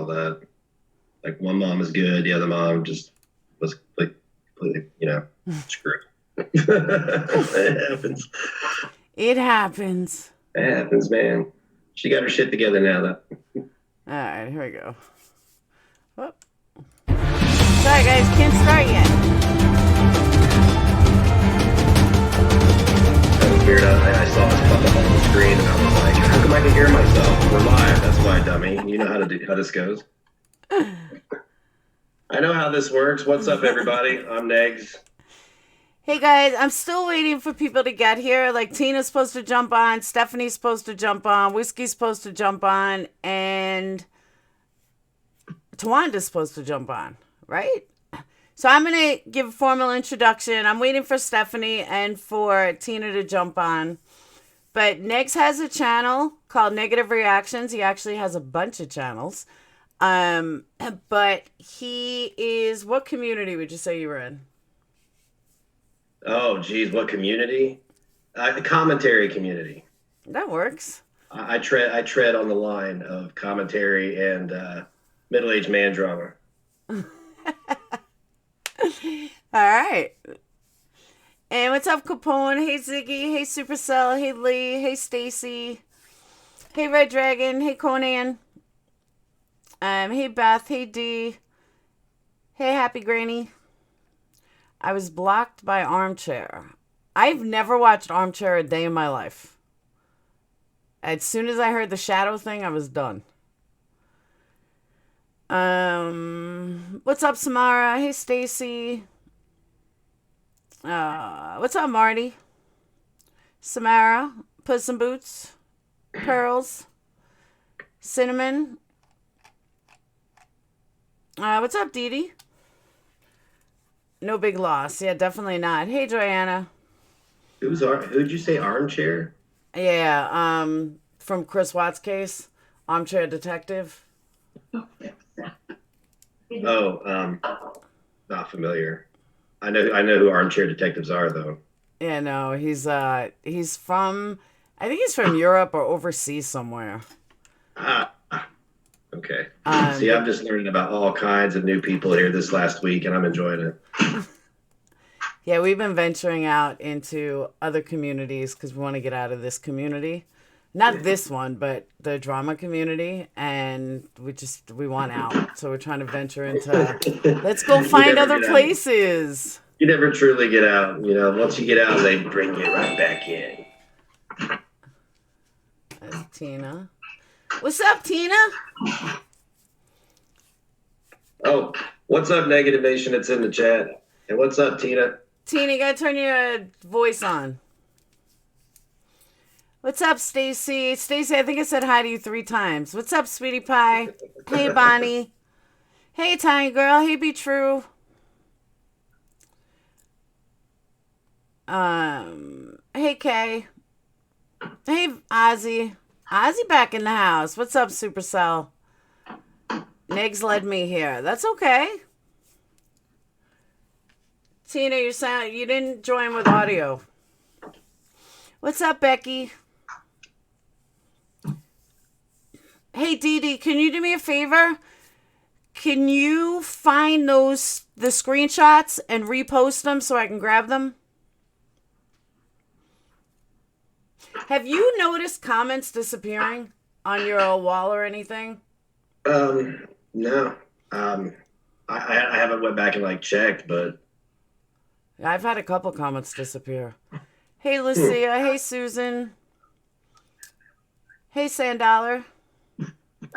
that. Like one mom is good, the other mom just was like completely, screwed. It happens. It happens. It happens, man. She got her shit together now, though. All right, here we go. Whoop. Sorry, guys, can't start yet. That was weird. I saw this pop up on the screen, and I was like, "How come I can hear myself? We're live. That's why, dummy. You know how this goes." I know how this works. What's up, everybody? I'm Negz. Hey guys, I'm still waiting for people to get here. Like Tina's supposed to jump on, Stephanie's supposed to jump on, Whiskey's supposed to jump on, and Towanda's supposed to jump on, right? So I'm going to give a formal introduction. I'm waiting for Stephanie and for Tina to jump on. But Negz has a channel called Negative Reactions. He actually has a bunch of channels. But he is, what community would you say you were in? Oh, geez, what community? The commentary community. That works. I tread on the line of commentary and middle-aged man drama. All right. And what's up, Capone? Hey, Ziggy. Hey, Supercell. Hey, Lee. Hey, Stacy. Hey, Red Dragon. Hey, Conan. Hey, Beth. Hey, Dee. Hey, Happy Granny. I was blocked by Armchair. I've never watched Armchair a day in my life. As soon as I heard the shadow thing, I was done. What's up, Samara? Hey, Stacy. What's up, Marty? Samara, Puss in Boots, Pearls, Cinnamon. What's up, Dee Dee? No big loss. Yeah, definitely not. Hey, Joanna. Who'd you say Armchair? Yeah, from Chris Watts' case, Armchair Detective. Oh, not familiar. I know who Armchair Detectives are, though. Yeah, no, he's from, I think he's from Europe or overseas somewhere. Okay. See, I'm just learning about all kinds of new people here this last week, and I'm enjoying it. Yeah, we've been venturing out into other communities because we want to get out of this community. Not this one, but the drama community, and we want out. So we're trying to venture into, let's go find other places. You never truly get out. Once you get out, they bring you right back in. That's Tina. What's up, Tina? Oh, what's up, Negative Nation? It's in the chat. And what's up, Tina? Tina, you gotta turn your voice on. What's up, Stacy? Stacy, I think I said hi to you 3 times. What's up, Sweetie Pie? Hey, Bonnie. Hey, Tiny Girl. Hey, Be True. Hey, Kay. Hey, Ozzy. Ozzy back in the house. What's up, Supercell? Negz led me here. That's okay. Tina, you didn't join with audio. What's up, Becky? Hey, Dee Dee, can you do me a favor? Can you find the screenshots and repost them so I can grab them? Have you noticed comments disappearing on your wall or anything? No. I haven't went back and checked, but I've had a couple comments disappear. Hey, Lucia. Hey, Susan. Hey, Sandollar.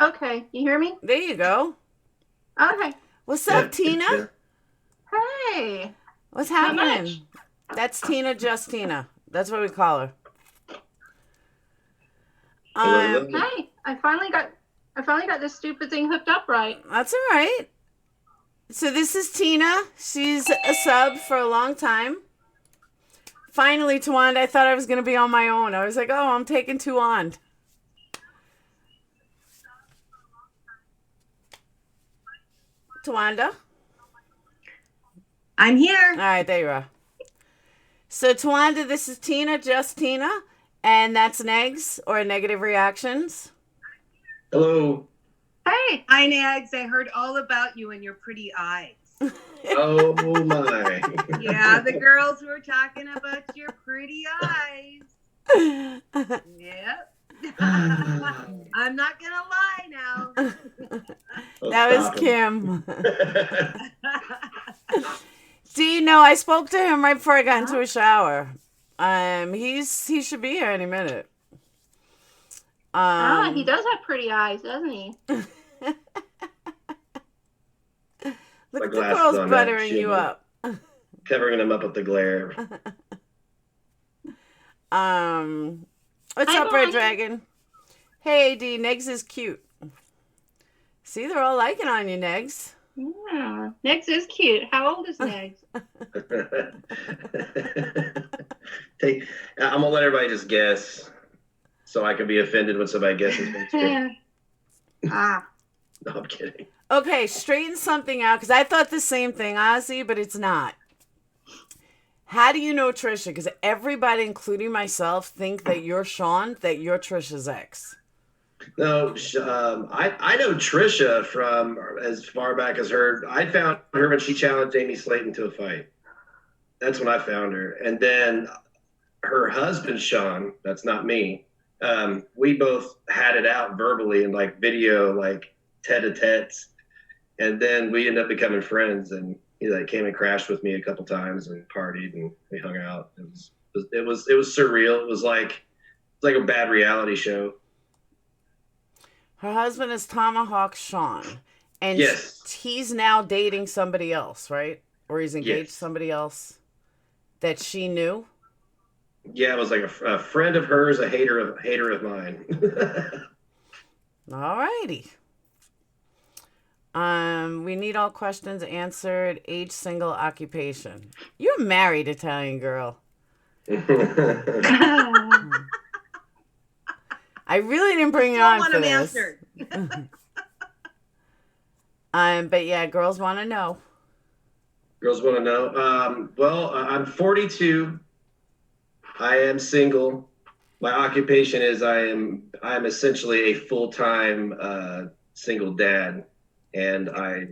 Okay, you hear me? There you go. Okay. What's up, Tina? Hey. What's happening? That's Tina, just Tina. That's what we call her. Hey, I finally got this stupid thing hooked up right. That's all right. So this is Tina. She's a sub for a long time. Finally, Towanda, I thought I was going to be on my own. I was like, oh, I'm taking 2 on. Towanda? I'm here. All right, there you are. So, Towanda, this is Tina, just Tina, and that's Negz, or Negative Reactions. hello. Hey. Hi, Negz. I heard all about you and your pretty eyes. Oh my. Yeah, the girls were talking about your pretty eyes. Yep. I'm not gonna lie now. That was Kim. See, no, I spoke to him right before I got into a shower. He should be here any minute. He does have pretty eyes, doesn't he? Look at the girls buttering you up. Covering them up with the glare. What's up, Red Dragon? Hey, AD, Negz is cute. See, they're all liking on you, Negz. Yeah, Negz is cute. How old is Negz? I'm gonna let everybody just guess, so I can be offended when somebody guesses. Ah. No, I'm kidding. Okay, straighten something out, because I thought the same thing, Ozzy, but it's not. How do you know Trisha? Because everybody, including myself, think that you're Sean, that you're Trisha's ex. No, I know Trisha from as far back as her. I found her when she challenged Amy Slayton to a fight. That's when I found her. And then her husband, Sean, that's not me. We both had it out verbally and like video, like tete-a-tetes. And then we ended up becoming friends, and he like came and crashed with me a couple times and partied, and we hung out. It was surreal. It was like a bad reality show. Her husband is Tomahawk Sean, and yes, he's now dating somebody else, right? Or he's engaged to somebody else that she knew. Yeah, it was like a friend of hers, a hater of mine. All righty. We need all questions answered. Age, single, occupation. You're married, Italian girl. I really didn't bring you on for this. But yeah, girls want to know. Girls want to know. Well, I'm 42. I am single. My occupation is I'm essentially a full-time single dad, and I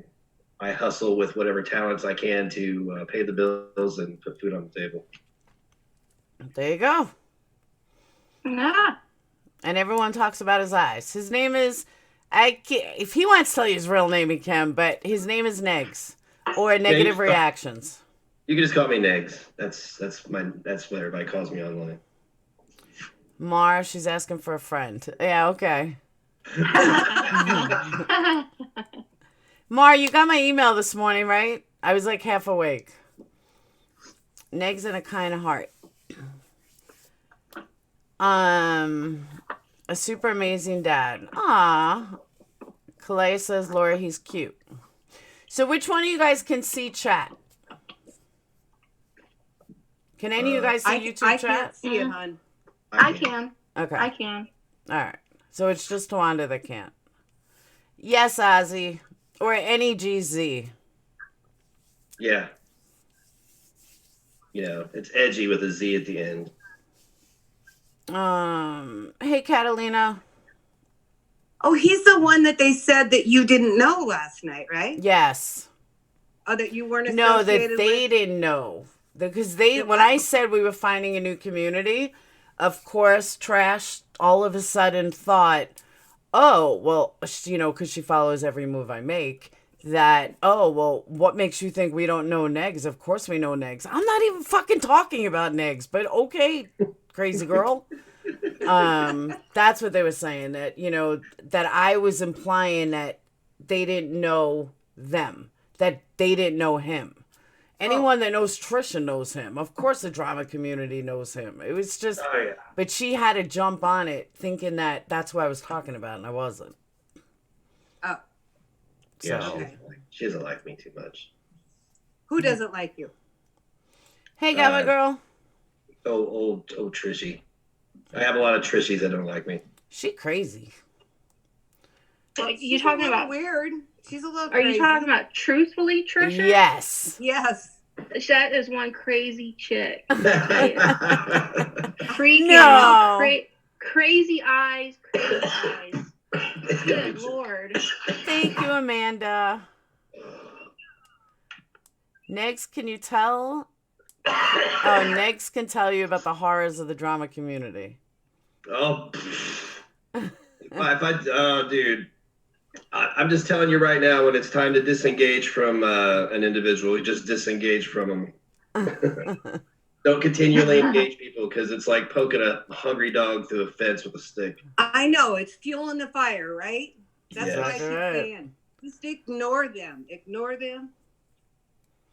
hustle with whatever talents I can to pay the bills and put food on the table. There you go. Yeah. And everyone talks about his eyes. His name is, if he wants to tell you his real name, he can, but his name is Negz, or Negative Reactions. You can just call me Negz. That's what everybody calls me online. Mar, she's asking for a friend. Yeah, okay. Mar, you got my email this morning, right? I was like half awake. Negz and a kind of heart. A super amazing dad. Aw. Kalea says, Laura, he's cute. So which one of you guys can see chat? Can any of you guys see YouTube chat? I can't see it, hon. I can. Okay. I can. All right. So it's just Towanda that can't. Yes, Ozzy. Or NEGZ. Yeah. You know, it's edgy with a Z at the end. Hey, Catalina. Oh, he's the one that they said that you didn't know last night, right? Yes. Oh, that you weren't associated No, that they didn't know. Because when I said we were finding a new community, of course, Trash all of a sudden thought, oh, well, you know, because she follows every move I make, that, oh, well, what makes you think we don't know Negz? Of course we know Negz. I'm not even fucking talking about Negz, but okay, crazy girl. That's what they were saying, that, you know, that I was implying that they didn't know them, that they didn't know him. Anyone that knows Trisha knows him. Of course the drama community knows him. It was just, but she had to jump on it thinking that that's what I was talking about, and I wasn't. Oh. Yeah, she doesn't like me too much. Who doesn't like you? Hey, Galway Girl. Old Trishy. I have a lot of Trishies that don't like me. She crazy. You talking about weird? She's a little crazy. Are you talking about truthfully, Trisha? Yes. Yes. That is one crazy chick. Freaking crazy eyes, crazy eyes. Good Lord. Thank you, Amanda. Negz, can you tell? Oh, Negz can tell you about the horrors of the drama community. Oh, dude, I'm just telling you right now, when it's time to disengage from an individual, you just disengage from them. Don't continually engage people, because it's like poking a hungry dog through a fence with a stick. I know, it's fueling the fire, right? That's what I keep Right. saying. Just ignore them. Ignore them.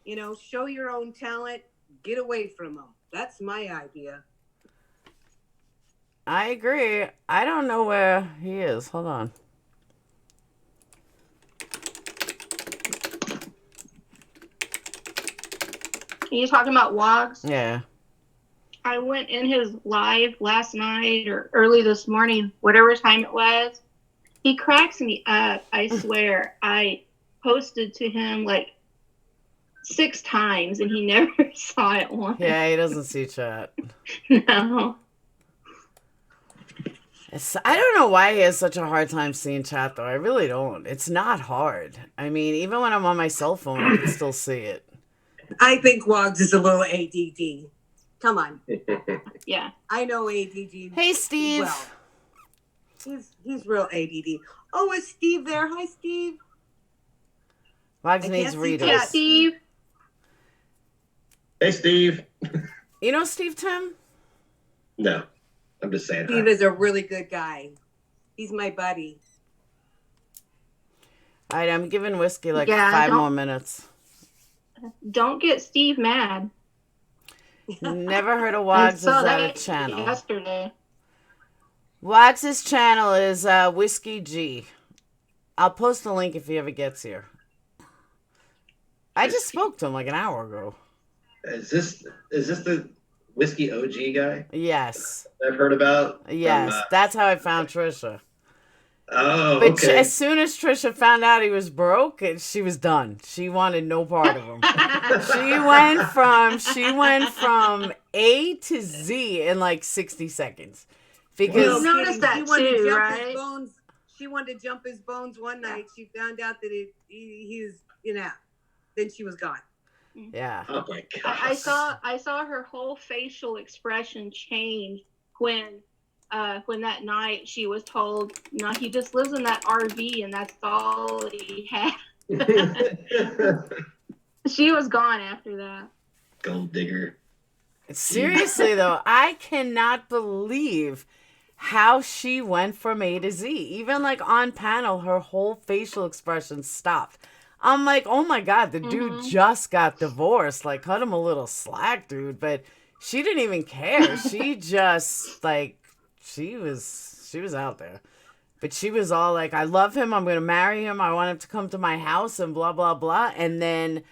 You know, show your own talent. Get away from them. That's my idea. I agree. I don't know where he is. Hold on. Are you talking about Wogs? Yeah. I went in his live last night or early this morning, whatever time it was. He cracks me up, I swear. I posted to him like 6 times and he never saw it once. Yeah, he doesn't see chat. No. I don't know why he has such a hard time seeing chat, though. I really don't. It's not hard. I mean, even when I'm on my cell phone, I can still see it. I think Wogs is a little ADD. Come on. Yeah. I know ADD. Hey, Steve. Well, he's real ADD. Oh, is Steve there? Hi, Steve. Wags I needs can't see readers. Yeah, chat. Steve. Hey, Steve. You know Steve Tim? No, I'm just saying. Steve Hi. is a really good guy. He's my buddy. All right, I'm giving Whiskey like Yeah, 5 don't- more minutes. Don't get Steve mad. Never heard of I Wags' saw other that channel. yesterday. Wags' channel is Whiskey G. I'll post the link if he ever gets here. I just spoke to him like an hour ago. Is this the Whiskey OG guy Yes. I've heard about? Yes. That's how I found Trisha. Oh, But okay. as soon as Trisha found out he was broke, she was done. She wanted no part of him. She went from A to Z in like 60 seconds. Because You noticed that too, right? His bones. She wanted to jump his bones one night. She found out that he was, then she was gone. yeah. Oh my god. I saw her whole facial expression change when that night she was told, no, he just lives in that RV and that's all he had. She was gone after that. Gold digger. Seriously though, I cannot believe how she went from A to Z. Even like on panel, her whole facial expression stopped. I'm like, oh my god, the dude just got divorced. Like, cut him a little slack, dude. But she didn't even care. She just like she was out there. But she was all like, I love him, I'm gonna marry him, I want him to come to my house and blah blah blah. And then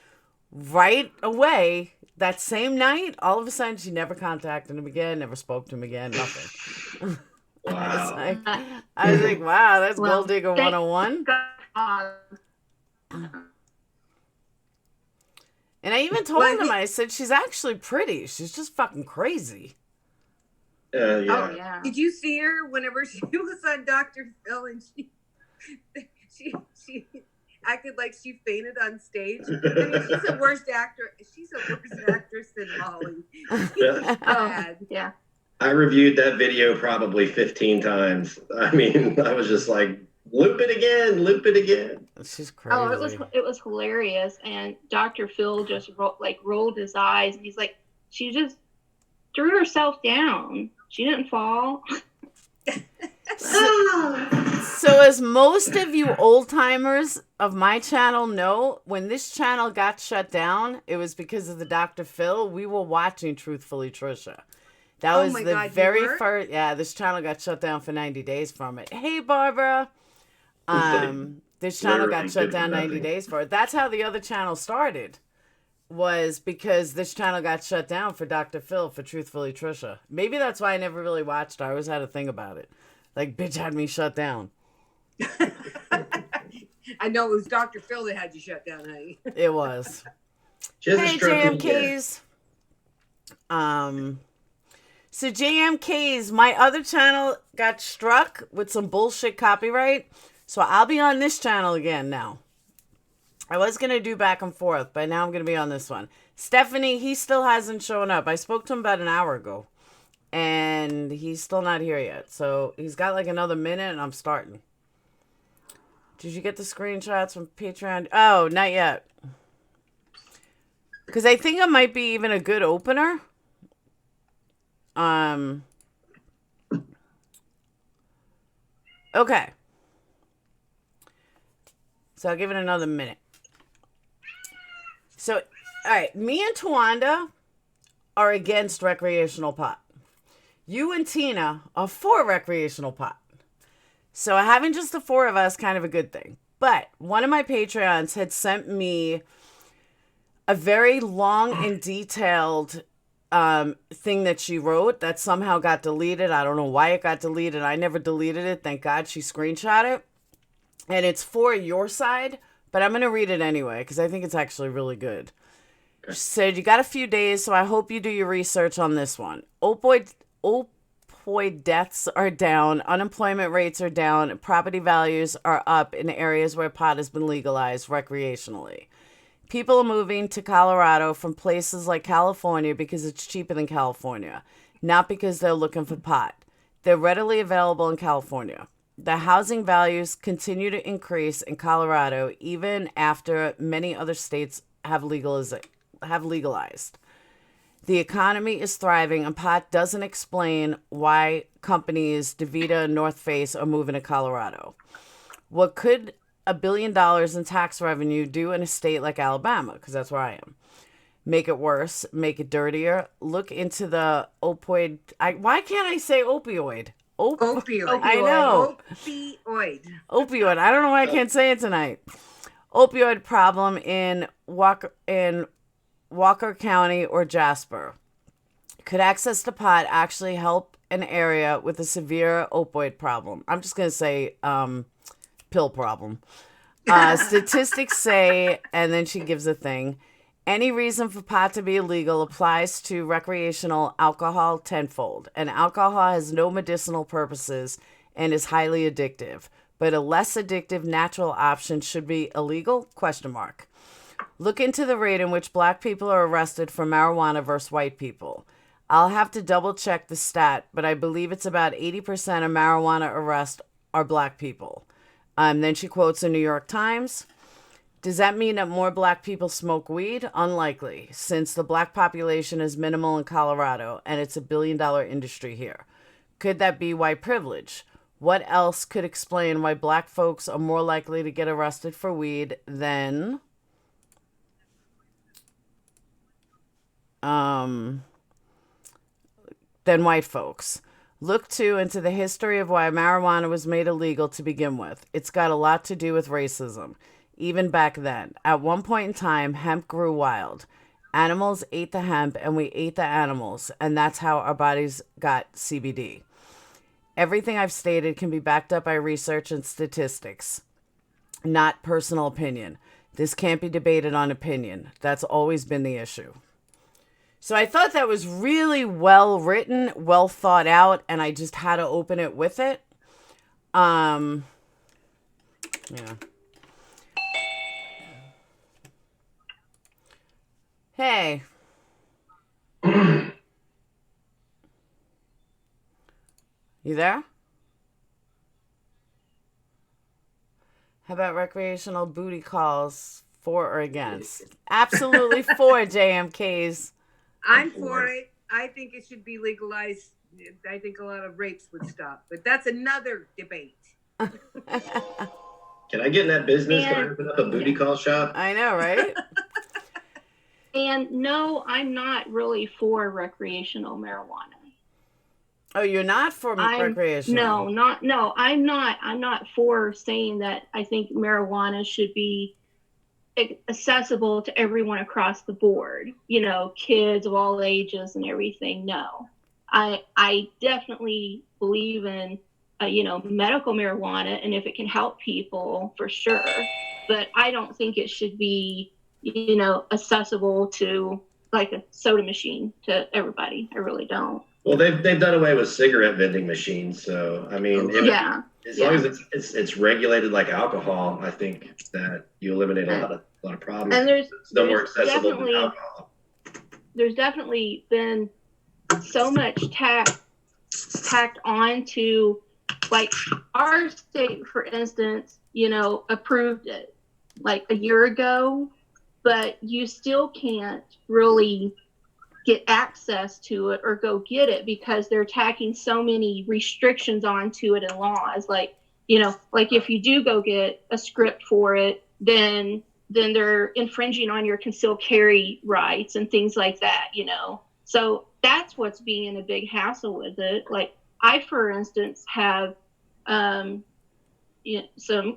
right away, that same night, all of a sudden she never contacted him again, never spoke to him again, nothing. Wow. I was like, wow, that's Well, Gold Digger 101. And I even told him, I said, she's actually pretty. She's just fucking crazy. Yeah. Oh yeah. Did you see her whenever she was on Dr. Phil and she acted like she fainted on stage? I mean, she's a worse actor. She's a worse actress than Molly. Yeah. Bad. Yeah. I reviewed that video probably 15 times. I mean, I was just like, loop it again. She's crazy. Oh, it was hilarious, and Dr. Phil just rolled his eyes, and he's like, she just threw herself down. She didn't fall. So as most of you old timers of my channel know, when this channel got shut down, it was because of the Dr. Phil. We were watching Truthfully Trisha. That was the very first. Yeah, this channel got shut down for 90 days from it. Hey, Barbara. This channel got shut down 90 days for it. That's how the other channel started. Was because this channel got shut down for Dr. Phil for Truthfully Trisha. Maybe that's why I never really watched. I always had a thing about it. Like, bitch had me shut down. I know it was Dr. Phil that had you shut down, honey. It was. She has a Hey, stroke again. JMKs. So JMK's, my other channel got struck with some bullshit copyright. So I'll be on this channel again now. I was going to do back and forth, but now I'm going to be on this one. Stephanie, he still hasn't shown up. I spoke to him about an hour ago. And he's still not here yet. So he's got like another minute and I'm starting. Did you get the screenshots from Patreon? Oh, not yet. Because I think it might be even a good opener. Okay. So I'll give it another minute. So, all right. Me and Towanda are against recreational pot. You and Tina are for recreational pot. So having just the four of us, kind of a good thing. But one of my Patreons had sent me a very long and detailed thing that she wrote that somehow got deleted. I don't know why it got deleted. I never deleted it. Thank God she screenshot it. And it's for your side, but I'm going to read it anyway because I think it's actually really good. She said, you got a few days, so I hope you do your research on this one. Opioid deaths are down, unemployment rates are down, property values are up in areas where pot has been legalized recreationally. People are moving to Colorado from places like California because it's cheaper than California, not because they're looking for pot. They're readily available in California. The housing values continue to increase in Colorado even after many other states have legalized. The economy is thriving, and pot doesn't explain why companies DeVita and North Face are moving to Colorado. What could $1 billion in tax revenue do in a state like Alabama? Because that's where I am. Make it worse, make it dirtier. Look into the opioid. Why can't I say opioid? Opioid. I know. Opioid. I don't know why I can't say it tonight. Opioid problem in Walker County or Jasper. Could access to pot actually help an area with a severe opioid problem? I'm just going to say pill problem. Statistics say, and then she gives a thing, any reason for pot to be illegal applies to recreational alcohol tenfold. And alcohol has no medicinal purposes and is highly addictive. But a less addictive natural option should be illegal? ? Look into the rate in which black people are arrested for marijuana versus white people. I'll have to double check the stat, but I believe it's about 80% of marijuana arrests are black people. Then she quotes the New York Times. Does that mean that more black people smoke weed? Unlikely, since the black population is minimal in Colorado and it's $1 billion industry here. Could that be white privilege? What else could explain why black folks are more likely to get arrested for weed than white folks? Look too into the history of why marijuana was made illegal to begin with. It's got a lot to do with racism. Even back then, at one point in time, hemp grew wild. Animals ate the hemp and we ate the animals, and that's how our bodies got CBD. Everything I've stated can be backed up by research and statistics, not personal opinion. This can't be debated on opinion. That's always been the issue. So I thought that was really well written, well thought out, and I just had to open it with it. Yeah. Hey. You there? How about recreational booty calls, for or against? Absolutely for JMKs. I'm for it. I think it should be legalized. I think a lot of rapes would stop, but that's another debate. Can I get in that business? Can I open up a booty call shop? I know, right? And no, I'm not really for recreational marijuana. Oh, you're not for recreational? No, I'm not for saying that I think marijuana should be accessible to everyone across the board, kids of all ages and everything. No, I definitely believe in, medical marijuana, and if it can help people, for sure. But I don't think it should be, accessible to like a soda machine to everybody. I really don't. Well, they've done away with cigarette vending machines, so I mean, Yeah. as long as it's regulated like alcohol, I think that you eliminate a lot of problems. And it's no more accessible than definitely alcohol. there's definitely been so much tacked on to, like, our state, for instance, approved it like a year ago, but you still can't really get access to it or go get it because they're tacking so many restrictions onto it and laws. Like, like if you do go get a script for it, then they're infringing on your concealed carry rights and things like that, So that's what's being a big hassle with it. Like, I, for instance, have some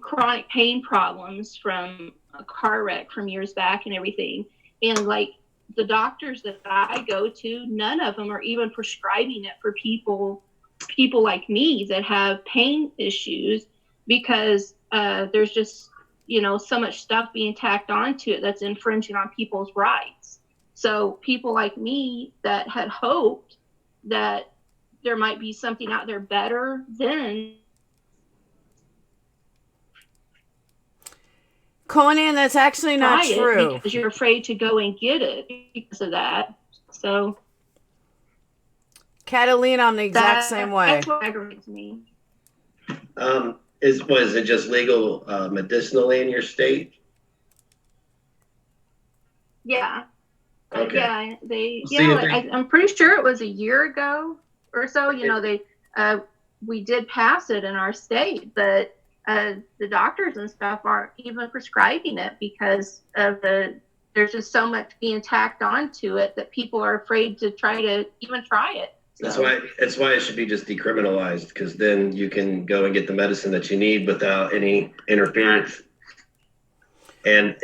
chronic pain problems from a car wreck from years back and everything. And like the doctors that I go to, none of them are even prescribing it for people like me that have pain issues because there's just, so much stuff being tacked onto it that's infringing on people's rights. So people like me that had hoped that there might be something out there better than. Conan, that's actually not true. Because you're afraid to go and get it because of that. So, Catalina, I'm the exact same way. That's what aggravates me. Was it just legal medicinally in your state? Yeah. Okay. I'm pretty sure it was a year ago or so. We did pass it in our state, but the doctors and stuff aren't even prescribing it because of there's just so much being tacked onto it that people are afraid to try it. So. That's why it should be just decriminalized, because then you can go and get the medicine that you need without any interference. And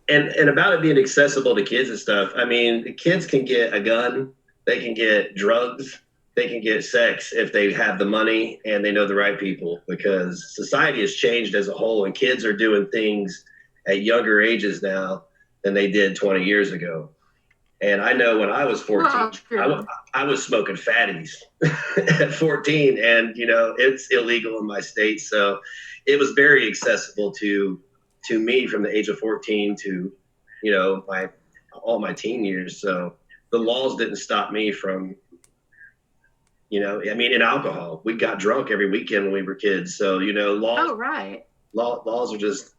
and about it being accessible to kids and stuff. I mean, the kids can get a gun, they can get drugs, they can get sex if they have the money and they know the right people, because society has changed as a whole and kids are doing things at younger ages now than they did 20 years ago. And I know when I was 14, I was smoking fatties at 14, and it's illegal in my state. So it was very accessible to me from the age of 14 to all my teen years. So the laws didn't stop me from in alcohol, we got drunk every weekend when we were kids. So, laws, laws are just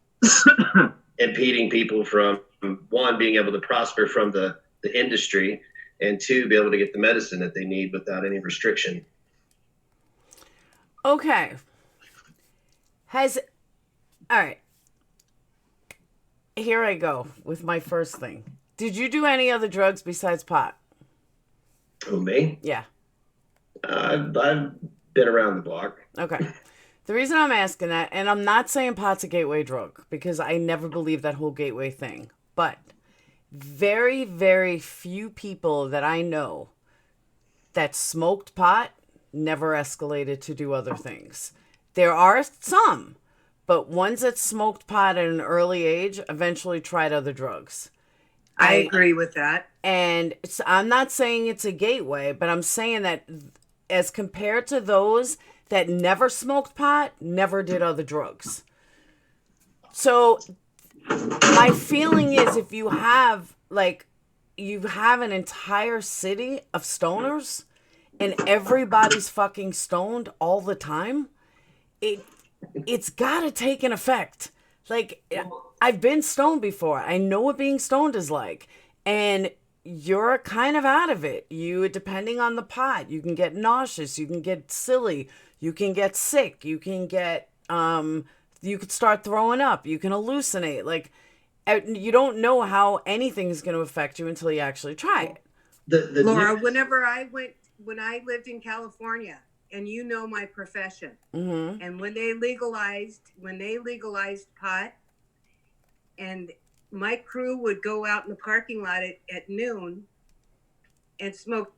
impeding people from, one, being able to prosper from the industry, and two, be able to get the medicine that they need without any restriction. Okay. All right. Here I go with my first thing. Did you do any other drugs besides pot? Who, me? Yeah. I've been around the block. Okay. The reason I'm asking that, and I'm not saying pot's a gateway drug, because I never believed that whole gateway thing, but very, very few people that I know that smoked pot never escalated to do other things. There are some, but ones that smoked pot at an early age eventually tried other drugs. I agree with that. And I'm not saying it's a gateway, but I'm saying that as compared to those that never smoked pot, never did other drugs. So my feeling is, if you have an entire city of stoners and everybody's fucking stoned all the time, it's gotta take an effect. Like, I've been stoned before. I know what being stoned is like. And you're kind of out of it. Depending on the pot, you can get nauseous, you can get silly, you can get sick, you can get, you could start throwing up, you can hallucinate. Like, you don't know how anything is going to affect you until you actually try it. Laura, when I lived in California, and my profession, mm-hmm. and when they legalized pot, and my crew would go out in the parking lot at noon and smoke,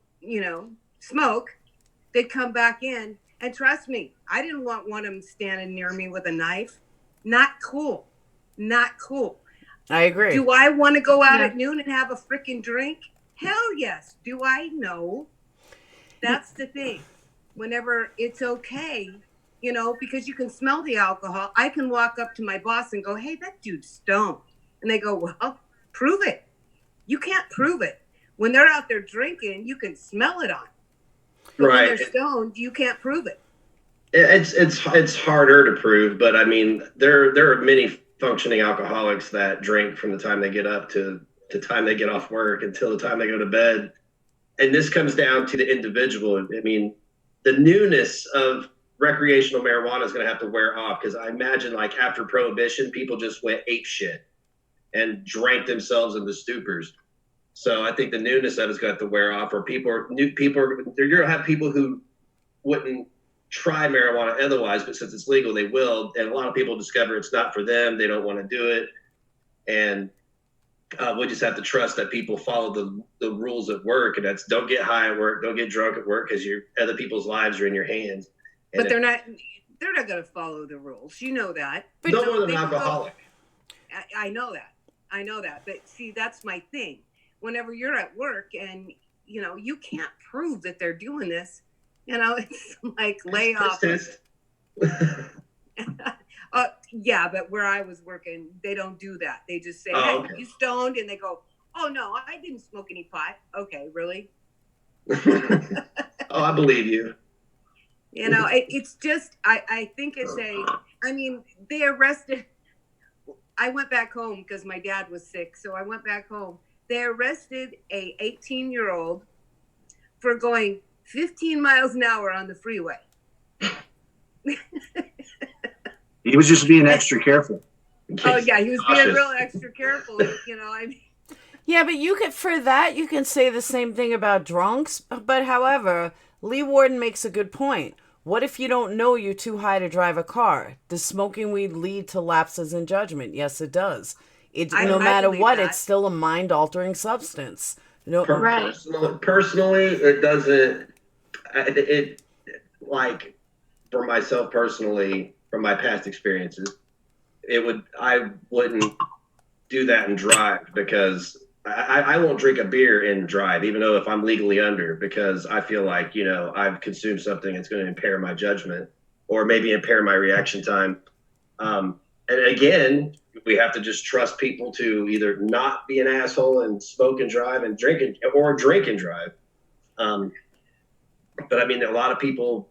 they'd come back in, and trust me, I didn't want one of them standing near me with a knife. Not cool. I agree. Do I want to go out at noon and have a freaking drink? Hell yes. Do I know That's the thing. Whenever it's okay, you know, because you can smell the alcohol. I can walk up to my boss and go, hey, that dude's stoned. And they go, well, prove it. You can't prove it. When they're out there drinking, you can smell it on. But when they're stoned, you can't prove it. It's harder to prove, but I mean, there are many functioning alcoholics that drink from the time they get up to the time they get off work until the time they go to bed. And this comes down to the individual. I mean, the newness of recreational marijuana is going to have to wear off, because I imagine like after prohibition, people just went ape shit and drank themselves into stupors. So I think the newness of it is going to have to wear off, or you're going to have people who wouldn't try marijuana otherwise, but since it's legal, they will. And a lot of people discover it's not for them. They don't want to do it. And we just have to trust that people follow the rules at work, and that's don't get high at work, don't get drunk at work, because other people's lives are in your hands. And but they're not going to follow the rules. You know that. But no more than an alcoholic. I know that. But see, that's my thing. Whenever you're at work and, you know, you can't prove that they're doing this, you know, it's like lay off. Yeah, but where I was working, they don't do that. They just say, hey, okay. You stoned? And they go, oh, no, I didn't smoke any pot. Okay, really? Oh, I believe you. You know, it's just, I think they arrested, I went back home because my dad was sick. So I went back home. They arrested a 18-year-old for going 15 miles an hour on the freeway. He was just being extra careful. Oh yeah, he was being real extra careful. You know, I mean. Yeah, but for that you can say the same thing about drunks. But however, Lee Warden makes a good point. What if you don't know you're too high to drive a car? Does smoking weed lead to lapses in judgment? Yes, it does. No matter what, it's still a mind-altering substance. Personally, it doesn't. It like for myself personally. From my past experiences, I wouldn't do that and drive, because I won't drink a beer and drive, even though if I'm legally under, because I feel like, you know, I've consumed something that's going to impair my judgment or maybe impair my reaction time. And again, we have to just trust people to either not be an asshole and smoke and drive and drink and drive. But I mean, a lot of people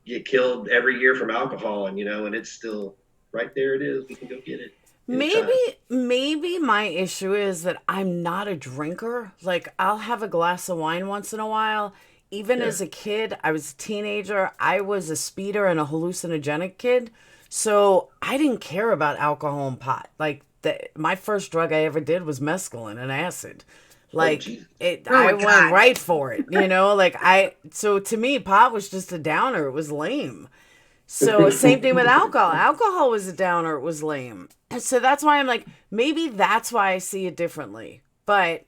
get killed every year from alcohol, and and it's still right there. It is. We can go get it. Maybe my issue is that I'm not a drinker. Like, I'll have a glass of wine once in a while. Even as a kid, I was a teenager. I was a speeder and a hallucinogenic kid, so I didn't care about alcohol and pot. Like, my first drug I ever did was mescaline and acid. Like, I went right for it, so to me, pot was just a downer. It was lame. So same thing with alcohol. Alcohol was a downer. It was lame. So that's why I'm like, maybe that's why I see it differently. But,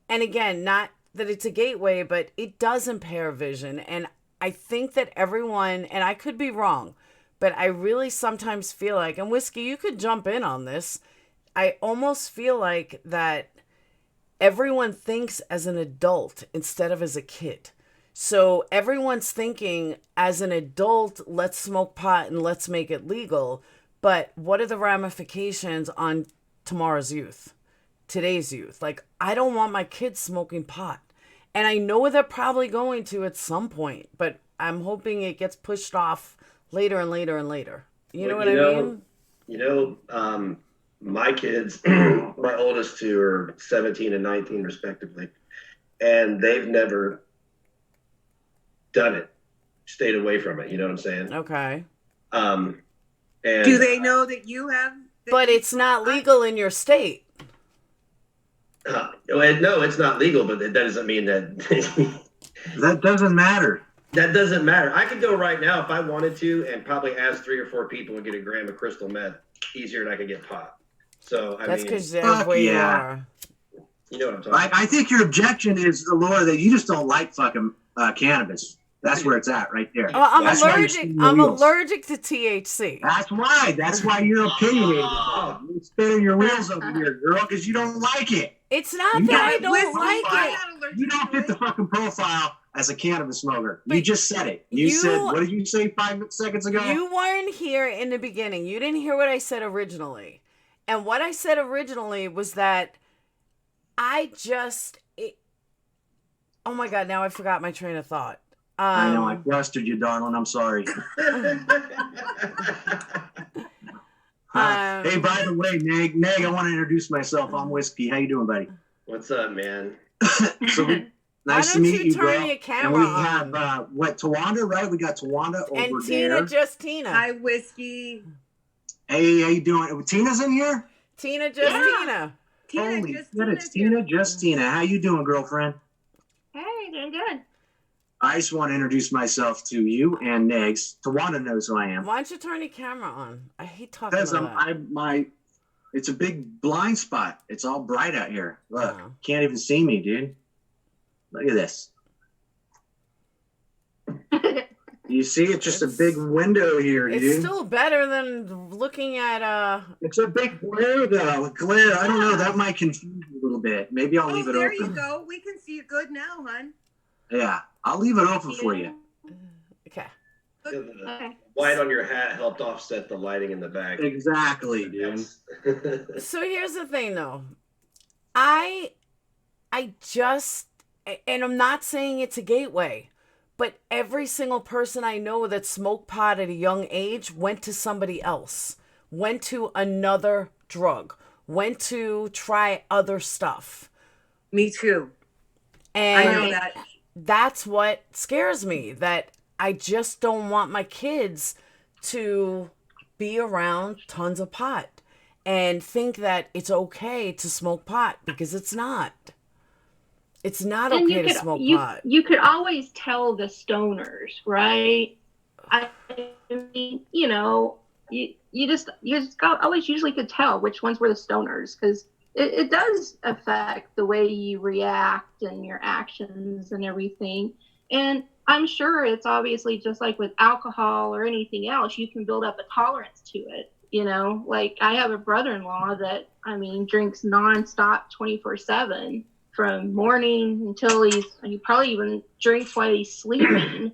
and again, not that it's a gateway, but it does impair vision. And I think that everyone, and I could be wrong, but I really sometimes feel like, and Whiskey, you could jump in on this. I almost feel like that everyone thinks as an adult instead of as a kid. So everyone's thinking as an adult, let's smoke pot and let's make it legal. But what are the ramifications on tomorrow's youth, today's youth? Like, I don't want my kids smoking pot. And I know they're probably going to at some point, but I'm hoping it gets pushed off later and later and later. You know what I mean? My kids, my oldest two are 17 and 19 respectively, and they've never done it, stayed away from it. You know what I'm saying? Okay. And do they know that you have? But it's not legal in your state. No, it's not legal, but that doesn't mean that. That doesn't matter. That doesn't matter. I could go right now if I wanted to and probably ask 3 or 4 people and get a gram of crystal meth easier than I could get pot. So that's because that's where you are. You know what I'm talking about. I think your objection is, Laura, that you just don't like fucking cannabis. That's where it's at right there. Well, I'm That's why you're allergic. spinning the I'm wheels. allergic to THC. That's why. That's why you're opinionated. You're spinning your wheels over here, girl, because you don't like it. It's not You that I don't don't like it. You don't fit the fucking profile as a cannabis smoker. But you just said it. You said, what did you say 5 seconds ago? You weren't here in the beginning. You didn't hear what I said originally. And what I said originally was that oh my God, now I forgot my train of thought. I know, I flustered you, darling. I'm sorry. Hey, by the way, Neg, I want to introduce myself. I'm Whiskey. How you doing, buddy? What's up, man? Nice to meet you, turn bro. your camera and we on? have Towanda, right? We got Towanda over and there. Tina, just Tina. Hi, Whiskey. Hey, how you doing? Tina's in here? Tina, just Tina. Holy shit, it's Tina, just Tina. How you doing, girlfriend? Hey, doing good. I just want to introduce myself to you and Negz. Towanda knows who I am. Why don't you turn your camera on? I hate talking Because about that. it's a big blind spot. It's all bright out here. Look, Oh. can't even see me, dude. Look at this. You see, it's just a big window here, dude. It's still better than looking at It's a big glare, though. Glare. I don't know. That might confuse you a little bit. Maybe I'll leave it there open. you go. We can see it good now, hon. Yeah, I'll leave it open for you. Okay. Okay. White on your hat helped offset the lighting in the back. Exactly, dude. So here's the thing, though. I just, and I'm not saying it's a gateway, but every single person I know that smoked pot at a young age went to somebody else, went to another drug, went to try other stuff. Me too. And I know that. that's what scares me, that I just don't want my kids to be around tons of pot and think that it's okay to smoke pot, because it's not. It's not And okay to smoke pot. You could always tell the stoners, right? I mean, you just always usually could tell which ones were the stoners, because it does affect the way you react and your actions and everything. And I'm sure it's obviously just like with alcohol or anything else, you can build up a tolerance to it. Like I have a brother-in-law that, drinks nonstop 24/7 from morning until he probably even drinks while he's sleeping,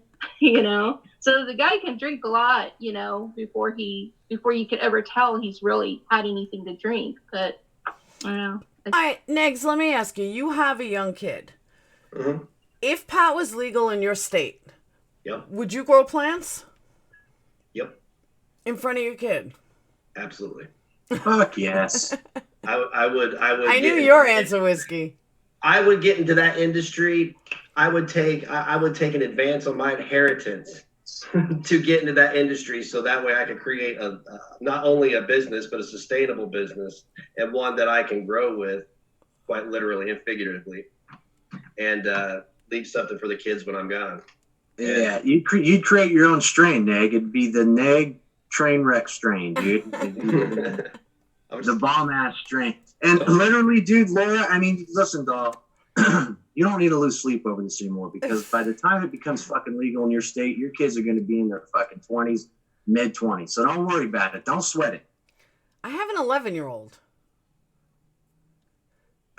So the guy can drink a lot, before you could ever tell he's really had anything to drink. But I don't know. All right, Negz, let me ask you. You have a young kid. Mm-hmm. If pot was legal in your state, Yep. would you grow plants Yep. in front of your kid? Absolutely. Fuck yes. I would. I knew your answer, Whiskey. I would get into that industry. I would take an advance on my inheritance to get into that industry, so that way I could create not only a business, but a sustainable business, and one that I can grow with, quite literally and figuratively, and leave something for the kids when I'm gone. Yeah, you'd create your own strain, Neg. It'd be the Neg train wreck strain, dude. The bomb ass strain. And literally, dude, Laura, listen, dog. You don't need to lose sleep over this anymore, because by the time it becomes fucking legal in your state, your kids are going to be in their fucking 20s, mid-20s. So don't worry about it. Don't sweat it. I have an 11-year-old.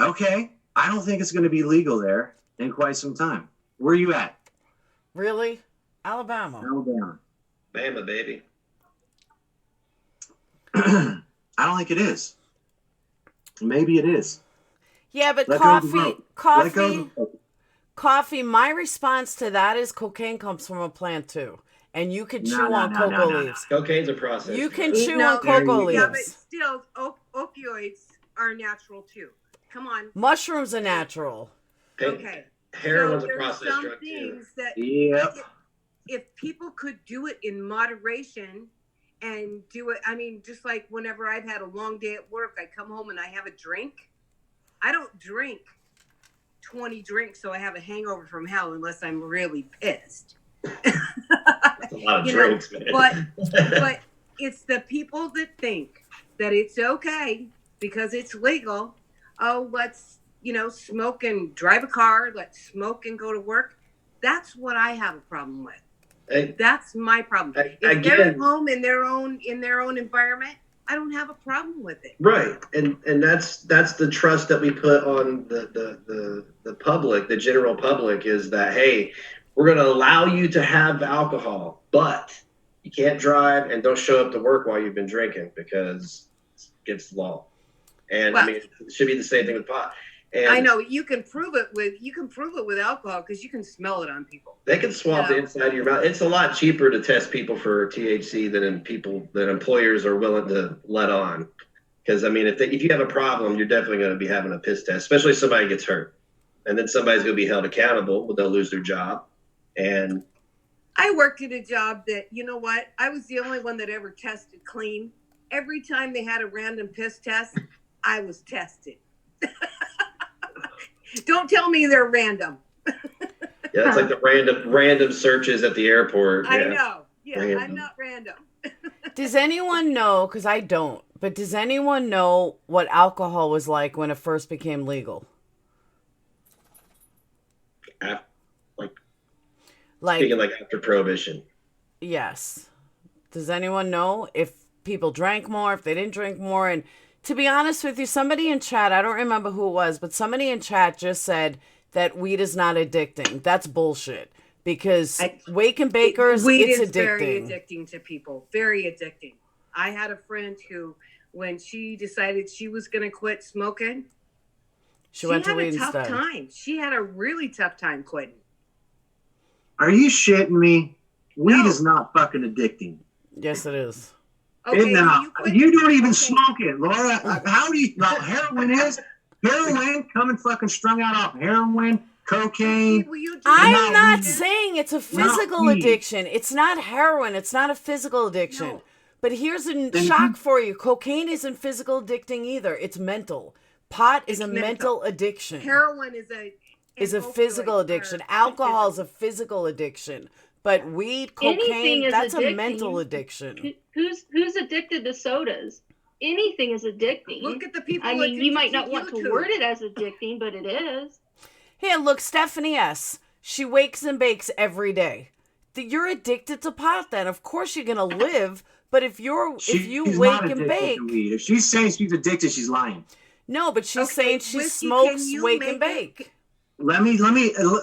Okay. I don't think it's going to be legal there in quite some time. Where are you at? Really? Alabama. Alabama. Bama, baby. I don't think it is. Maybe it is. Yeah, but Let go of the vote. coffee, my response to that is cocaine comes from a plant too. And you can chew on cocoa leaves. Cocaine's a process. You can No. chew on cocoa Yeah, but leaves. still, opioids are natural too. Come on. Mushrooms are natural. Okay. Heroin's So a there's process some drug too. things that Yep. if people could do it in moderation and do it, just like whenever I've had a long day at work, I come home and I have a drink. I don't drink 20 drinks so I have a hangover from hell unless I'm really pissed. That's a lot of drinks, man. But it's the people that think that it's okay because it's legal. Oh, let's, smoke and drive a car. Let's smoke and go to work. That's what I have a problem with. I, That's my problem. If they're at home in their own environment, I don't have a problem with it. right, and that's the trust that we put on the public, the general public, is that, hey, we're going to allow you to have alcohol, but you can't drive and don't show up to work while you've been drinking because it's against the law. And Well, I mean, it should be the same thing with pot. And I know you can prove it with alcohol because you can smell it on people. they can swab the inside of your mouth. It's a lot cheaper to test people for THC than employers are willing to let on. Because I mean, if you have a problem, you're definitely going to be having a piss test, especially if somebody gets hurt, and then somebody's going to be held accountable. Well, they'll lose their job. And I worked at a job that, you know what? I was the only one that ever tested clean. Every time they had a random piss test, I was tested. Don't tell me they're random. yeah, it's like the random searches at the airport. I know. Yeah, random. I'm not random. Does anyone know, because I don't, but does anyone know what alcohol was like when it first became legal? Speaking like after Prohibition. Yes. Does anyone know if people drank more, if they didn't drink more? And to be honest with you, somebody in chat, I don't remember who it was, but somebody in chat just said that weed is not addicting. That's bullshit. Because wake and bakers, weed it's is addicting. Very addicting to people. Very addicting. I had a friend who, when she decided she was going to quit smoking, she went to weed instead. She had a really tough time quitting. Are you shitting me? Weed is not fucking addicting. Yes, it is. Okay, you don't even smoke it, Laura. How do you? Heroin is heroin coming fucking strung out off heroin, cocaine. I'm not saying it's a physical addiction. It's not heroin. It's not a physical addiction. No. But here's a shock for you: cocaine isn't physical addicting either. It's mental. Pot is a mental addiction. Heroin is a physical addiction. Alcohol is a physical addiction. But weed, cocaine, that's a mental addiction. Who's addicted to sodas? Anything is addicting. Look at the people. I mean, you might not want to word it as addicting, but it is. Hey, look, Stephanie S. She wakes and bakes every day. You're addicted to pot then. Of course you're going to live, but if you wake and bake. If she's saying she's addicted, she's lying. No, but she's saying she smokes, wake and bake. Let me,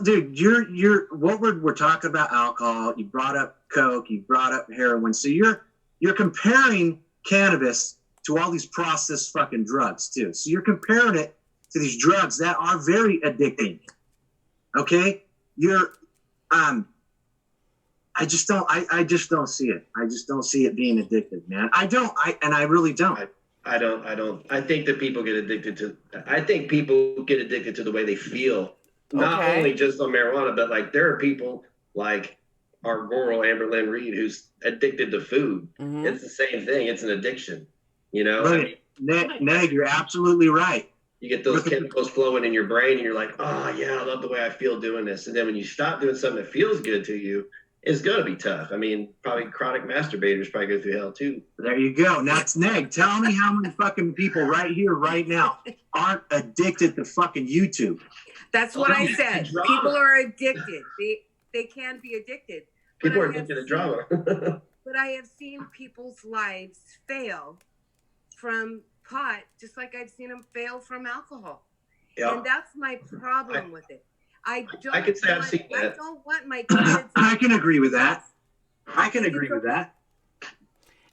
dude. You're what we're talking about alcohol. You brought up coke. You brought up heroin. So you're comparing cannabis to all these processed fucking drugs too. So you're comparing it to these drugs that are very addicting. Okay, I just don't see it. I just don't see it being addictive, man. I really don't. I don't. I think that people get addicted to. I think people get addicted to the way they feel. Not only just on marijuana, but like there are people like our girl Amber Lynn Reed who's addicted to food. Mm-hmm. It's the same thing. It's an addiction. You know. Right. Neg, you're absolutely right. You get those chemicals flowing in your brain, and you're like, oh yeah, I love the way I feel doing this. And then when you stop doing something that feels good to you, it's gonna be tough. I mean, probably chronic masturbators probably go through hell too. There you go. Now it's Neg. Tell me how many fucking people right here, right now, aren't addicted to fucking YouTube. That's what I said. People are addicted. They can be addicted. People are addicted to drama. But I have seen people's lives fail from pot, just like I've seen them fail from alcohol. Yeah. And that's my problem with it. I could say I've seen that. I don't want my kids. I can agree with that. I can agree with that.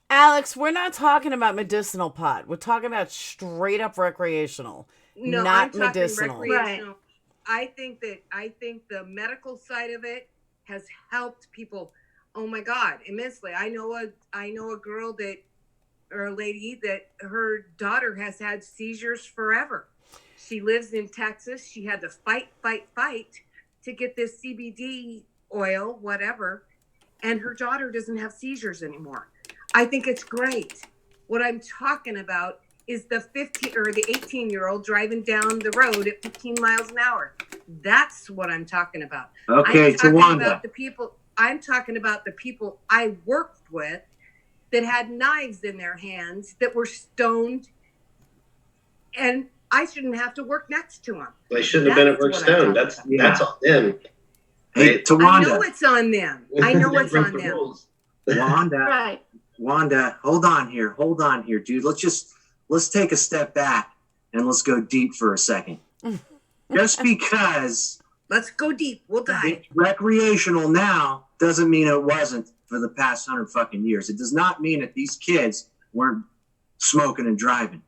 Alex, we're not talking about medicinal pot. We're talking about straight up recreational, not medicinal. Recreational. Right. I think the medical side of it has helped people. Oh my God, immensely. I know a girl or a lady that her daughter has had seizures forever. She lives in Texas. She had to fight to get this CBD oil, whatever. And her daughter doesn't have seizures anymore. I think it's great. What I'm talking about is the 15 or the 18-year-old driving down the road at 15 miles an hour. That's what I'm talking about. Okay, Towanda. I'm talking about the people I worked with that had knives in their hands, that were stoned, and I shouldn't have to work next to them. They shouldn't have been at work stoned. That's on them. Hey, I Towanda. know it's on them. I know it's Break on the them. rules. Wanda, Right. Wanda, hold on here, dude. Let's take a step back and let's go deep for a second. Just because Let's go deep. We'll dive. it's recreational now doesn't mean it wasn't for the past 100 fucking years. It does not mean that these kids weren't smoking and driving.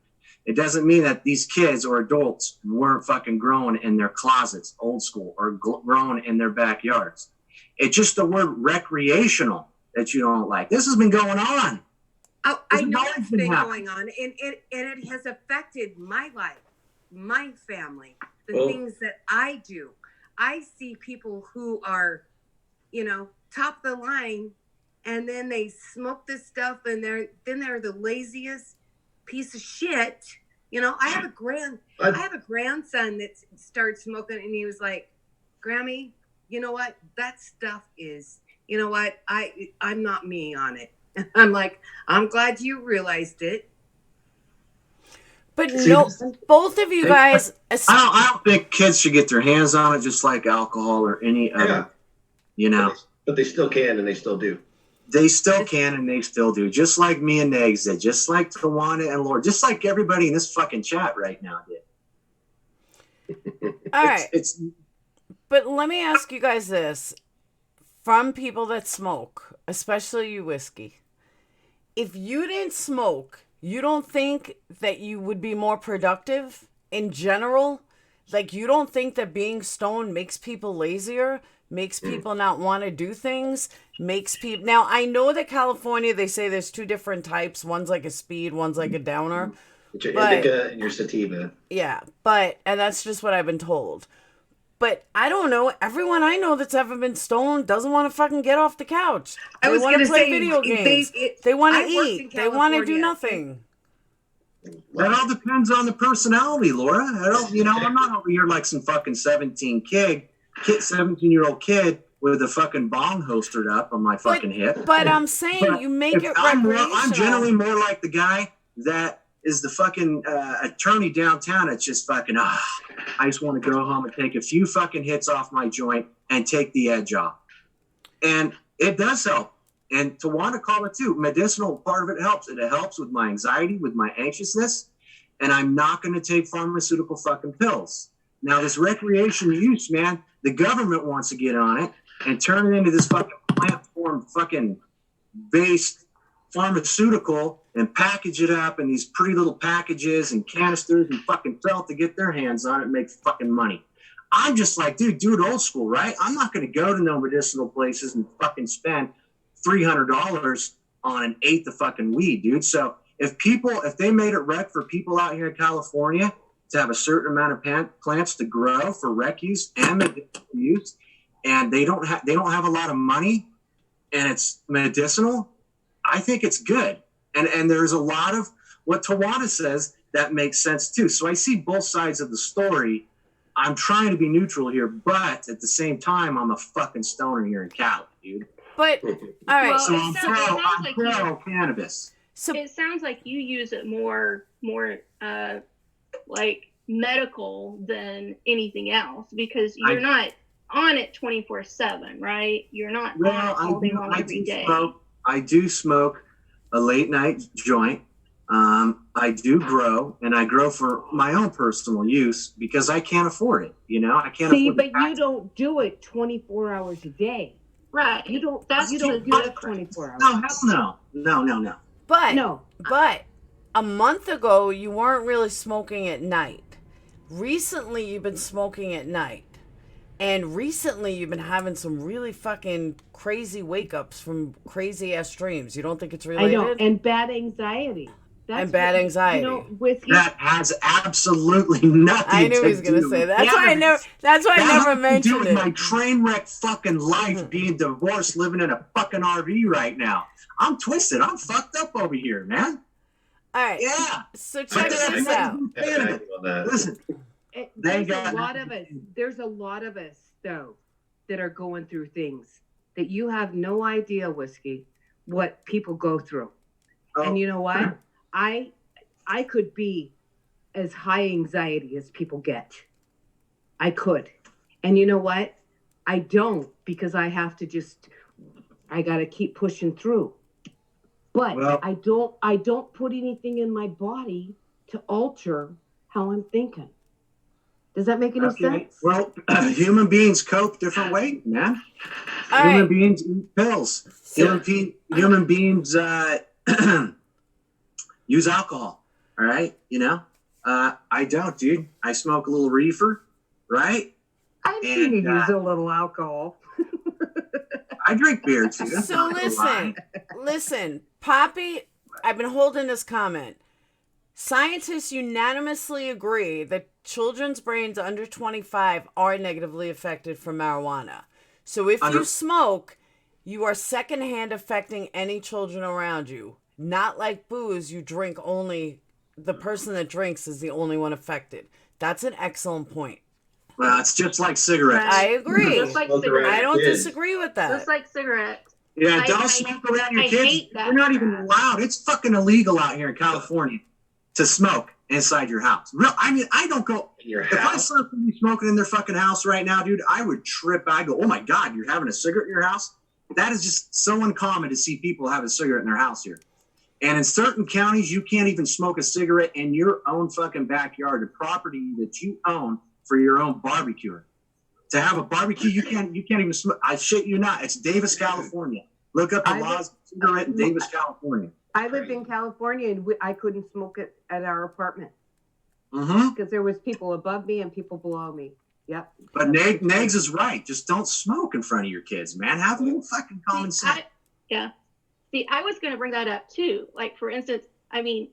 It doesn't mean that these kids or adults weren't fucking growing in their closets, old school, or growing in their backyards. It's just the word recreational that you don't like. This has been going on. Oh, I know always it's been been happening. going on, and it has affected my life, my family, the Well- things that I do. I see people who are, top of the line, and then they smoke this stuff, and they're the laziest piece of shit. I have a grandson that started smoking, and he was like, "Grammy, you know what? That stuff is, I'm not me on it." I'm like, I'm glad you realized it. But See, no, both of you guys. I don't think kids should get their hands on it just like alcohol or any other, But they still can and they still do. They still can and they still do. Just like me and Negz did. Just like Towanda and Lord. Just like everybody in this fucking chat right now did. All right. It's But let me ask you guys this. From people that smoke, especially you, Whiskey. If you didn't smoke, you don't think that you would be more productive in general? Like, you don't think that being stoned makes people lazier? Makes people not want to do things? Makes people... Now, I know that California, they say there's two different types. One's like a speed, one's like a downer. It's your But- indica and your sativa. Yeah, and that's just what I've been told. But I don't know. Everyone I know that's ever been stoned doesn't want to fucking get off the couch. I They was want to gonna play say, video they- games. it- They want I to worked eat. in They want to do California. nothing. That all depends on the personality, Laura. I'm not over here like some fucking 17-year-old kid with a fucking bong holstered up on my fucking hip. But I'm saying But you make if it I'm recreational. generally more like the guy that is the fucking attorney downtown. It's just fucking, I just want to go home and take a few fucking hits off my joint and take the edge off. And it does help. And Towanda called it too. Medicinal part of it helps. It helps with my anxiety, with my anxiousness. And I'm not going to take pharmaceutical fucking pills. Now, this recreation use, man, the government wants to get on it and turn it into this fucking plant form fucking based pharmaceutical and package it up in these pretty little packages and canisters and fucking felt to get their hands on it and make fucking money. I'm just like, dude, do it old school, right? I'm not going to go to no medicinal places and fucking spend $300 on an eighth of fucking weed, dude. So if they made it rec for people out here in California to have a certain amount of plants to grow for rec use and medicinal use, and they don't have a lot of money, and it's medicinal, I think it's good. And there's a lot of what Towanda says that makes sense too. So I see both sides of the story. I'm trying to be neutral here, but at the same time, I'm a fucking stoner here in Cali, dude. But all right, Well, So it I'm sounds like pro cannabis. so It sounds like you use it more like medical than anything else, because you're not on it 24/7, right? You're not on Well, it all day long every day. I do smoke a late night joint. I do grow, and I grow for my own personal use because I can't afford it. I can't See, afford but the you don't do it 24 hours a day. Right. You don't. That's You don't the do it difference. 24 hours. No, hell no. but No. but a month ago you weren't really smoking at night. Recently you've been smoking at night. And recently you've been having some really fucking crazy wake ups from crazy ass dreams. You don't think it's I related? know, and bad anxiety. And bad anxiety. Whiskey. That has absolutely nothing. I knew he was gonna do say with that. That's why I never. cannabis. That's why I That never has to do mentioned with it. my train wreck fucking life, being divorced, living in a fucking RV right now. I'm twisted. I'm fucked up over here, man. All right. Yeah. So check I this got out. Yeah, I know that. Listen, They There's got a lot of us. There's a lot of us though that are going through things that you have no idea, Whiskey, what people go through. oh, And you know what? I could be as high anxiety as people get. I could. And you know what? I don't, because I have to I got to keep pushing through. But Well, I don't put anything in my body to alter how I'm thinking. Does that make any sense? Well, human beings cope different ways, man. All Human right. beings eat pills. So- Human beings use alcohol. All right, I don't, dude. I smoke a little reefer, right? I've seen you use a little alcohol. I drink beer too. So listen, Poppy, I've been holding this comment. Scientists unanimously agree that children's brains under 25 are negatively affected from marijuana. So if you smoke, you are secondhand affecting any children around you. Not like booze, you drink only, the person that drinks is the only one affected. That's an excellent point. Well, it's just like cigarettes. I agree. Just like cigarettes. I don't disagree with that. Just like cigarettes. Yeah, don't smoke around your I kids. hate that You're not even crap. allowed. It's fucking illegal out here in California to smoke inside your house. I mean, I don't go. In your If I house. saw somebody smoking in their fucking house right now, dude, I would trip. I go, oh my God, you're having a cigarette in your house? That is just so uncommon to see people have a cigarette in their house here. And in certain counties, you can't even smoke a cigarette in your own fucking backyard, the property that you own for your own barbecue. To have a barbecue, you can't even smoke. I shit you not. It's Davis, California. Look up the laws of cigarette in Davis, California. I lived in California and I couldn't smoke it at our apartment Mm-hmm. because there was people above me and people below me. Yep. But Negz is right. Just don't smoke in front of your kids, man. Have a little fucking common sense. See, I was going to bring that up too. Like, for instance, I mean,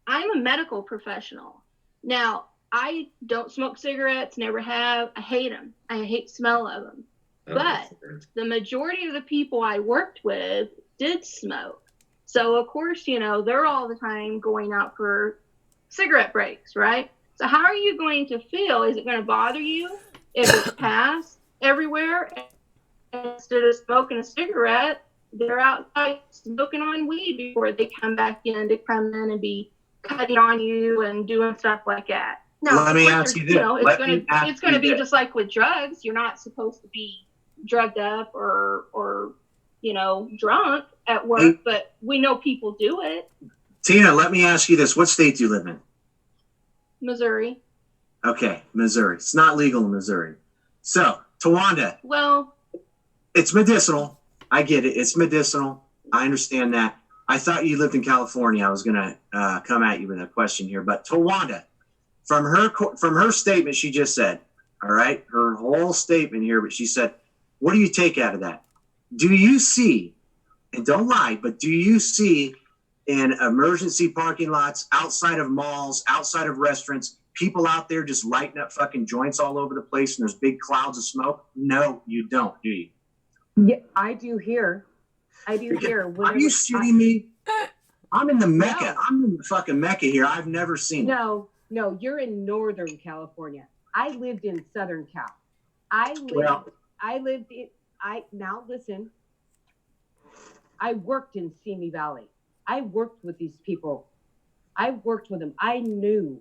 I'm a medical professional. Now, I don't smoke cigarettes, never have. I hate them. I hate the smell of them. But the majority of the people I worked with did smoke. So, of course, they're all the time going out for cigarette breaks, right? So how are you going to feel? Is it going to bother you if it's passed everywhere? And instead of smoking a cigarette, they're outside smoking on weed before they come in and be cutting on you and doing stuff like that. Now, Let me ask you this. It's going to be just like with drugs. You're not supposed to be drugged up or drunk at work, but we know people do it. Tina, let me ask you this. What state do you live in? Missouri. Okay, Missouri. It's not legal in Missouri. So, Towanda, Well, it's medicinal. I get it. It's medicinal. I understand that. I thought you lived in California. I was going to come at you with a question here. But Towanda, from her statement she just said, all right, her whole statement here, but she said, what do you take out of that? Do you see, and don't lie, but do you see in emergency parking lots, outside of malls, outside of restaurants, people out there just lighting up fucking joints all over the place and there's big clouds of smoke? No, you don't, do you? Yeah, I do here. Are you shitting me? I'm in the Mecca. No. I'm in the fucking Mecca here. I've never seen it. No, you're in Northern California. I lived in Southern Cal. Now listen, I worked in Simi Valley. I worked with these people. I worked with them. I knew,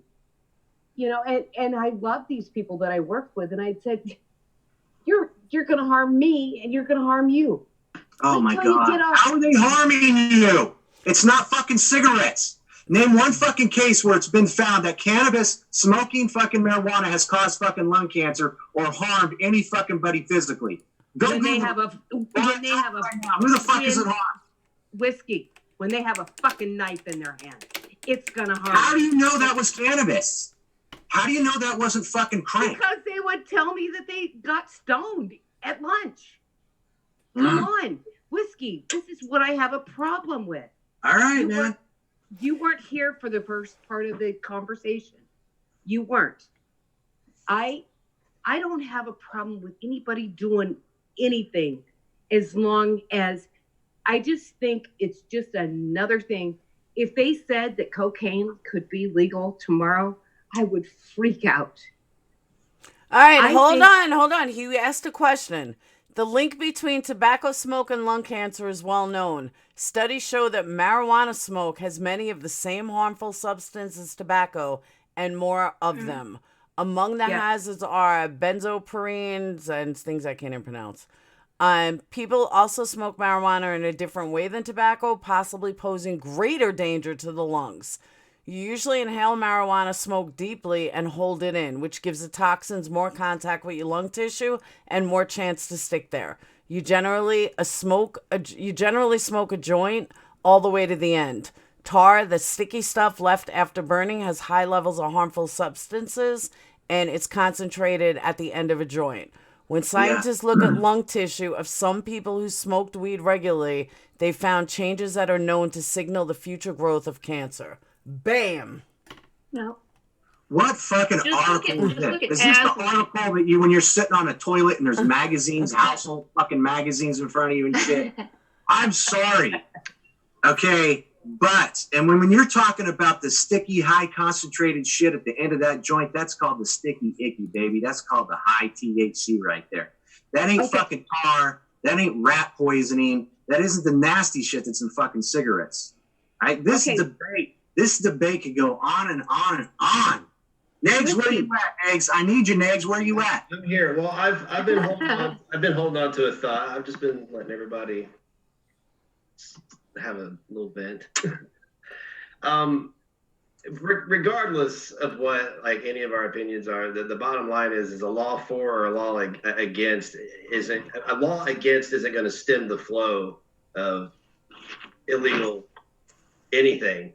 and I love these people that I worked with. And I said, you're going to harm me and you're going to harm you. Oh my God. How are they harming you? It's not fucking cigarettes. Name one fucking case where it's been found that cannabis, smoking fucking marijuana has caused fucking lung cancer or harmed any fucking buddy physically. When they have a who the fuck is it harm? Whiskey, when they have a fucking knife in their hand, it's gonna harm. How do you know that was cannabis? How do you know that wasn't fucking crank? Because they would tell me that they got stoned at lunch. Come on, whiskey. This is what I have a problem with. All right, man. You weren't here for the first part of the conversation. You weren't. I don't have a problem with anybody doing anything as long as I just think it's just another thing. If they said that cocaine could be legal tomorrow, I would freak out. All right, hold on. He asked a question. The link between tobacco smoke and lung cancer is well known. Studies show that marijuana smoke has many of the same harmful substances as tobacco and more of them. Among the Yeah. hazards are benzoprines and things I can't even pronounce. People also smoke marijuana in a different way than tobacco, possibly posing greater danger to the lungs. You usually inhale marijuana smoke deeply and hold it in, which gives the toxins more contact with your lung tissue and more chance to stick there. You generally smoke a joint all the way to the end. Tar, the sticky stuff left after burning, has high levels of harmful substances, and it's concentrated at the end of a joint. When scientists look at lung tissue of some people who smoked weed regularly, they found changes that are known to signal the future growth of cancer. Bam! No. What fucking article is this? Is this the article that you, when you're sitting on a toilet and there's magazines, household fucking magazines in front of you and shit? I'm sorry. Okay, but, and when you're talking about the sticky, high concentrated shit at the end of that joint, that's called the sticky icky, baby. That's called the high THC right there. That ain't fucking tar. That ain't rat poisoning. That isn't the nasty shit that's in fucking cigarettes. Right? This debate could go on and on and on. Negz, where you at, Negz? I need you, Negz. Where you at? I'm here. Well, I've been holding on. I've been holding on to a thought. I've just been letting everybody have a little vent. Regardless of what like any of our opinions are, the bottom line is a law for or a law against isn't going to stem the flow of illegal anything.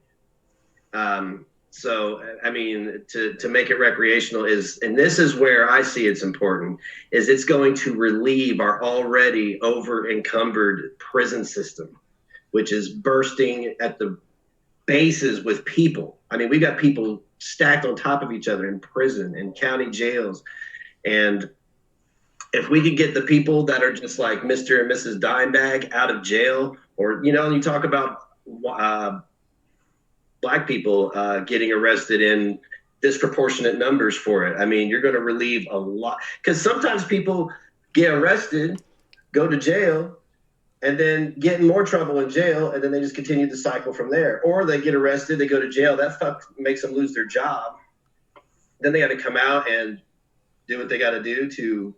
So, I mean, to make it recreational is, and this is where I see it's important, is it's going to relieve our already over encumbered prison system, which is bursting at the bases with people. I mean, we got people stacked on top of each other in prison and county jails. And if we could get the people that are just like Mr. and Mrs. Dimebag out of jail, or, you know, you talk about Black people getting arrested in disproportionate numbers for it. I mean, you're going to relieve a lot, because sometimes people get arrested, go to jail, and then get in more trouble in jail, and then they just continue the cycle from there. Or they get arrested, they go to jail, that fuck makes them lose their job. Then they got to come out and do what they got to do to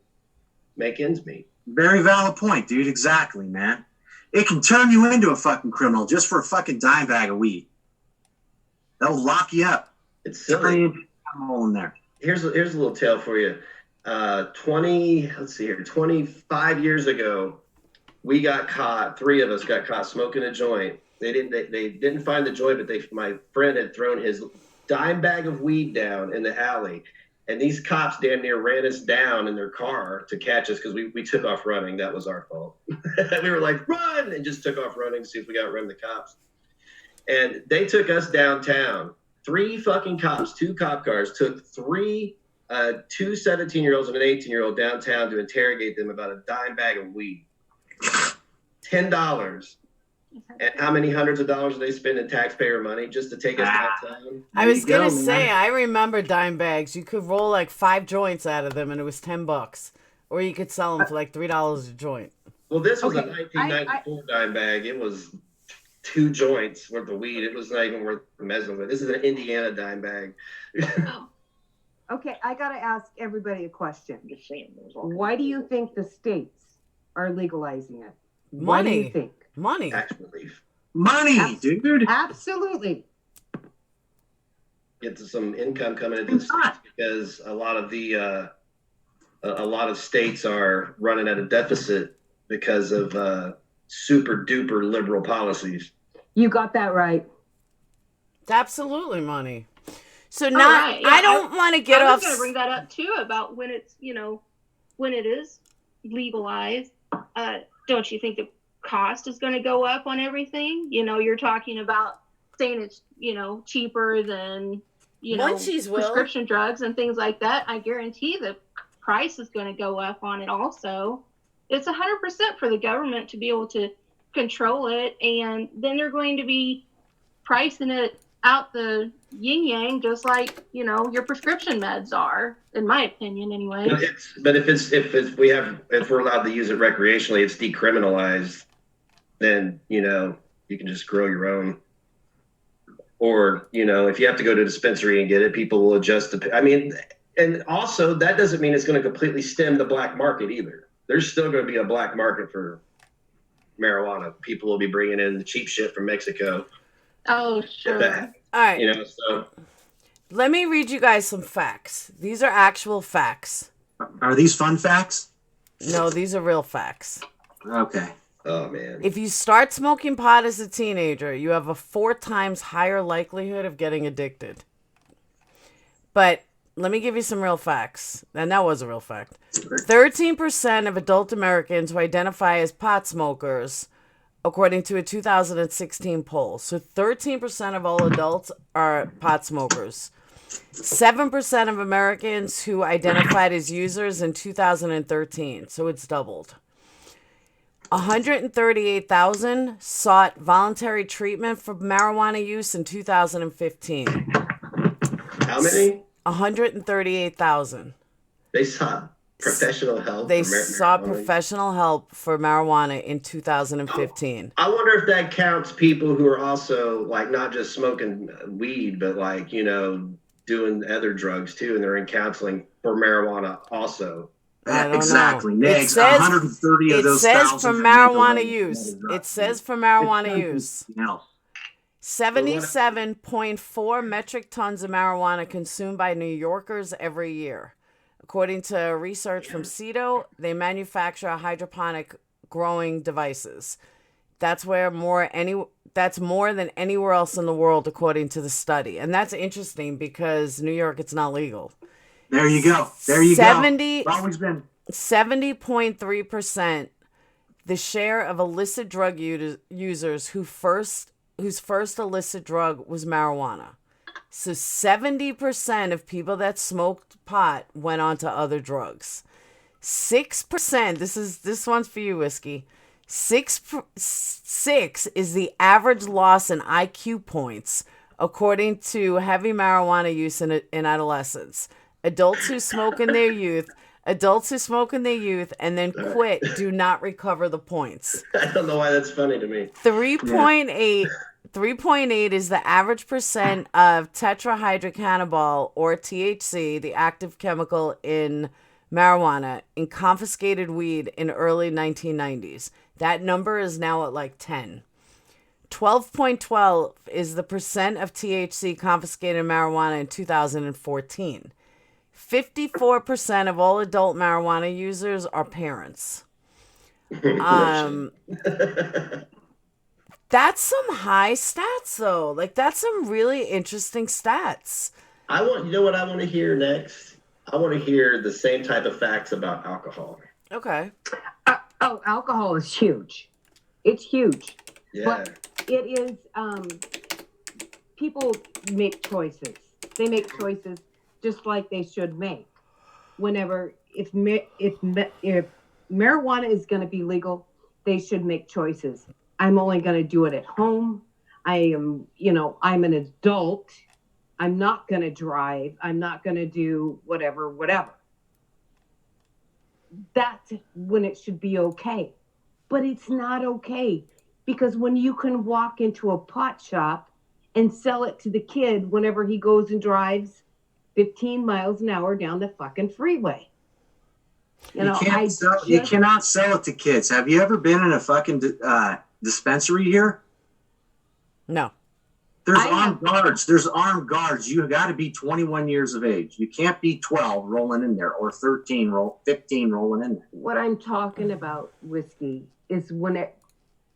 make ends meet. Very valid point, dude. Exactly, man. It can turn you into a fucking criminal just for a fucking dime bag of weed. They'll lock you up. It's silly. In there. Here's a little tale for you. 25 years ago, we got caught. 3 of us got caught smoking a joint. They didn't find the joint, but my friend had thrown his dime bag of weed down in the alley, and these cops damn near ran us down in their car to catch us because we took off running. That was our fault. We were like, run, and just took off running to see if we got run the cops. And they took us downtown. 3 fucking cops, 2 cop cars, took 2 17-year-olds and an 18-year-old downtown to interrogate them about a dime bag of weed. $10. And how many hundreds of dollars do they spend in taxpayer money just to take us downtown? I was going to say, I remember dime bags. You could roll like 5 joints out of them and it was $10. Or you could sell them for like $3 a joint. Well, this was a 1994 dime bag. It was 2 joints worth of weed. It was not even worth messing with. This is an Indiana dime bag. Okay, I got to ask everybody a question. Why do you think the states are legalizing it? Why do you think? Money. Tax relief. Money, dude. Absolutely. Get some income coming into the states because a lot of states are running at a deficit because of super duper liberal policies. You got that right. It's absolutely money. So Right, yeah. I don't want to get off. I was going to bring that up too about when it's, when it is legalized. Don't you think the cost is going to go up on everything? You're talking about saying it's, cheaper than, prescription drugs and things like that. I guarantee the price is going to go up on it also. It's 100% for the government to be able to control it, and then they're going to be pricing it out the yin yang, just like your prescription meds are, in my opinion, anyway. But if we're allowed to use it recreationally, it's decriminalized. Then you can just grow your own. Or if you have to go to a dispensary and get it, people will adjust. I mean, And also, that doesn't mean it's going to completely stem the black market either. There's still going to be a black market for marijuana. People will be bringing in the cheap shit from Mexico. Oh, sure. All right. You know, so Let me read you guys some facts. These are actual facts. Are these fun facts? No, these are real facts. Okay. oh man. If you start smoking pot as a teenager, you have a 4 times higher likelihood of getting addicted. But let me give you some real facts. And that was a real fact. 13% of adult Americans who identify as pot smokers, according to a 2016 poll. So 13% of all adults are pot smokers. 7% of Americans who identified as users in 2013. So it's doubled. 138,000 sought voluntary treatment for marijuana use in 2015. How many? 138,000. They sought professional help. They for sought marijuana. professional help for marijuana in 2015. I wonder if that counts people who are also like not just smoking weed, but like, you know, doing other drugs too, and they're in counseling for marijuana also. I don't Exactly. know. Next, 130 of those. It says for thousands are marijuana mental use. drugs. It says for marijuana It's use. something else. 77.4 metric tons of marijuana consumed by New Yorkers every year. According to research from CETO, they manufacture hydroponic growing devices. That's more than anywhere else in the world, according to the study. And that's interesting because New York, it's not legal. There you go. There you go. It's always been 70.3%, the share of illicit drug users whose first illicit drug was marijuana. So 70% of people that smoked pot went on to other drugs. 6%, this one's for you, Whiskey. 6 is the average loss in IQ points, according to heavy marijuana use in adolescence. Adults who smoke in their youth and then quit do not recover the points. I don't know why that's funny to me. 3.8 is the average percent of tetrahydrocannabinol, or THC, the active chemical in marijuana, in confiscated weed in early 1990s. That number is now at like 10. 12.12 is the percent of THC confiscated in marijuana in 2014. 54% of all adult marijuana users are parents. That's some high stats, though. Like, that's some really interesting stats. You know what I want to hear next? I want to hear the same type of facts about alcohol. Okay. Alcohol is huge. It's huge. Yeah. But it is, people make choices. They make choices just like they should make. If marijuana is going to be legal, they should make choices. I'm only going to do it at home. I'm an adult. I'm not going to drive. I'm not going to do whatever. That's when it should be okay. But it's not okay, because when you can walk into a pot shop and sell it to the kid whenever he goes and drives 15 miles an hour down the fucking freeway. You cannot sell it to kids. Have you ever been in a fucking dispensary here? No. There's armed guards. You got to be 21 years of age. You can't be 12 rolling in there, or 15 rolling in there. What I'm talking about, Whiskey, is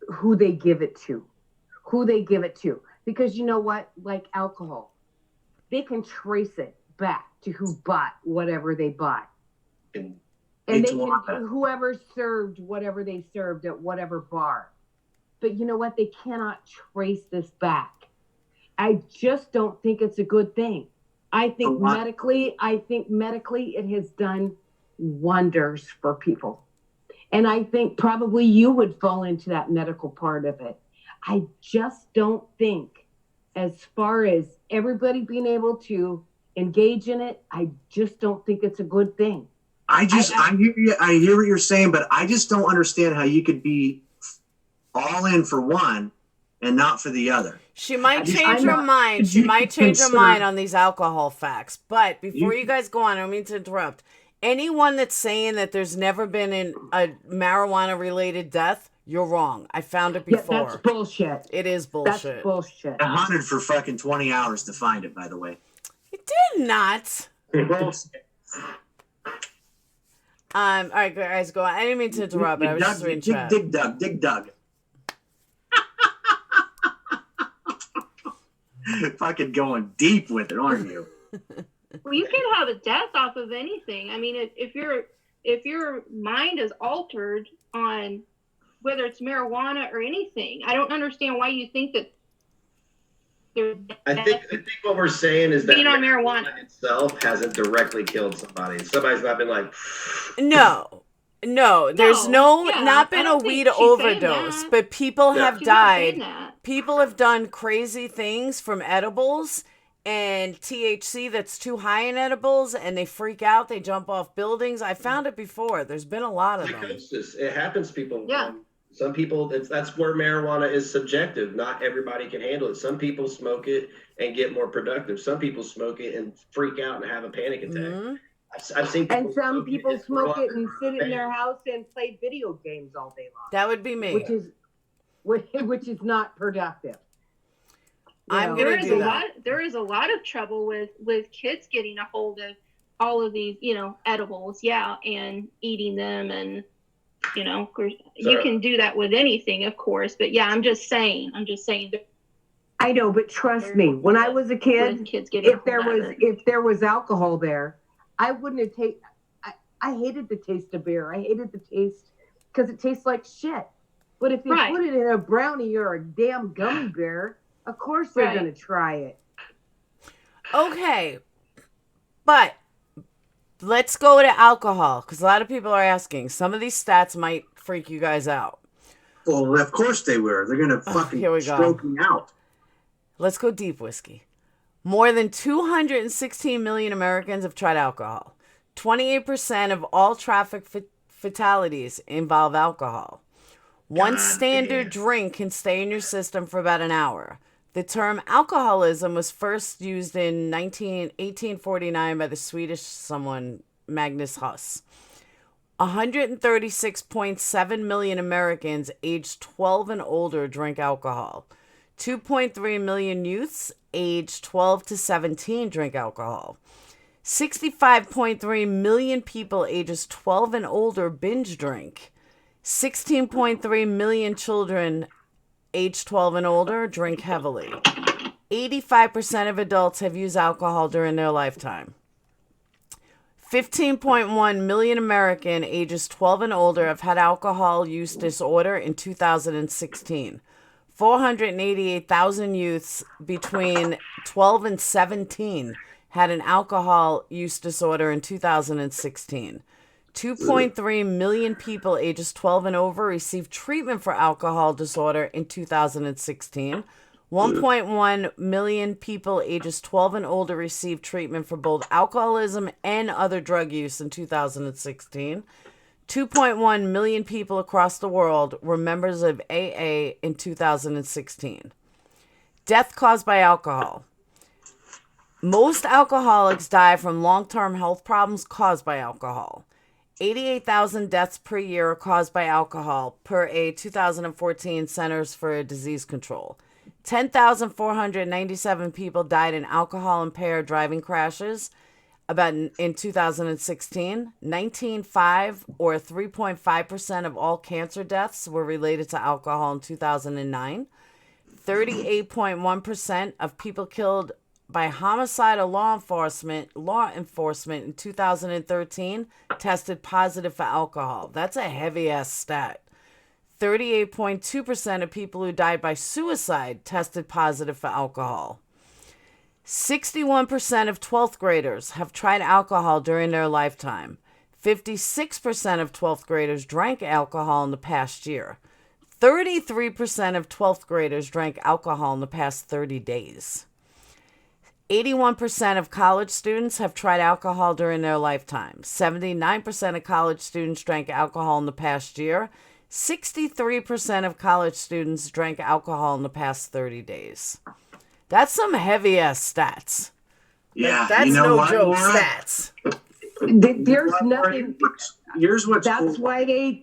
who they give it to. Because you know what? Like alcohol, they can trace it back to who bought whatever they bought. And they can, whoever served whatever they served at whatever bar. But you know what? They cannot trace this back. I just don't think it's a good thing. I think medically it has done wonders for people. And I think probably you would fall into that medical part of it. I just don't think, as far as everybody being able to engage in it, I just don't think it's a good thing. I hear what you're saying, but I just don't understand how you could be all in for one and not for the other. She might just- change I'm her not- mind. She you might change her consider- mind on these alcohol facts. But before You- you guys go on, I don't mean to interrupt. Anyone that's saying that there's never been a marijuana-related death, you're wrong. I found it Yeah, before. that's bullshit. It is That's bullshit. bullshit. I hunted for fucking 20 hours to find it, by the way. You did not. Bullshit. All right, guys, go on. I didn't mean to interrupt, but I was just reading chat. Dig Dug. Fucking going deep with it, aren't you? Well, you can have a death off of anything. I mean, if your mind is altered on whether it's marijuana or anything, I don't understand why you think that there's. I think what we're saying is that Being on marijuana itself hasn't directly killed somebody. Somebody's not been like. No, there's yeah, not I been a don't weed think she's saying overdose, that. but people Yeah. have She's not saying died. that. People have done crazy things from edibles and THC that's too high in edibles, and they freak out. They jump off buildings. I found it before. There's been a lot of them. Psychosis. It happens to people. Yeah. Some people, that's where marijuana is subjective. Not everybody can handle it. Some people smoke it and get more productive. Some people smoke it and freak out and have a panic attack. Mhm. I've seen people And some people smoke it and sit in pain. their house and play video games all day long, That would be me. which is not productive. You I'm know? gonna There is do a that. lot. There is a lot of trouble with kids getting a hold of all of these, edibles, and eating them, and of course, you Sure. can do that with anything, of course. But yeah, I'm just saying. I know, but trust me, when I was a With kid, kids getting if there was alcohol there, I wouldn't have tasted. I hated the taste of beer. I hated the taste because it tastes like shit. But if you Right. put it in a brownie or a damn gummy bear, of course they're Right. gonna try it. Okay, but let's go to alcohol, because a lot of people are asking. Some of these stats might freak you guys out. Well, of course they were. They're gonna fucking here we go. stroke me out. Let's go deep, whiskey. More than 216 million Americans have tried alcohol. 28% of all traffic fatalities involve alcohol. One standard drink can stay in your system for about an hour. The term alcoholism was first used in 1849 by the Swedish someone, Magnus Huss. 136.7 million Americans aged 12 and older drink alcohol. 2.3 million youths aged 12 to 17 drink alcohol. 65.3 million people ages 12 and older binge drink. 16.3 million children aged 12 and older drink heavily. 85% of adults have used alcohol during their lifetime. 15.1 million American ages 12 and older have had alcohol use disorder in 2016. 488,000 youths between 12 and 17 had an alcohol use disorder in 2016. 2.3 million people ages 12 and over received treatment for alcohol disorder in 2016. 1.1 million people ages 12 and older received treatment for both alcoholism and other drug use in 2016. 2.1 million people across the world were members of AA in 2016. Death caused by alcohol. Most alcoholics die from long-term health problems caused by alcohol. 88,000 deaths per year are caused by alcohol, per a 2014 Centers for Disease Control. 10,497 people died in alcohol-impaired driving crashes in 2016. 19.5 or 3.5% of all cancer deaths were related to alcohol in 2009. 38.1% of people killed by homicidal law enforcement in 2013 tested positive for alcohol. That's a heavy-ass stat. 38.2% of people who died by suicide tested positive for alcohol. 61% of 12th graders have tried alcohol during their lifetime. 56% of 12th graders drank alcohol in the past year. 33% of 12th graders drank alcohol in the past 30 days. 81% of college students have tried alcohol during their lifetime. 79% of college students drank alcohol in the past year. 63% of college students drank alcohol in the past 30 days. That's some heavy-ass stats. Yeah, That's you know no what, joke Laura? stats. There's nothing. Here's what's That's cool. why they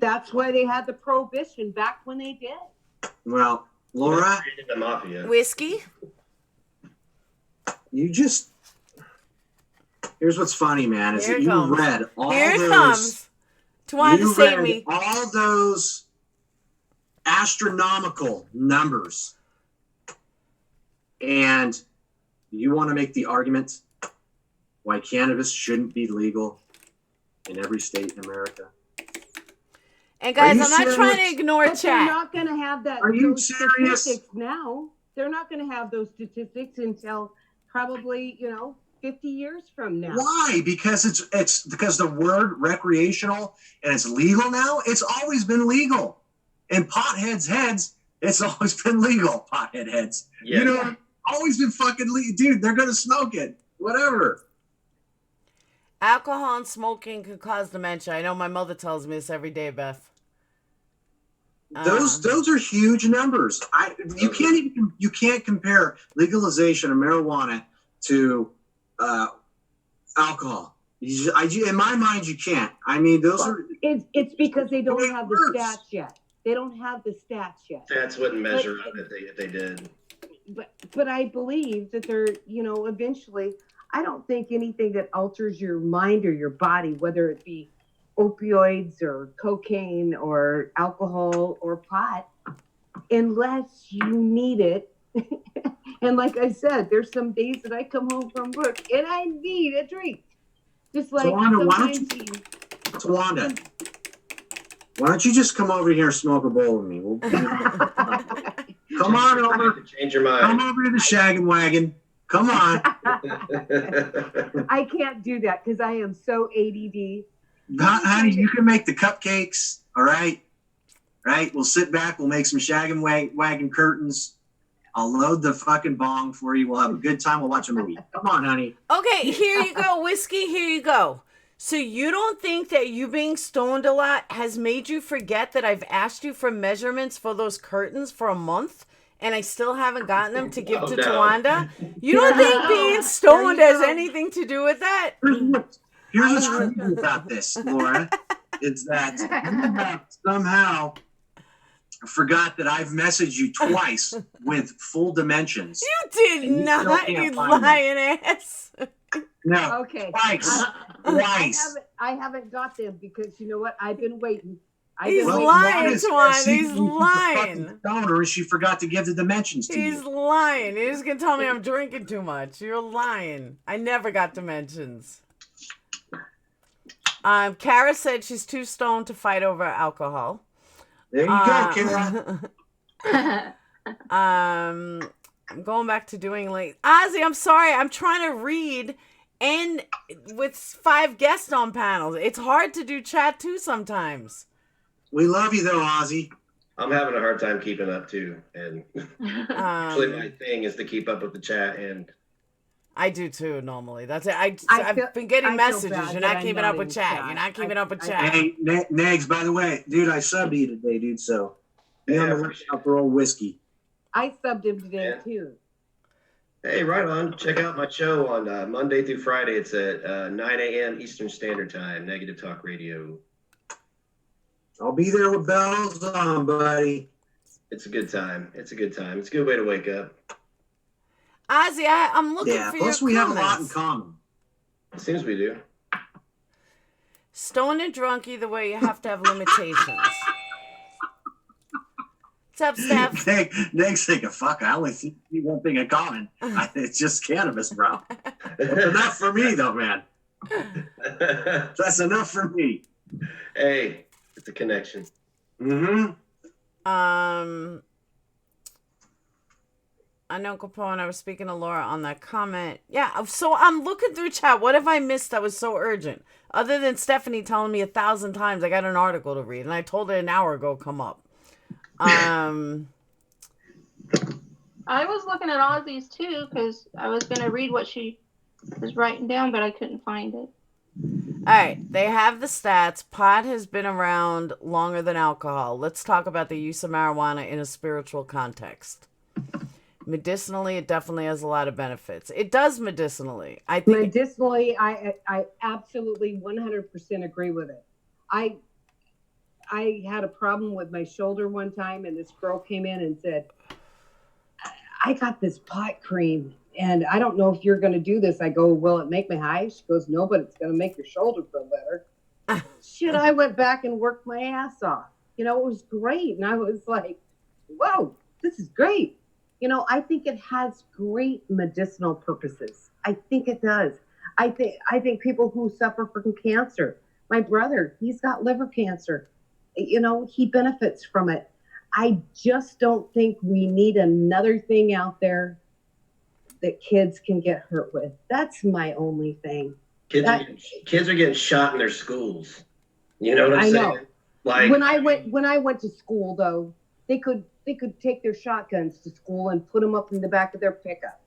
had the prohibition back when they did. Well, Laura, The mafia. Whiskey? here's what's funny, man, is Here that it you comes. read all Here it those. comes. Towanda, You save read me. all those astronomical numbers, and you want to make the argument why cannabis shouldn't be legal in every state in America. And guys, you I'm not trying to serious? ignore But they're chat. not going to have that. Are you those serious? statistics now? They're not going to have those statistics until probably 50 years from now. Why? Because it's because the word recreational and it's legal now. It's always been legal. In potheads' heads, it's always been legal. Pothead heads. Yeah. You know, always been fucking legal. Dude, they're gonna smoke it. Whatever. Alcohol and smoking could cause dementia. I know my mother tells me this every day, Beth. Those are huge numbers. You can't compare legalization of marijuana to alcohol. In my mind, you can't. I mean, It's because they don't have the worse. stats yet. They don't have the stats yet. Stats wouldn't measure up if they did. But I believe that they're, eventually, I don't think anything that alters your mind or your body, whether it be opioids or cocaine or alcohol or pot, unless you need it. And like I said, there's some days that I come home from work and I need a drink. Just like Towanda, why don't you just come over here and smoke a bowl with me? Come on over. Change your Come mind. over to the Shag and Wagon. Come on. I can't do that because I am so ADD. Honey, you can make the cupcakes. All right. Right. We'll sit back. We'll make some Shag and Wagon curtains. I'll load the fucking bong for you. We'll have a good time. We'll watch a movie. Come on, honey. Okay, here you go, Whiskey. Here you go. So you don't think that you being stoned a lot has made you forget that I've asked you for measurements for those curtains for a month and I still haven't gotten them to give to Towanda? You don't think being stoned has anything to do with that? Here's what's crazy about this, Laura, is that you have somehow forgot that I've messaged you twice with full dimensions. You did not, you lying ass. No. Okay. Twice. I haven't got them because you know what? I've been waiting. He's lying, Twan. He's lying. Stoner, she forgot to give the dimensions to you. He's lying. You're just gonna tell me I'm drinking too much. You're lying. I never got dimensions. Kara said she's too stoned to fight over alcohol. There you go, Kara. I'm going back to doing late. Ozzy, I'm sorry. I'm trying to read and with 5 guests on panels. It's hard to do chat too sometimes. We love you though, Ozzy. I'm having a hard time keeping up too. And actually my thing is to keep up with the chat, and I do too normally. That's it. I've been getting messages. You're not keeping up with chat. You're not keeping up with chat. Hey, Negz, by the way, dude, I subbed you today, dude, so be on the lookout for old whiskey. I subbed him today too. Hey, right on. Check out my show on Monday through Friday. It's at 9 a.m. Eastern Standard Time, Negative Talk Radio. I'll be there with bells on, buddy. It's a good time. It's a good time. It's a good way to wake up. Ozzy, I'm looking for your plus we have a lot in common. It seems we do. Stoned and drunk, either way, you have to have limitations. What's up, Steph? Neg's thinking, fuck, I only see one thing in common. It's just cannabis, bro. That's enough for me, though, man. That's enough for me. Hey, it's a connection. Mm-hmm. I know Capone, I was speaking to Laura on that comment. Yeah, so I'm looking through chat. What have I missed that was so urgent? Other than Stephanie telling me 1,000 times I got an article to read, and I told her an hour ago come up. I was looking at Ozzy's too because I was going to read what she was writing down, but I couldn't find it. All right, they have the stats. Pot has been around longer than alcohol. Let's talk about the use of marijuana in a spiritual context. Medicinally, it definitely has a lot of benefits. It does medicinally. I think Medicinally, I absolutely 100% agree with it. I had a problem with my shoulder one time, and this girl came in and said, I got this pot cream, and I don't know if you're going to do this. I go, will it make me high? She goes, no, but it's going to make your shoulder feel better. Shit, I went back and worked my ass off. You know, it was great. And I was like, whoa, this is great. You know, I think it has great medicinal purposes. I think it does. I think people who suffer from cancer, my brother, he's got liver cancer. You know, he benefits from it. I just don't think we need another thing out there that kids can get hurt with. That's my only thing. Kids are getting shot in their schools. You know what I'm saying? Know. Like when I went to school, though, they could take their shotguns to school and put them up in the back of their pickup.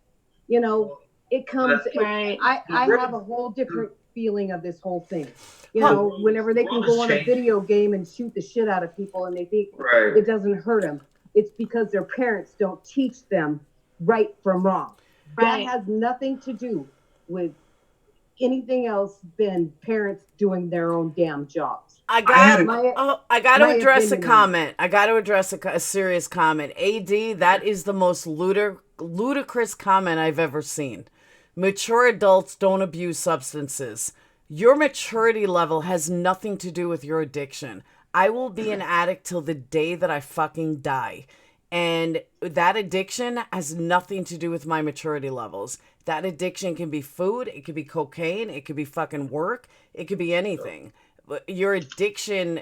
You know, it comes. Right. I have a whole different feeling of this whole thing. You know, whenever they can go on a video game and shoot the shit out of people and they think it doesn't hurt them, it's because their parents don't teach them right from wrong. Right. That has nothing to do with anything else than parents doing their own damn jobs. I got to address a comment. I got to address a serious comment. AD, that is the most ludicrous comment I've ever seen. Mature adults don't abuse substances. Your maturity level has nothing to do with your addiction. I will be an addict till the day that I fucking die. And that addiction has nothing to do with my maturity levels. That addiction can be food, it could be cocaine, it could be fucking work, it could be anything. Your addiction,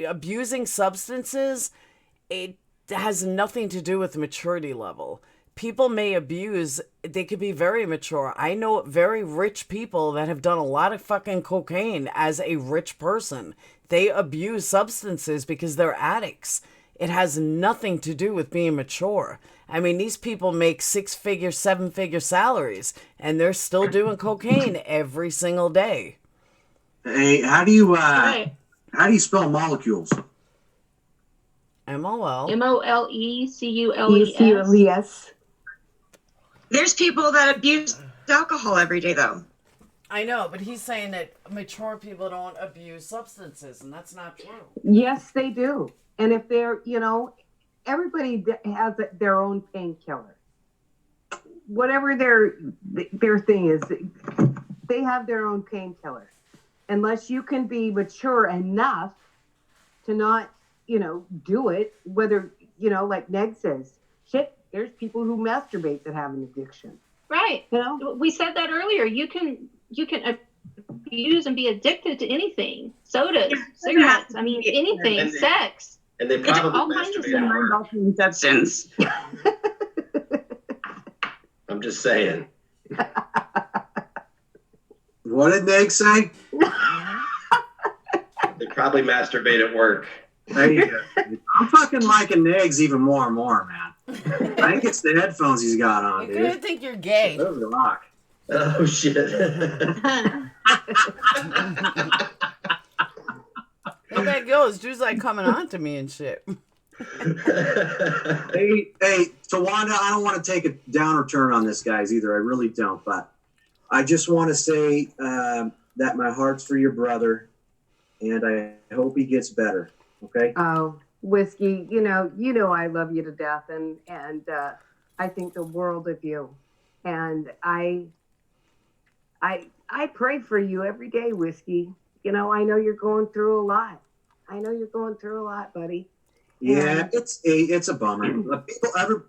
abusing substances, it has nothing to do with maturity level. People may abuse, they could be very mature. I know very rich people that have done a lot of fucking cocaine as a rich person. They abuse substances because they're addicts. It has nothing to do with being mature. I mean, these people make 6-figure, 7-figure salaries, and they're still doing cocaine every single day. Hey, how do you spell molecules? MOL. MOLECULES. There's people that abuse alcohol every day, though. I know, but he's saying that mature people don't abuse substances, and that's not true. Yes, they do. And if they're, you know, everybody has their own painkiller. Whatever their thing is, they have their own painkiller. Unless you can be mature enough to not, you know, do it, whether, you know, like Negz says, shit, there's people who masturbate that have an addiction. Right. You know? We said that earlier. You can abuse and be addicted to anything. Sodas, cigarettes, I mean, anything, sex. And they probably all kinds of masturbate stuff. Substance. I'm just saying. What did Negz say? They probably masturbate at work. There you go. I'm fucking liking Negz even more and more, man. I think it's the headphones he's got on, You're dude. gonna think you're gay. Those are rock. Oh, shit. There that goes. Drew's like coming on to me and shit. Hey, Towanda, I don't want to take a downer turn on this, guys, either. I really don't. But I just want to say that my heart's for your brother, and I hope he gets better. Okay? Oh, Whiskey, you know I love you to death, and I think the world of you. And I pray for you every day, Whiskey. You know, I know you're going through a lot. Buddy. Yeah, it's a bummer.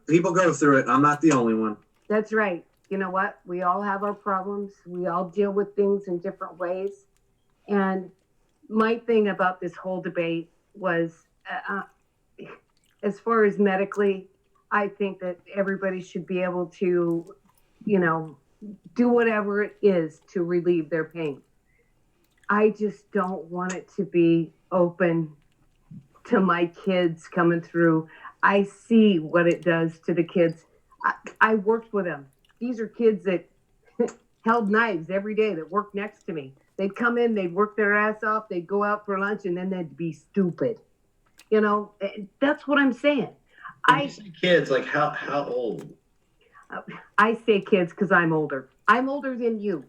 People go through it. I'm not the only one. That's right. You know what? We all have our problems. We all deal with things in different ways. And my thing about this whole debate was, as far as medically, I think that everybody should be able to, you know, do whatever it is to relieve their pain. I just don't want it to be open to my kids coming through. I see what it does to the kids. I worked with them. These are kids that held knives every day that worked next to me. They'd come in, they'd work their ass off, they'd go out for lunch, and then they'd be stupid. You know, that's what I'm saying. When you say kids, like how old? I say kids because I'm older. I'm older than you.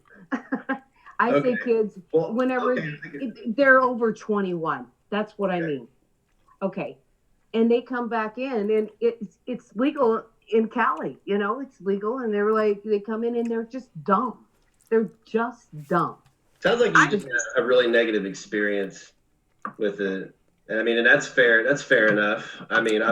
I say kids whenever they're over 21. That's what I mean. Okay. And they come back in, and it's legal in Cali. You know, it's legal, and they're like, they come in and they're just dumb. They're just dumb. Sounds like you just had a really negative experience with it. And I mean, and that's fair. That's fair enough. I mean,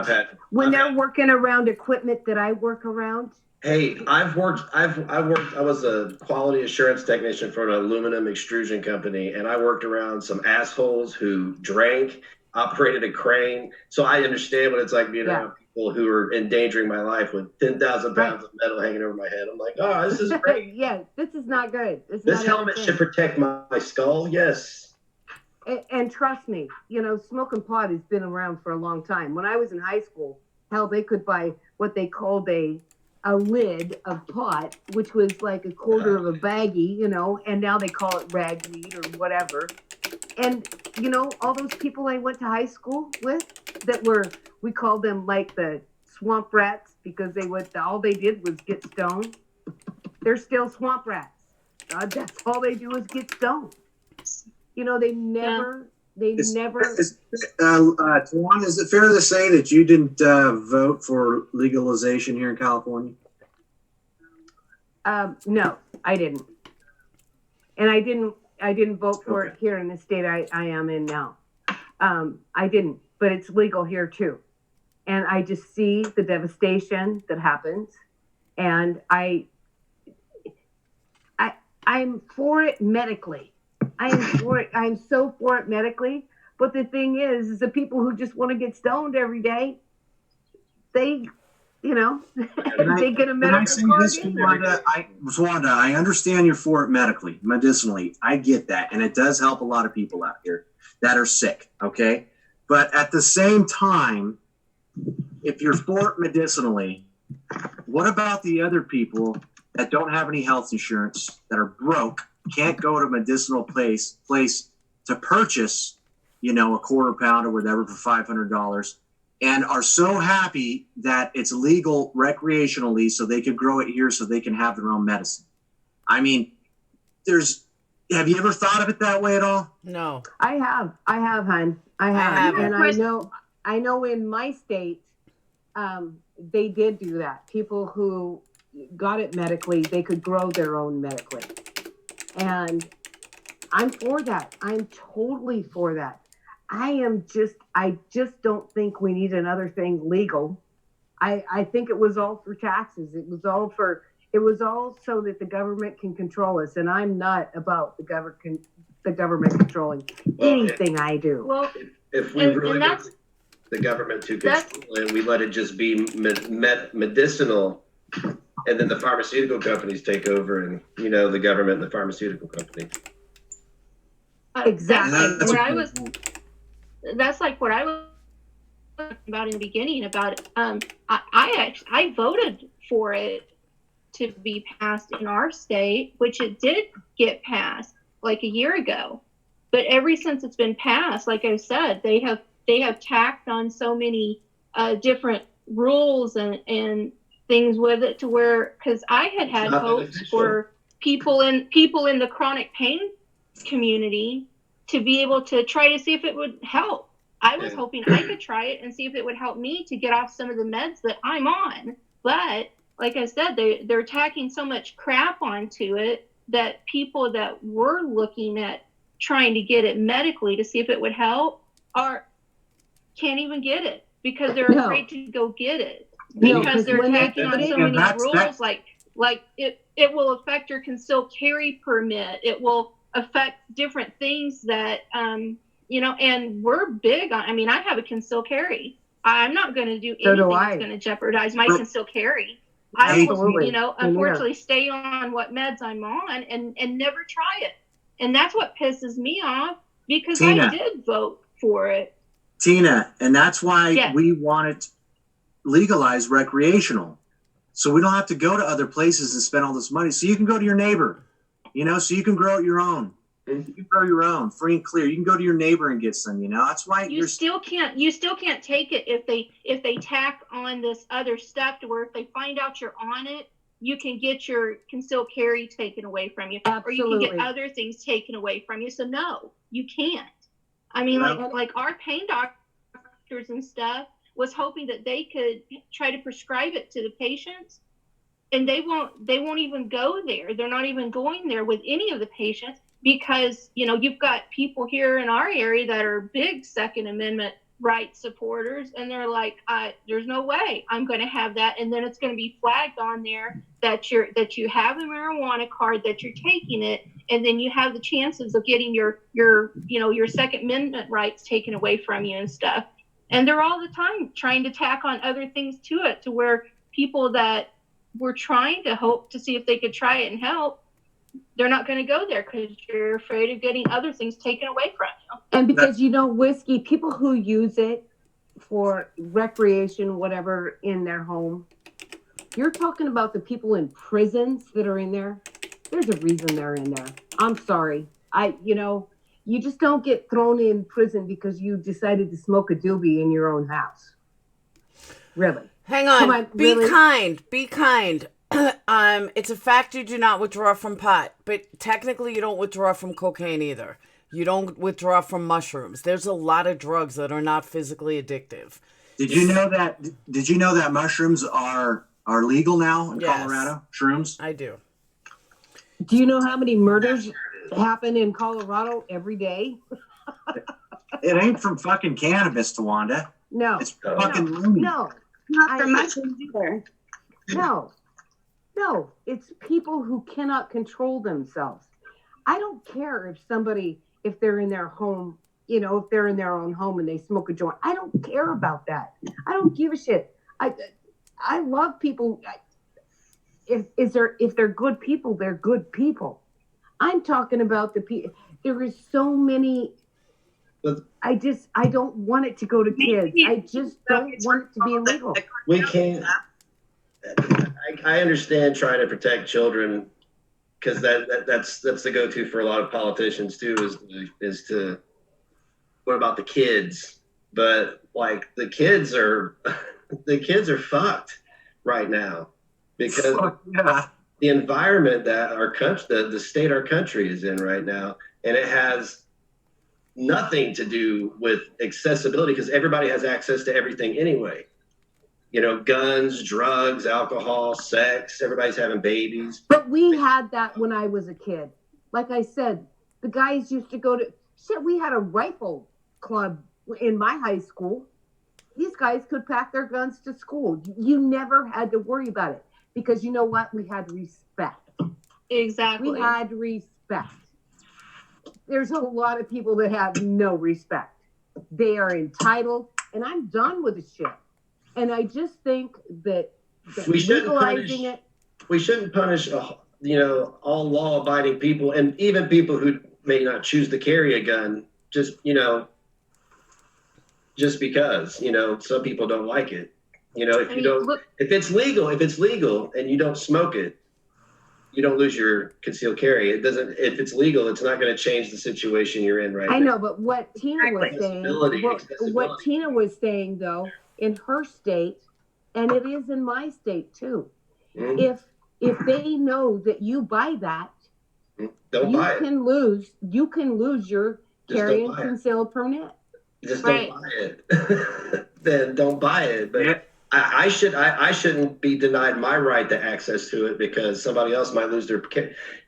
when they're working around equipment that I work around. Hey, I was a quality assurance technician for an aluminum extrusion company, and I worked around some assholes who drank, operated a crane. So I understand what it's like being around people who are endangering my life with 10,000 pounds of metal hanging over my head. I'm like, oh, this is great. Yeah, this is not good. This helmet should protect my skull. Yes. And trust me, you know, smoking pot has been around for a long time. When I was in high school, hell, they could buy what they called a lid of pot, which was like a quarter of a baggie, you know, and now they call it ragweed or whatever. And, you know, all those people I went to high school with that we called them like the swamp rats because all they did was get stoned. They're still swamp rats. That's all they do is get stoned. You know, they never. Towanda, is it fair to say that you didn't vote for legalization here in California? No, I didn't. And I didn't vote for it here in the state I am in now. I didn't, but it's legal here too. And I just see the devastation that happens. And I'm for it medically. I am for it. I'm so for it medically. But the thing is the people who just want to get stoned every day, they, you know, they get a medical card. Towanda, I understand you're for it medically, medicinally. I get that. And it does help a lot of people out here that are sick. Okay. But at the same time, if you're for it medicinally, what about the other people that don't have any health insurance, that are broke, can't go to a medicinal place to purchase, you know, a quarter pound or whatever for $500, and are so happy that it's legal recreationally so they can grow it here so they can have their own medicine? I mean, have you ever thought of it that way at all? No. I have, hon. I have. And I know in my state, they did do that. People who got it medically, they could grow their own medically. And I'm for that. I'm totally for that. I just don't think we need another thing legal. I think it was all for taxes. It was all so that the government can control us. And I'm not about the government controlling anything I do. Well, if we really get the government to control it, we let it just be medicinal, and then the pharmaceutical companies take over, and, you know, the government and the pharmaceutical company. Exactly. That's like what I was talking about in the beginning about, I voted for it to be passed in our state, which it did get passed like a year ago. But ever since it's been passed, like I said, they have tacked on so many different rules and things with it to where, because I had hopes for people in the chronic pain community to be able to try to see if it would help. I was hoping I could try it and see if it would help me to get off some of the meds that I'm on. But like I said, they're tacking so much crap onto it that people that were looking at trying to get it medically to see if it would help can't even get it because they're afraid to go get it. Because they're tacking on so many rules, like it will affect your concealed carry permit. It will affect different things that, you know, and we're big on, I mean, I have a concealed carry. I'm not going to do anything that's going to jeopardize my concealed carry. I will, you know, unfortunately stay on what meds I'm on and never try it. And that's what pisses me off because Tina, I did vote for it. Tina, and that's why we want it legalized recreational. So we don't have to go to other places and spend all this money. So you can go to your neighbor You know, so you can grow your own. You can grow your own, free and clear. You can go to your neighbor and get some. You know, that's why You still can't take it if they tack on this other stuff to where if they find out you're on it, you can get your concealed carry taken away from you. Absolutely. Or you can get other things taken away from you. So no, you can't. I mean, like our pain doctors and stuff was hoping that they could try to prescribe it to the patients, and they won't even go there. They're not even going there with any of the patients because, you know, you've got people here in our area that are big Second Amendment rights supporters, and they're like, there's no way I'm going to have that. And then it's going to be flagged on there that you have a marijuana card, that you're taking it, and then you have the chances of getting your Second Amendment rights taken away from you and stuff. And they're all the time trying to tack on other things to it, to where people that were trying to hope to see if they could try it and help, they're not going to go there because you're afraid of getting other things taken away from you. And because, you know, whiskey, people who use it for recreation, whatever, in their home, you're talking about the people in prisons that are in there. There's a reason they're in there. I'm sorry. You just don't get thrown in prison because you decided to smoke a doobie in your own house. Really. Hang on. Come on, Be really? kind. Be kind. It's a fact you do not withdraw from pot, but technically you don't withdraw from cocaine either. You don't withdraw from mushrooms. There's a lot of drugs that are not physically addictive. Did you know that mushrooms are legal now in Colorado? Shrooms? I do. Do you know how many murders happen in Colorado every day? It ain't from fucking cannabis, Towanda. No. It's fucking loony. No. Not for mushrooms either. No, it's people who cannot control themselves. I don't care if they're in their home, if they're in their own home and they smoke a joint. I don't care about that. I don't give a shit. I love people. If they're good people, they're good people. I'm talking about the people. There is so many. I don't want it to go to kids. I just don't want it to be illegal. We can't. I understand trying to protect children because that's the go-to for a lot of politicians too. Is to what about the kids? But like the kids are fucked right now because the environment that our country, the state our country is in right now, and it has nothing to do with accessibility because everybody has access to everything anyway. Guns, drugs, alcohol, sex, everybody's having babies. But we had that when I was a kid. Like I said, the guys used to go to, we had a rifle club in my high school. These guys could pack their guns to school. You never had to worry about it because you know what? We had respect. Exactly. We had respect. There's a lot of people that have no respect. They are entitled, and I'm done with the shit. And I just think that legalizing it. We shouldn't punish, all law-abiding people, and even people who may not choose to carry a gun. Just because some people don't like it. If it's legal and you don't smoke it, you don't lose your concealed carry. It doesn't. If it's legal, it's not going to change the situation you're in right now. I know, but what Tina was saying, though, in her state, and it is in my state too. Mm-hmm. If they know that you buy that, you can lose your carry and concealed permit. Just don't buy it. Then don't buy it. But I shouldn't be denied my right to access to it because somebody else might lose their.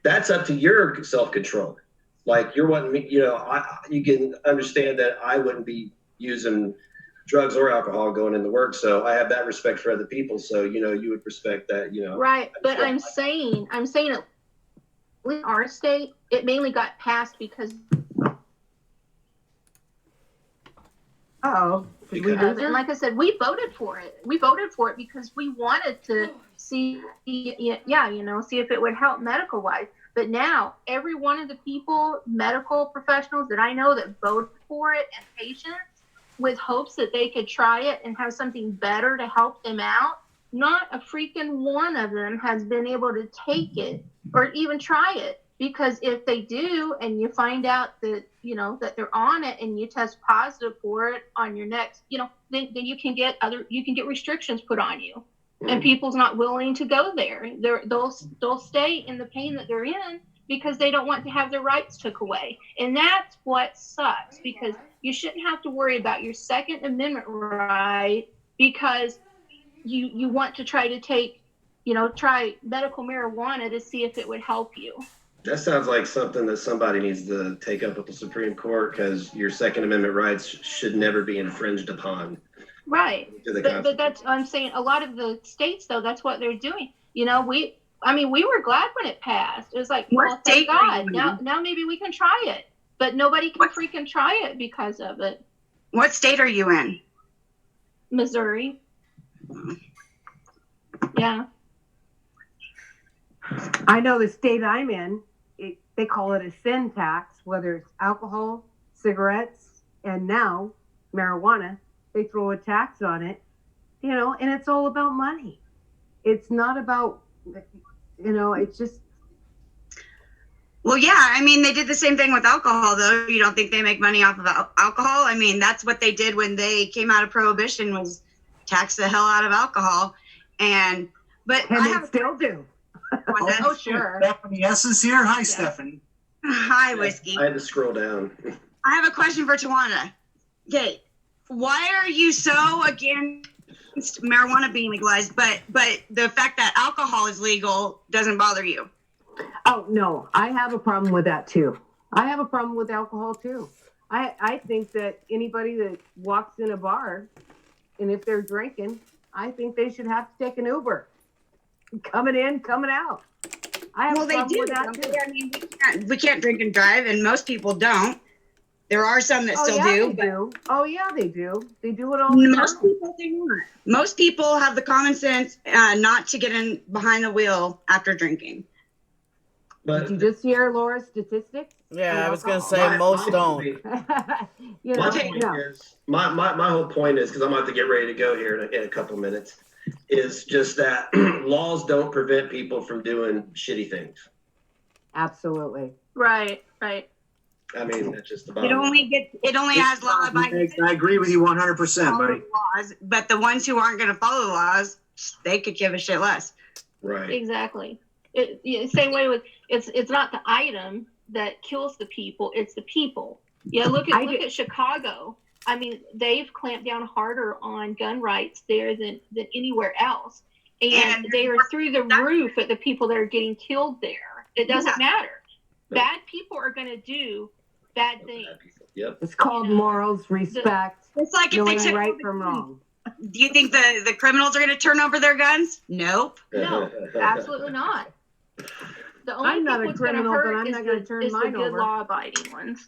That's up to your self-control. Like you're wanting me, you can understand that I wouldn't be using drugs or alcohol going into work, so I have that respect for other people. So you would respect that. Right, but I'm saying it. In our state, it mainly got passed because. And like I said, we voted for it. We voted for it because we wanted to see if it would help medical wise. But now, every one of the people, medical professionals that I know that voted for it and patients with hopes that they could try it and have something better to help them out, not a freaking one of them has been able to take it or even try it because if they do, and you find out that, you know, that they're on it, and you test positive for it on your next, you know, then you can get restrictions put on you, and people's not willing to go there. They'll stay in the pain that they're in because they don't want to have their rights took away. And that's what sucks, because you shouldn't have to worry about your Second Amendment right because you want to try to try medical marijuana to see if it would help you. That sounds like something that somebody needs to take up with the Supreme Court, because your Second Amendment rights should never be infringed upon. Right. But that's, I'm saying, a lot of the states, though, that's what they're doing. You know, we were glad when it passed. It was like, well, thank God. Now maybe we can try it. But nobody can freaking try it because of it. What state are you in? Missouri. Yeah. I know the state I'm in, they call it a sin tax, whether it's alcohol, cigarettes, and now marijuana. They throw a tax on it, you know, and it's all about money. It's not about, you know, it's just. Well, yeah, I mean, they did the same thing with alcohol, though. You don't think they make money off of alcohol? I mean, that's what they did when they came out of Prohibition, was tax the hell out of alcohol. And they still do. Oh, sure. Stephanie S is here. Hi, Stephanie. Hi, Whiskey. I had to scroll down. I have a question for Towanda. Okay, why are you so against marijuana being legalized, but the fact that alcohol is legal doesn't bother you? Oh, no, I have a problem with that, too. I have a problem with alcohol, too. I think that anybody that walks in a bar, and if they're drinking, I think they should have to take an Uber. Coming in, coming out. I have a problem with that, too. I mean, we can't drink and drive, and most people don't. There are some that still do. They do. Oh, yeah, they do. They do it all the time. Most people do not. Most people have the common sense not to get in behind the wheel after drinking. But did you just hear Laura's statistics? Yeah, I was going to say most don't. You know, my whole point is, because I'm about to get ready to go here in a couple minutes, is just that laws don't prevent people from doing shitty things. Absolutely. Right. I mean, that's just the It only has law-abiding. I agree with you 100%, buddy. Laws, but the ones who aren't going to follow the laws, they could give a shit less. Right. Exactly. Same way with it's not the item that kills the people; it's the people. Yeah, look at Chicago. I mean, they've clamped down harder on gun rights there than anywhere else, and they are through the roof at the people that are getting killed there. It doesn't matter. Bad people are going to do bad things. Yep. It's called morals, respect. It's like if they took right from wrong. Do you think the criminals are going to turn over their guns? Nope. No, absolutely not. The only I'm not thing a that's going to criminal, hurt but I'm not going to turn is the mine good over. law-abiding ones.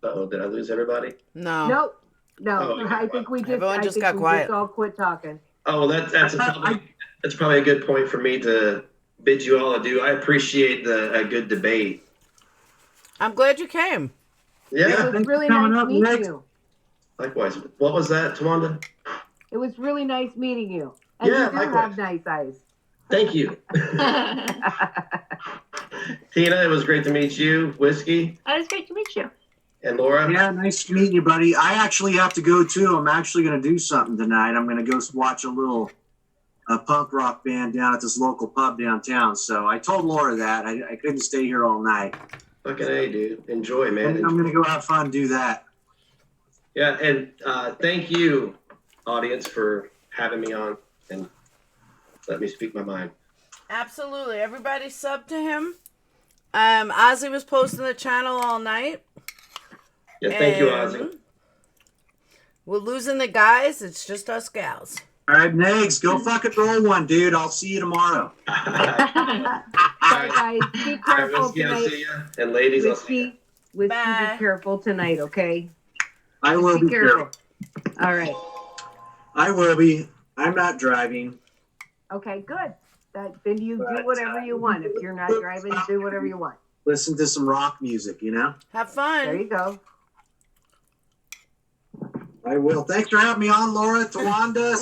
Uh-oh, did I lose everybody? No. Nope. No, Oh, I think we just. Everyone I just think got we quiet. Just all quit talking. Oh, well, that's probably a good point for me to bid you all adieu. I appreciate a good debate. I'm glad you came. Yeah, It was really nice meeting you. likewise. What was that, Towanda? It was really nice meeting you. And Yeah, you do likewise. have nice eyes. Thank you. Tina, it was great to meet you. Whiskey It was great to meet you. and Laura. Yeah, nice to meet you, buddy. I actually have to go too. I'm actually going to do something tonight. I'm going to go watch a punk rock band down at this local pub downtown. So I told Laura that I couldn't stay here all night. Fucking A, dude. Enjoy, man. I'm going to go have fun, do that. Yeah, and thank you, audience, for having me on and let me speak my mind. Absolutely. Everybody sub to him. Ozzy was posting the channel all night. Yeah, thank you, And Ozzy. We're losing the guys. It's just us gals. All right, Negz, go fucking roll one, dude. I'll see you tomorrow. Bye, guys. Be careful Whiskey, I'll tonight. see you. And ladies, I'll see you. Whiskey, Bye. be careful tonight, okay? I will be careful. All right. I will be. I'm not driving. Okay, good. Then you do whatever you want. If you're not driving, do whatever you want. Listen to some rock music, you know? Have There fun. you go. I will. Thanks for having me on, Laura, Towanda,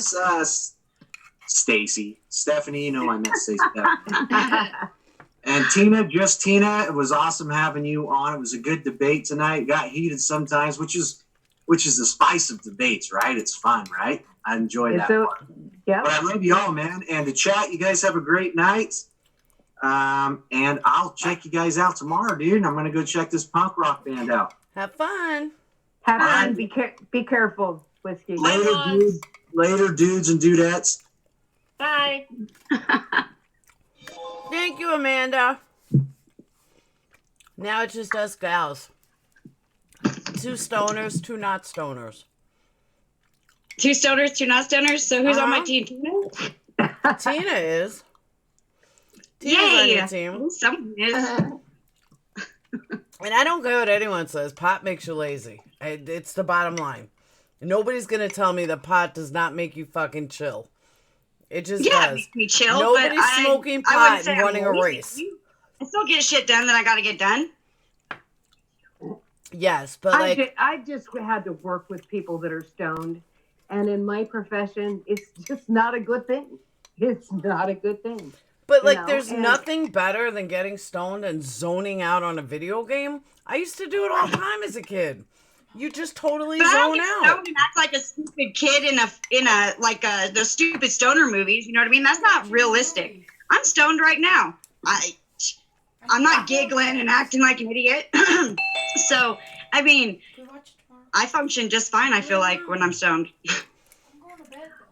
Stacy. Stephanie, you know I meant to say Stephanie. And Tina, just Tina, it was awesome having you on. It was a good debate tonight. It got heated sometimes, which is the spice of debates, right? It's fun, right? I enjoy that part. Yeah. But I love you all, man. And the chat, you guys have a great night. And I'll check you guys out tomorrow, dude. And I'm going to go check this punk rock band out. Have fun. Have fun. Be careful, Whiskey. Later, dudes and dudettes. Bye. Thank you, Amanda. Now it's just us gals. 2 stoners, 2 not stoners. 2 stoners, 2 not stoners. So who's on my team? Tina is. Yay! On your team. Someone is. And I don't care what anyone says. Pot makes you lazy. It's the bottom line. Nobody's going to tell me that pot does not make you fucking chill. It just does. It makes me chill. Nobody's but smoking I pot and running a race. I still get shit done that I got to get done. Yes, but I just had to work with people that are stoned. And in my profession, it's just not a good thing. It's not a good thing. But there's nothing better than getting stoned and zoning out on a video game. I used to do it all the time as a kid. You just totally zone out. Stoned and act like a stupid kid in the stupid stoner movies. You know what I mean? That's not realistic. I'm stoned right now. I'm not giggling and acting like an idiot. So, I mean, I function just fine, I feel like, when I'm stoned.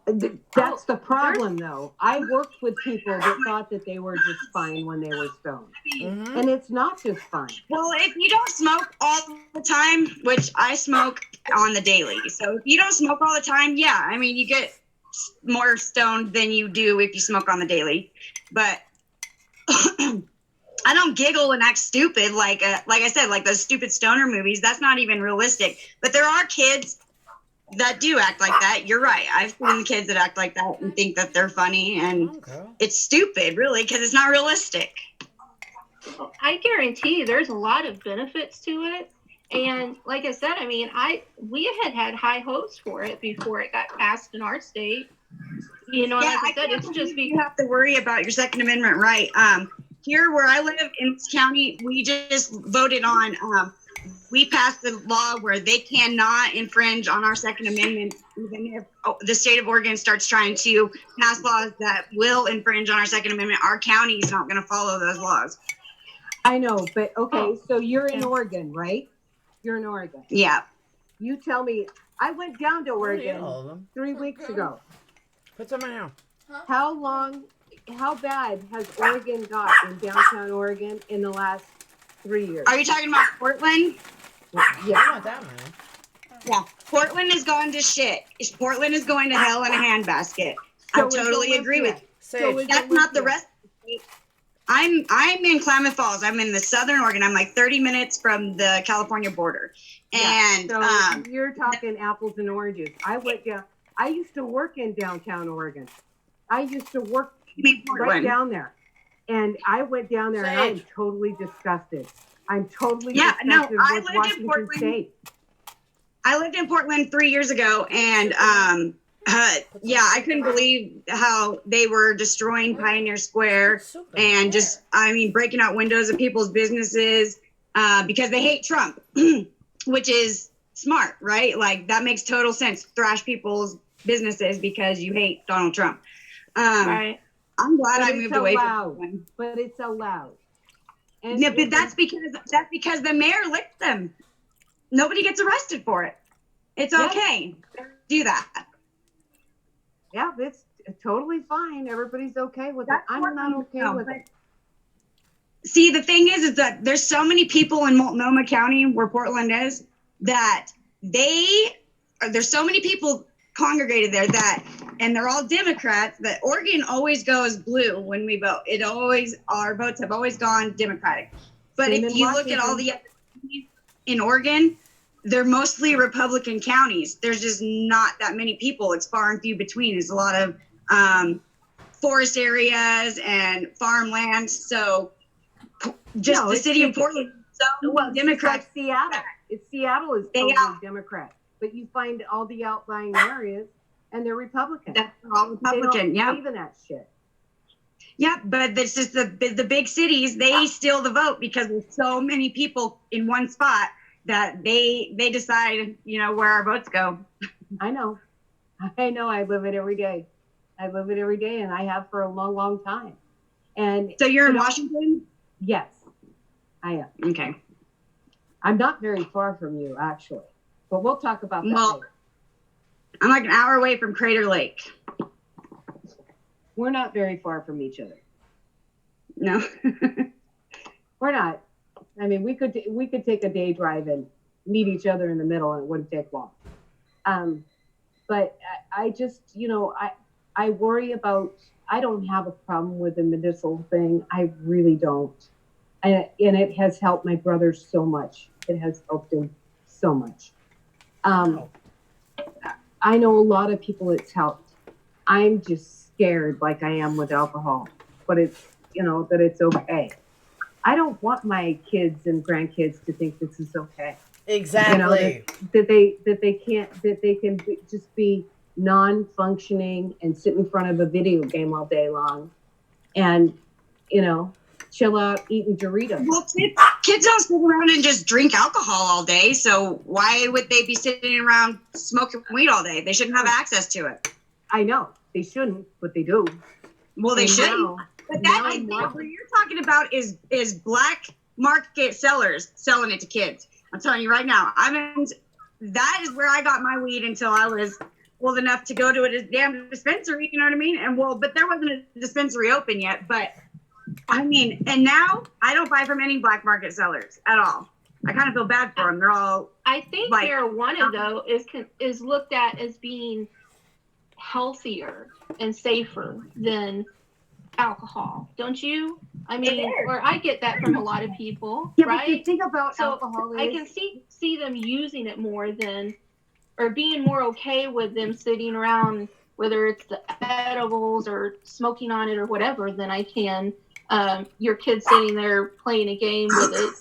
That's the problem, though. I worked with people that thought that they were just fine when they were stoned. Mm-hmm. And it's not just fine. Well, if you don't smoke all the time, which I smoke on the daily. So if you don't smoke all the time, yeah, I mean, you get more stoned than you do if you smoke on the daily. But I don't giggle and act stupid like I said, like those stupid stoner movies. That's not even realistic. But there are kids that do act like that. You're right. I've seen the kids that act like that and think that they're funny, and it's stupid, really, because it's not realistic. I guarantee you there's a lot of benefits to it. And like I said, I mean, we had high hopes for it before it got passed in our state. You know, yeah, like I said, it's just you have to worry about your Second Amendment right. Here where I live in this county, we just voted on we passed the law where they cannot infringe on our Second Amendment, even if the state of Oregon starts trying to pass laws that will infringe on our Second Amendment. Our county is not going to follow those laws. I know, but okay, so you're in Oregon, right? You're in Oregon. Yeah. You tell me. I went down to Oregon 3 weeks ago. Put some in here. How bad has Oregon got in downtown Oregon in the last 3 years? Are you talking about Portland? Yeah. Not that many. Yeah. Portland has gone to shit. Portland is going to hell in a handbasket. So I totally agree with you. So that's not the rest of the state. I'm in Klamath Falls. I'm in the southern Oregon. I'm like 30 minutes from the California border. And so you're talking apples and oranges. I went down. I used to work in downtown Oregon. I used to work right down there. And I went down there and I'm totally disgusted. I'm totally disgusted with Washington State. I lived in Portland 3 years ago, and I couldn't believe how they were destroying Pioneer Square and just, breaking out windows of people's businesses because they hate Trump, which is smart, right? Like, that makes total sense. Thrash people's businesses because you hate Donald Trump. Right. I'm glad I moved away from them. But it's allowed. And yeah, but that's because the mayor licked them. Nobody gets arrested for it. It's okay. Do that. Yeah, it's totally fine. Everybody's okay with it. I'm not okay with it. See, the thing is that there's so many people in Multnomah County, where Portland is, that there's so many people congregated there and they're all Democrats, that Oregon always goes blue when we vote. Our votes have always gone Democratic. But if you look at all the other counties in Oregon, they're mostly Republican counties. There's just not that many people. It's far and few between. There's a lot of forest areas and farmland. So the city of Portland is so Democrat. Seattle is totally Democrat. But you find all the outlying areas, And they're Republican. That's all Republican. They don't Yeah. believe in that shit. Yeah, but it's just the big cities, they steal the vote because there's so many people in one spot that they decide, where our votes go. I know. I live it every day. And I have for a long, long time. And so you're in Washington? Yes, I am. Okay. I'm not very far from you, actually, but we'll talk about that later. I'm like an hour away from Crater Lake. We're not very far from each other. No. We're not. I mean, we could take a day drive and meet each other in the middle, and it wouldn't take long. But I just, I worry about. I don't have a problem with the medicinal thing. I really don't, and it has helped my brother so much. It has helped him so much. I know a lot of people it's helped. I'm just scared, like I am with alcohol, but it's, that it's okay. I don't want my kids and grandkids to think this is okay. Exactly. That they can just be non-functioning and sit in front of a video game all day long and, chill out eating Doritos. Well, kids don't sit around and just drink alcohol all day. So why would they be sitting around smoking weed all day? They shouldn't have access to it. I know they shouldn't, but they do. Well, they shouldn't. But what you're talking about is black market sellers selling it to kids. I'm telling you right now. That is where I got my weed until I was old enough to go to a damn dispensary. You know what I mean? But there wasn't a dispensary open yet. But I mean, and now I don't buy from any black market sellers at all. I kind of feel bad for them. They're all. I think marijuana though is looked at as being healthier and safer than alcohol, don't you? I mean, or I get that from a lot of people, yeah, right? But you think about alcohol. I can see them using it more than, or being more okay with them sitting around, whether it's the edibles or smoking on it or whatever, than I can your kid sitting there playing a game with it.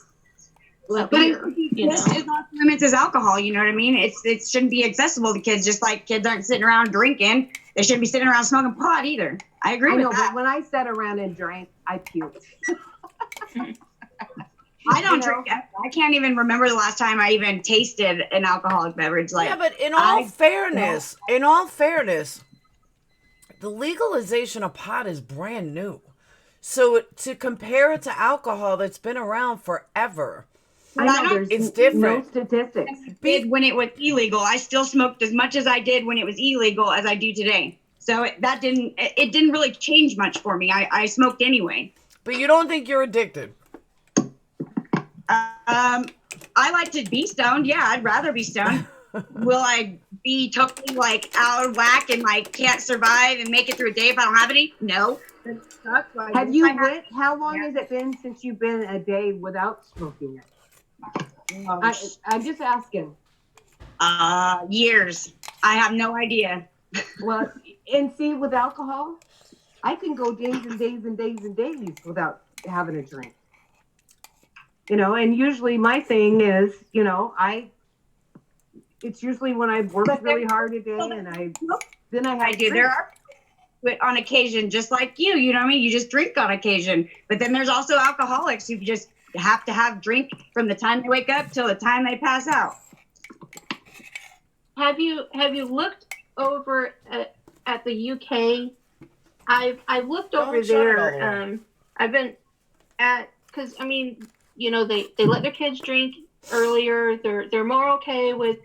But it's off limits as alcohol, you know what I mean? It shouldn't be accessible to kids, just like kids aren't sitting around drinking. They shouldn't be sitting around smoking pot either. I agree with that. But when I sat around and drank, I puked. I don't drink. I can't even remember the last time I even tasted an alcoholic beverage. Like, yeah, but in all fairness, the legalization of pot is brand new. So to compare it to alcohol that's been around forever, it's different. No statistics. When it was illegal, I still smoked as much as I did when it was illegal as I do today. So it didn't really change much for me. I smoked anyway. But you don't think you're addicted? I like to be stoned. Yeah, I'd rather be stoned. Will I be totally out of whack and can't survive and make it through a day if I don't have any? No. Have you went? How long has it been since you've been a day without smoking it? I'm just asking. Years. I have no idea. Well, and see, with alcohol, I can go days and days and days and days without having a drink. And usually my thing is, it's usually when I worked really hard a day and I do. There are on occasion, just like you know what I mean? You just drink on occasion. But then there's also alcoholics who just have to have drink from the time they wake up till the time they pass out. Have you looked over at the UK? I've looked over there. I've been because I mean, they let their kids drink earlier. They're more okay with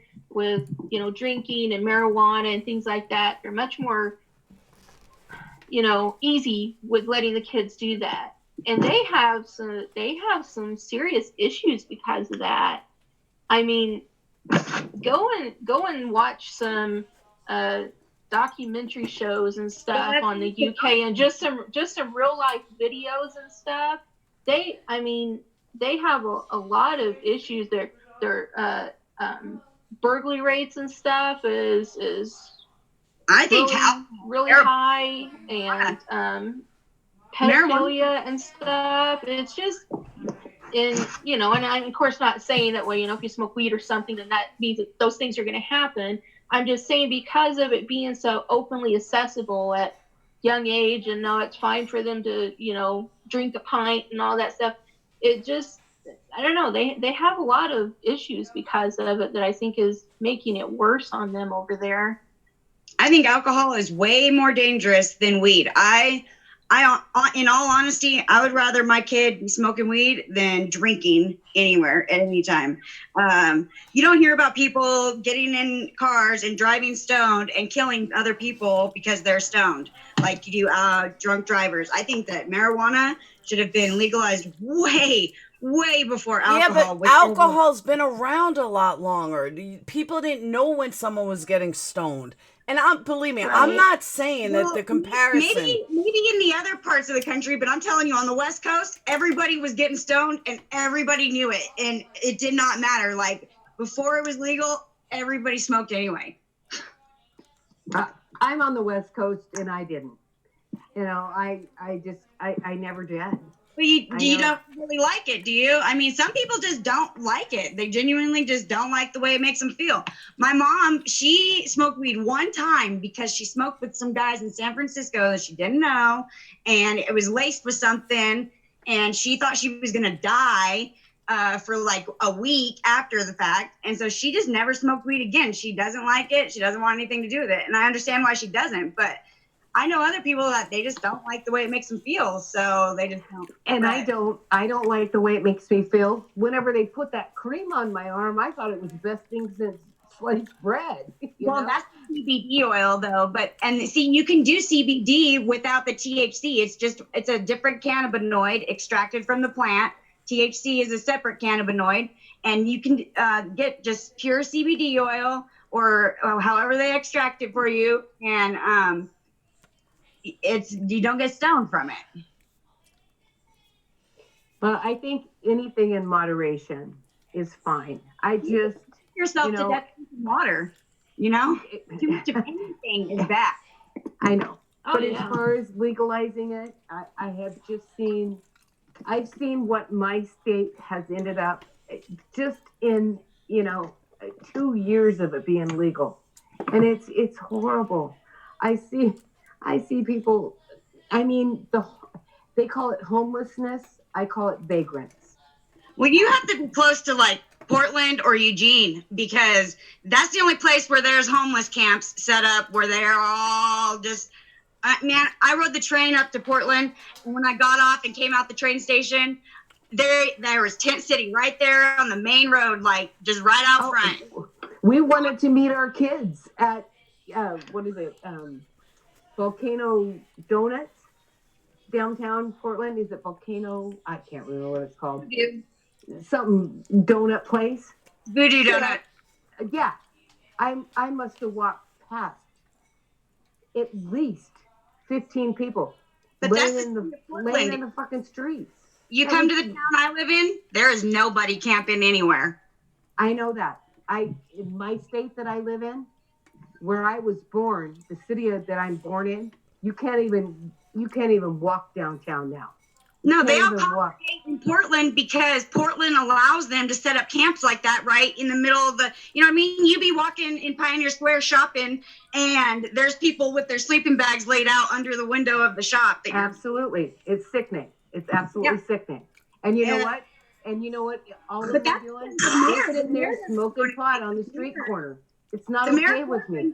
drinking and marijuana and things like that. They're much more easy with letting the kids do that. And they have some serious issues because of that. I mean, go and watch some documentary shows and stuff on the UK and just some real life videos and stuff. They have a lot of issues. Their burglary rates and stuff is I think really high, and pedophilia and stuff. It's just, and I'm of course not saying that, well, if you smoke weed or something, then that means that those things are going to happen. I'm just saying, because of it being so openly accessible at young age, and now it's fine for them to, drink a pint and all that stuff. It just, I don't know. They have a lot of issues because of it that I think is making it worse on them over there. I think alcohol is way more dangerous than weed. I, in all honesty, I would rather my kid be smoking weed than drinking anywhere at any time. You don't hear about people getting in cars and driving stoned and killing other people because they're stoned, like you do drunk drivers. I think that marijuana should have been legalized way before alcohol. Yeah, but alcohol's been around a lot longer. People didn't know when someone was getting stoned. And believe me, I'm not saying that the comparison. Maybe in the other parts of the country, but I'm telling you, on the West Coast, everybody was getting stoned and everybody knew it, and it did not matter. Like, before it was legal, everybody smoked anyway. I'm on the West Coast and I didn't. I never did. But you don't really like it, do you? I mean, some people just don't like it. They genuinely just don't like the way it makes them feel. My mom, she smoked weed one time because she smoked with some guys in San Francisco that she didn't know, and it was laced with something, and she thought she was going to die for like a week after the fact. And so she just never smoked weed again. She doesn't like it. She doesn't want anything to do with it. And I understand why she doesn't, but I know other people that they just don't like the way it makes them feel, so they just don't. And I don't like the way it makes me feel. Whenever they put that cream on my arm, I thought it was the best thing since sliced bread. Well, that's CBD oil though, and see, you can do CBD without the THC. It's a different cannabinoid extracted from the plant. THC is a separate cannabinoid, and you can get just pure CBD oil or however they extract it for you, and you don't get stoned from it. But I think anything in moderation is fine. I just yourself to death in water. Too much of anything is bad. I know. But as far as legalizing it, I have just seen what my state has ended up just in 2 years of it being legal, and it's horrible. I see people, they call it homelessness. I call it vagrants. Well, you have to be close to like Portland or Eugene, because that's the only place where there's homeless camps set up where they're all just, I rode the train up to Portland, and when I got off and came out the train station, there was Tent City right there on the main road, like just right out front. We wanted to meet our kids at, Volcano Donuts, downtown Portland. Is it Volcano? I can't remember what it's called. Something donut place. Voodoo Donut. Yeah. I must have walked past at least 15 people laying in the fucking streets. You come to the town I live in, there is nobody camping anywhere. I know that. In my state that I live in, where I was born, the city that I'm born in, you can't even walk downtown now. No, they all congregate in Portland because Portland allows them to set up camps like that right in the middle of the, you be walking in Pioneer Square shopping, and there's people with their sleeping bags laid out under the window of the shop. Absolutely. It's sickening. It's absolutely sickening. And you know what? All of them are doing is sitting there smoking pot on the street corner. It's not okay with me.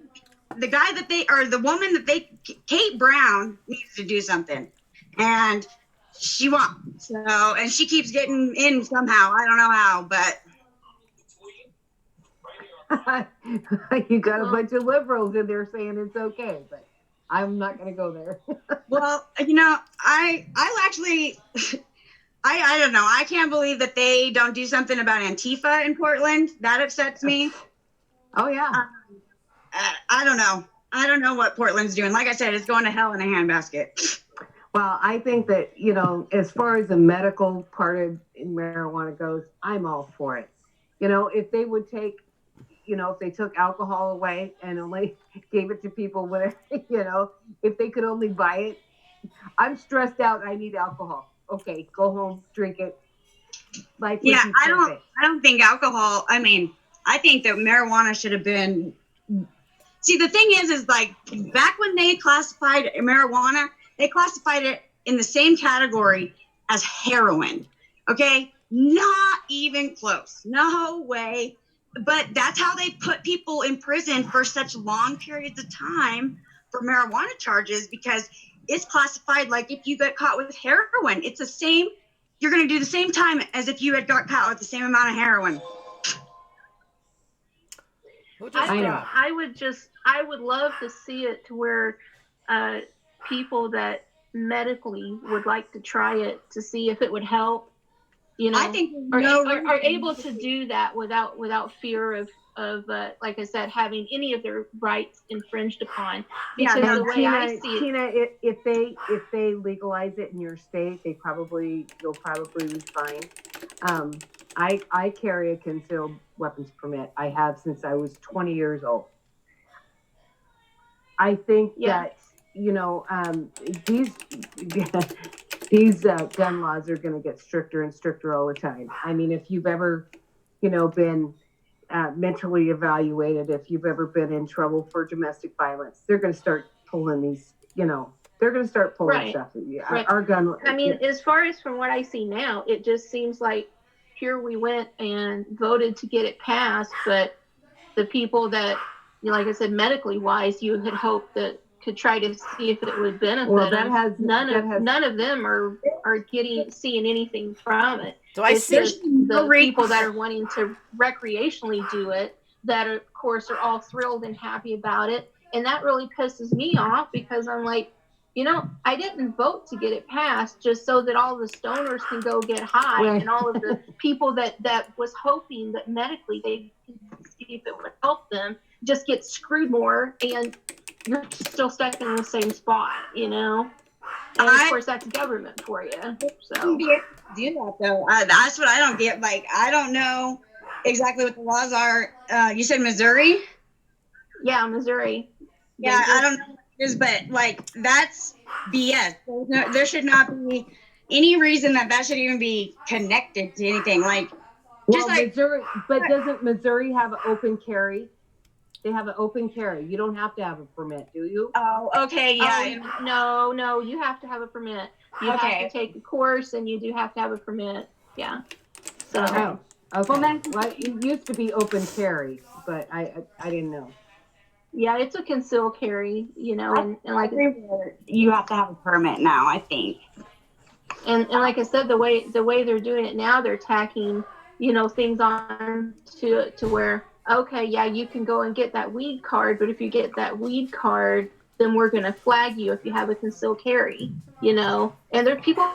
The guy the woman Kate Brown needs to do something, and she won't. So, and she keeps getting in somehow. I don't know how, but you got a bunch of liberals in there saying it's okay, but I'm not going to go there. Well, I actually, I don't know. I can't believe that they don't do something about Antifa in Portland. That upsets me. Oh, yeah. I don't know. I don't know what Portland's doing. Like I said, it's going to hell in a handbasket. Well, I think that, as far as the medical part of marijuana goes, I'm all for it. If they would take, if they took alcohol away and only gave it to people with, if they could only buy it. I'm stressed out. I need alcohol. Okay, go home, drink it. I don't think alcohol, I think that marijuana should have been See, the thing is like back when they classified marijuana, they classified it in the same category as heroin. Okay, not even close. No way. But that's how they put people in prison for such long periods of time for marijuana charges, because it's classified like if you get caught with heroin, it's the same. You're going to do the same time as if you had got caught with the same amount of heroin. I would love to see it to where people that medically would like to try it to see if it would help, you know, I think are able to do that without fear of like I said, having any of their rights infringed upon. Because the way I see it, Tina, if they legalize it in your state, you'll probably be fine. I carry a concealed weapons permit. I have since I was 20 years old. I think that, you know, these gun laws are going to get stricter and stricter all the time. I mean, if you've ever, you know, been mentally evaluated, if you've ever been in trouble for domestic violence, they're going to start pulling these, you know, they're going to start pulling stuff. Right. Our gun. I mean, as far as from what I see now, it just seems like here we went and voted to get it passed, but the people that, you know, like I said, medically wise, you had hoped that could try to see if it would benefit them. None of them are seeing anything from it. Do I see the people that are wanting to recreationally do it that are, of course, are all thrilled and happy about it, and that really pisses me off because I'm like, you know, I didn't vote to get it passed just so that all the stoners can go get high, and all of the people that was hoping that medically they could see if it would help them just get screwed more, and you're still stuck in the same spot, you know. And of course, that's government for you. So do that though. That's what I don't get. Like, I don't know exactly what the laws are. You said Missouri? Yeah, Missouri. Yeah, I don't know what it is, but like that's BS. There should not be any reason that should even be connected to anything. Like, just like Missouri, but doesn't Missouri have open carry? They have an open carry. You don't have to have a permit, do you? Oh, okay, yeah. No, you have to have a permit. You have to take a course, and you do have to have a permit. Yeah. So. Okay. Well, it used to be open carry, but I didn't know. Yeah, it's a concealed carry, you know, and like you have to have a permit now, I think. And like I said, the way they're doing it now, they're tacking, you know, things on to where, okay, yeah, you can go and get that weed card, but if you get that weed card, then we're going to flag you if you have a concealed carry, you know. And there are people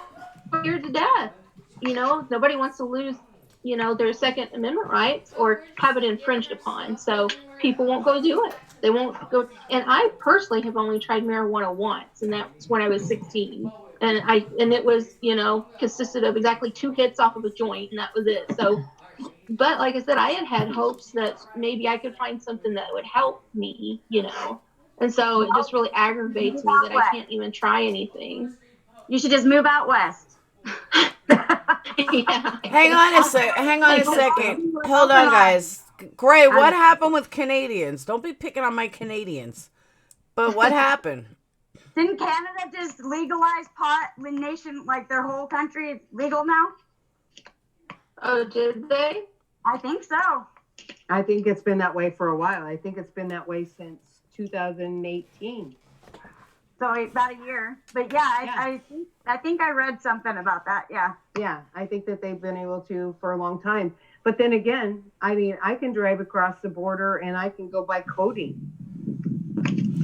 scared to death, you know. Nobody wants to lose, you know, their Second Amendment rights or have it infringed upon. So people won't go do it. They won't go. And I personally have only tried marijuana once, and that's when I was 16. And it was, you know, consisted of exactly 2 hits off of a joint, and that was it. So, but like I said, I had hopes that maybe I could find something that would help me, you know. And so it just really aggravates me that I can't even try anything. You should just move out west. Yeah. Hang on a second. Hold on, guys. Gray, what happened with Canadians? Don't be picking on my Canadians. But what happened? Didn't Canada just legalize pot nation, like their whole country is legal now? Oh, did they? I think so. I think it's been that way for a while. I think it's been that way since 2018. So about a year. But yeah. I think I read something about that. Yeah. Yeah, I think that they've been able to for a long time. But then again, I mean, I can drive across the border and I can go buy codeine.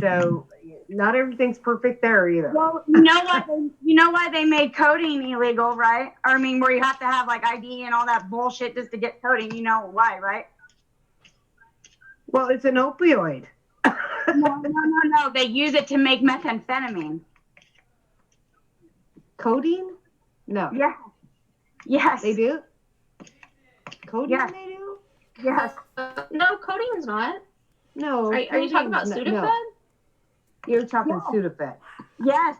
So not everything's perfect there either. Well, you know why they made codeine illegal, right? I mean, where you have to have like ID and all that bullshit just to get codeine. You know why, right? Well, it's an opioid. No. They use it to make methamphetamine. Codeine? No. Yeah. Yes. They do? Codeine yes. They do? Yes. No, codeine's not. No. Are you talking about Sudafed? No. You're talking Sudafed. Yes.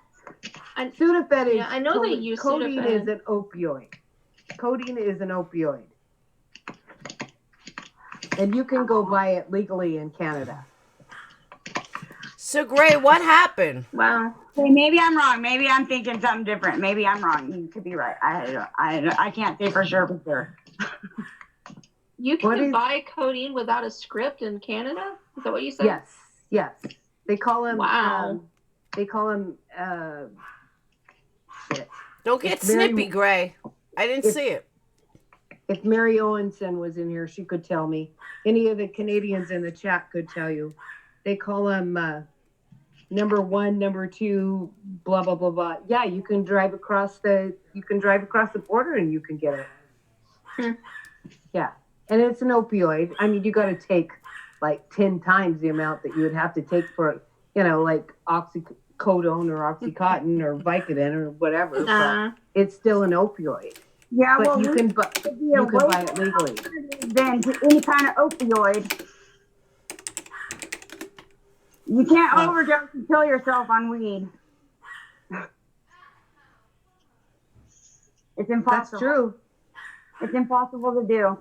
Sudafed is. Yeah, I know they use codeine Sudafed. is an opioid. Codeine is an opioid. And you can go buy it legally in Canada. So, Gray, what happened? Wow. Okay, maybe I'm wrong. Maybe I'm thinking something different. Maybe I'm wrong. You could be right. I can't say for sure. You What can is- buy codeine without a script in Canada? Is that what you said? Yes. They call him. Wow. They call him. Shit. Don't get It's very- snippy, Gray. I didn't see it. If Mary Owenson was in here, she could tell me. Any of the Canadians in the chat could tell you. They call him number 1, number 2, blah blah blah blah. Yeah, you can drive across the border and you can get it. Yeah, and it's an opioid. I mean, you got to take like 10 times the amount that you would have to take for, like oxycodone or oxycontin or Vicodin or whatever. But it's still an opioid. Yeah, But well, you can buy it legally. Than to any kind of opioid. You can't overdose and kill yourself on weed. It's impossible. That's true. It's impossible to do.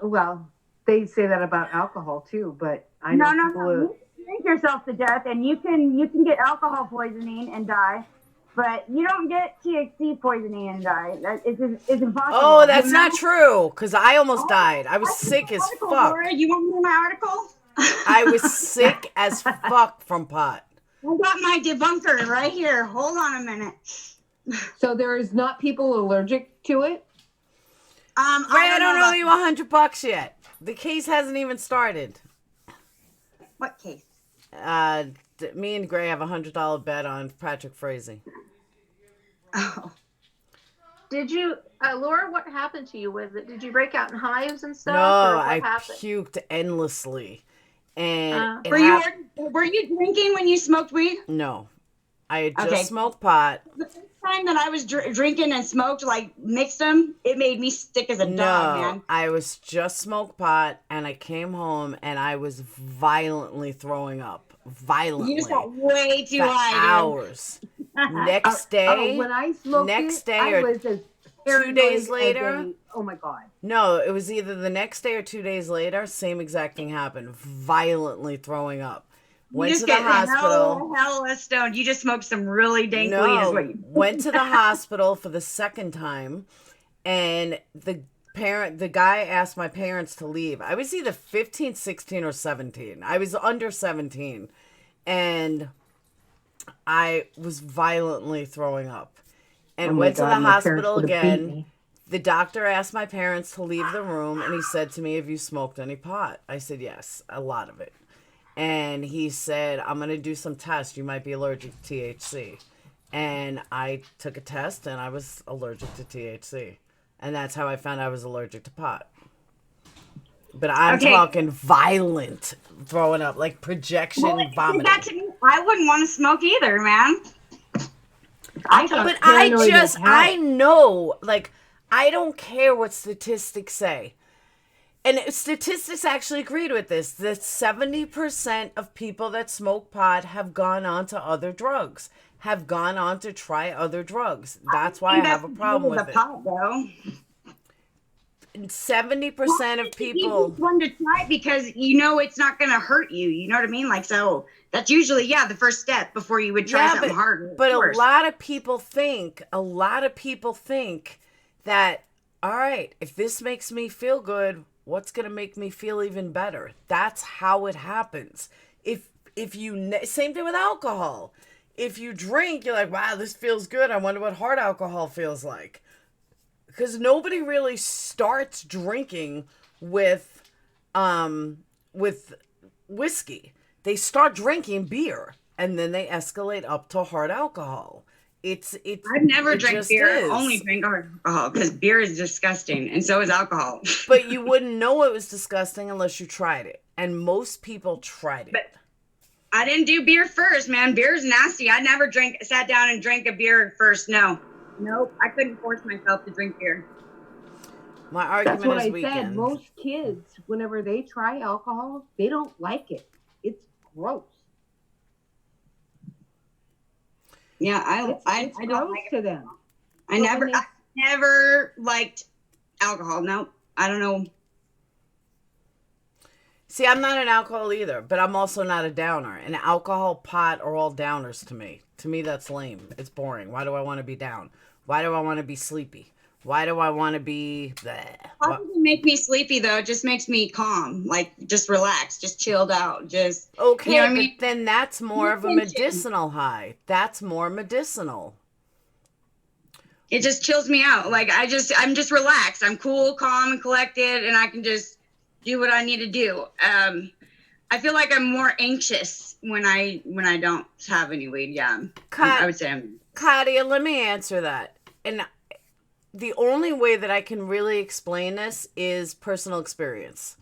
Well, they say that about alcohol too, but I know No. people. You can drink yourself to death, and you can get alcohol poisoning and die, but you don't get THC poisoning and die. It's impossible. Oh, that's not true, because I almost died. I was sick as Article, fuck. Laura, you want me in my article? I was sick as fuck from pot. I got my debunker right here. Hold on a minute. So there is not people allergic to it? Ray, I don't know owe you $100 yet. The case hasn't even started. What case? Me and Gray have a $100 bet on Patrick Frazee. Oh. Did you, Laura, what happened to you with it? Did you break out in hives and stuff? No, or what I happened? puked endlessly. And Were you drinking when you smoked weed? No. I had just Okay. smoked pot. The first time that I was drinking and smoked, like mixed them, it made me sick as a dog, man. I was just smoked pot, and I came home, and I was violently throwing up. Violently. You just got way too for high, hours. Next day, when I smoked next it, day I or was as 2 days paranoid later. as oh my God. No, it was either the next day or 2 days later. Same exact thing happened. Violently throwing up. Went to the hospital. Hella stoned. You just smoked some really dank weed. Is what you Went to the hospital for the second time, and the guy asked my parents to leave. I was either 15, 16, or 17. I was under 17, and I was violently throwing up. And went to the hospital again. The doctor asked my parents to leave the room, and he said to me, "Have you smoked any pot?" I said, "Yes, a lot of it." And he said, "I'm going to do some tests. You might be allergic to THC." And I took a test, and I was allergic to THC. And that's how I found I was allergic to pot. But I'm talking violent throwing up, like projection vomiting. That to me, I wouldn't want to smoke either, man. But I know, like, I don't care what statistics say. And statistics actually agreed with this, that 70% of people that smoke pot have gone on to other drugs, have gone on to try other drugs. That's why I have a problem with it. Pot, though. 70% of people. You want to try because you know it's not going to hurt you. You know what I mean? Like, so that's usually, the first step before you would try something harder. But a lot of people think that, all right, if this makes me feel good, what's going to make me feel even better? That's how it happens. If you, same thing with alcohol. If you drink, you're like, wow, this feels good. I wonder what hard alcohol feels like. Because nobody really starts drinking with whiskey. They start drinking beer, and then they escalate up to hard alcohol. I've never drank beer. Only drink alcohol because beer is disgusting, and so is alcohol. But you wouldn't know it was disgusting unless you tried it, and most people tried it. But I didn't do beer first, man. Beer's nasty. I never sat down and drank a beer first. Nope. I couldn't force myself to drink beer. My argument That's what is I weekend. said. Most kids, whenever they try alcohol, they don't like it. It's gross. Yeah, I It's don't gross like to it. them. I never liked alcohol. No, I don't know. See, I'm not an alcohol either, but I'm also not a downer. And alcohol, pot are all downers to me. To me, that's lame. It's boring. Why do I want to be down? Why do I want to be sleepy? Why do I want to be... Pot doesn't make me sleepy, though. It just makes me calm. Like, just relaxed, just chilled out. Just Okay, you know what I but mean? then that's more of a medicinal high. That's more medicinal. It just chills me out. Like, I'm just relaxed. I'm cool, calm, and collected, and I can just do what I need to do. I feel like I'm more anxious when I don't have any weed. Yeah, I would say I'm. Katia, let me answer that. And the only way that I can really explain this is personal experience.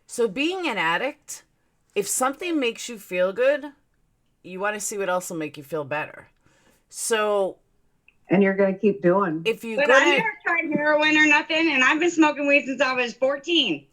So being an addict, if something makes you feel good, you want to see what else will make you feel better. So. And you're going to keep doing. If you But I've never tried heroin or nothing, and I've been smoking weed since I was 14.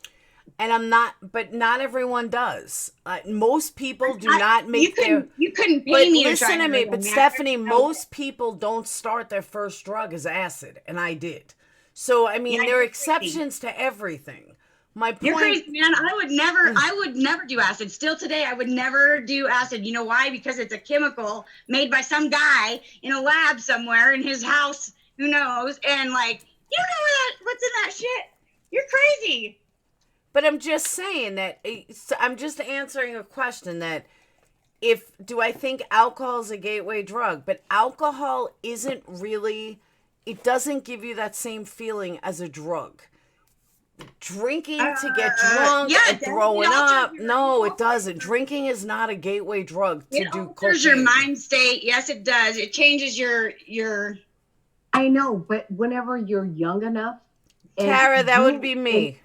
And I'm not, but not everyone does. Most people do not make You couldn't pay me to try listen to me, heroin, but man. Stephanie, most people don't start their first drug as acid, and I did. So, I mean, there are exceptions to everything. My point... You're crazy, man. I would never do acid. Still today, I would never do acid. You know why? Because it's a chemical made by some guy in a lab somewhere in his house. Who knows? And like, you know what's in that shit? You're crazy. But I'm just saying that, I'm just answering a question that do I think alcohol is a gateway drug? But alcohol isn't really, it doesn't give you that same feeling as a drug. Drinking to get drunk and throwing up. No, it doesn't. Drinking is not a gateway drug to do cocaine. It alters your mind state. Yes, it does. It changes your. I know, but whenever you're young enough. Tara, that would be me.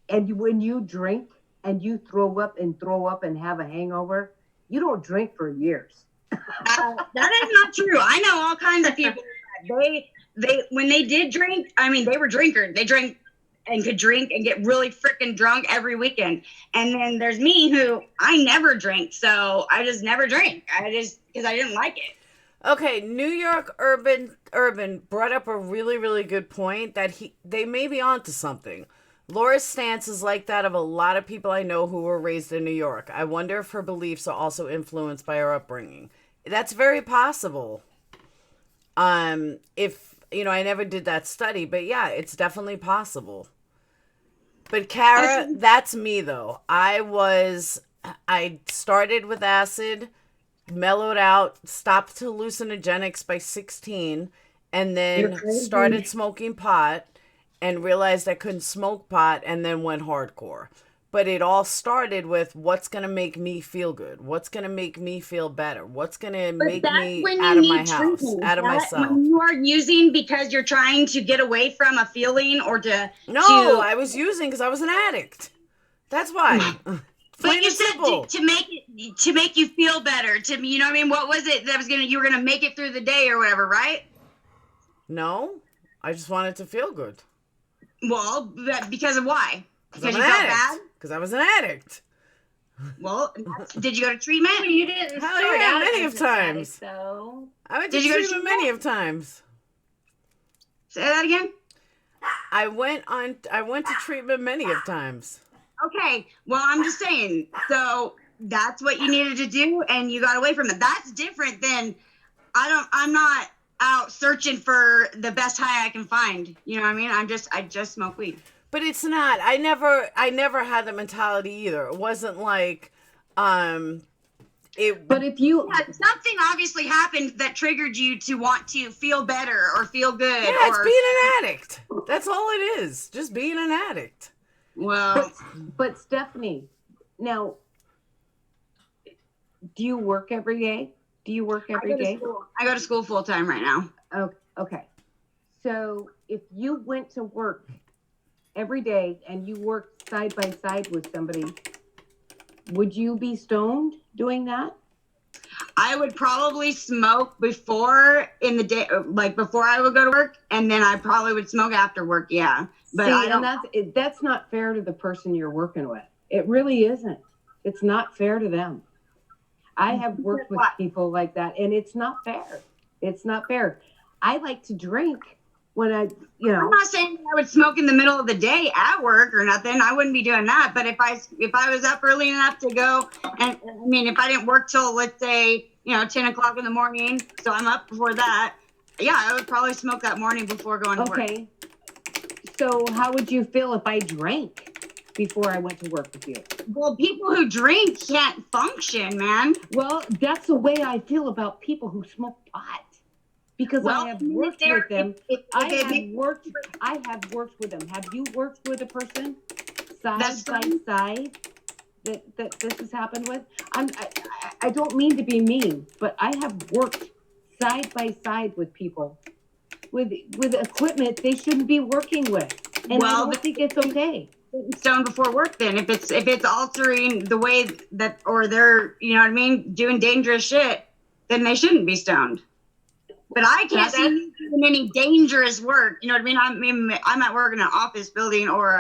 And when you drink and you throw up and have a hangover, you don't drink for years. That is not true. I know all kinds of people. They when they did drink, I mean, they were drinkers. They drank and could drink and get really freaking drunk every weekend. And then there's me who I never drink, so I just never drink. Because I didn't like it. Okay, New York Urban brought up a really, really good point that they may be onto something. Laura's stance is like that of a lot of people I know who were raised in New York. I wonder if her beliefs are also influenced by her upbringing. That's very possible. If, I never did that study, but yeah, it's definitely possible. But Kara, that's me though. I started with acid, mellowed out, stopped hallucinogenics by 16, and then started smoking pot. And realized I couldn't smoke pot and then went hardcore. But it all started with what's going to make me feel good? What's going to make me feel better? What's going to make me out of my house, out of myself? When you are using because you're trying to get away from a feeling or to... No, I was using because I was an addict. That's why. But you said to make you feel better. You know what I mean? What was it that you were going to make it through the day or whatever, right? No, I just wanted to feel good. Well, because of why? Because you felt bad? Because I was an addict. Well, did you go to treatment? Well, you didn't Hell start yeah, out many as of times. So I went to treatment many of times. Say that again? I went to treatment many of times. Okay, well, I'm just saying. So that's what you needed to do, and you got away from it. That's different than I'm not out searching for the best high I can find. You know what I mean? I just smoke weed. But it's not. I never had that mentality either. It wasn't like But if you something obviously happened that triggered you to want to feel better or feel good. Yeah, it's being an addict. That's all it is. Just being an addict. Well, but Stephanie, now, do you work every day? Do you work every day? I go to school full time right now. Oh, okay. So if you went to work every day and you worked side by side with somebody, would you be stoned doing that? I would probably smoke before in the day, like before I would go to work, and then I probably would smoke after work. Yeah, but that's not fair to the person you're working with. It really isn't. It's not fair to them. I have worked with people like that, and it's not fair. It's not fair. I like to drink, when I, I'm not saying I would smoke in the middle of the day at work or nothing. I wouldn't be doing that. But if I was up early enough to go, and I mean, if I didn't work till, let's say, 10 o'clock in the morning, so I'm up before that, yeah, I would probably smoke that morning before going to work. Okay. So how would you feel if I drank before I went to work with you? Well, people who drink can't function, man. Well, that's the way I feel about people who smoke pot. Because I have worked with them. I have worked with them. Have you worked with a person side by side that this has happened with? I don't mean to be mean, but I have worked side by side with people with equipment they shouldn't be working with, and I don't think it's okay. Stoned before work, then if it's altering the way that, or they're doing dangerous shit, then they shouldn't be stoned. But I can't see me doing any dangerous work. You know what I mean? I'm at work in an office building or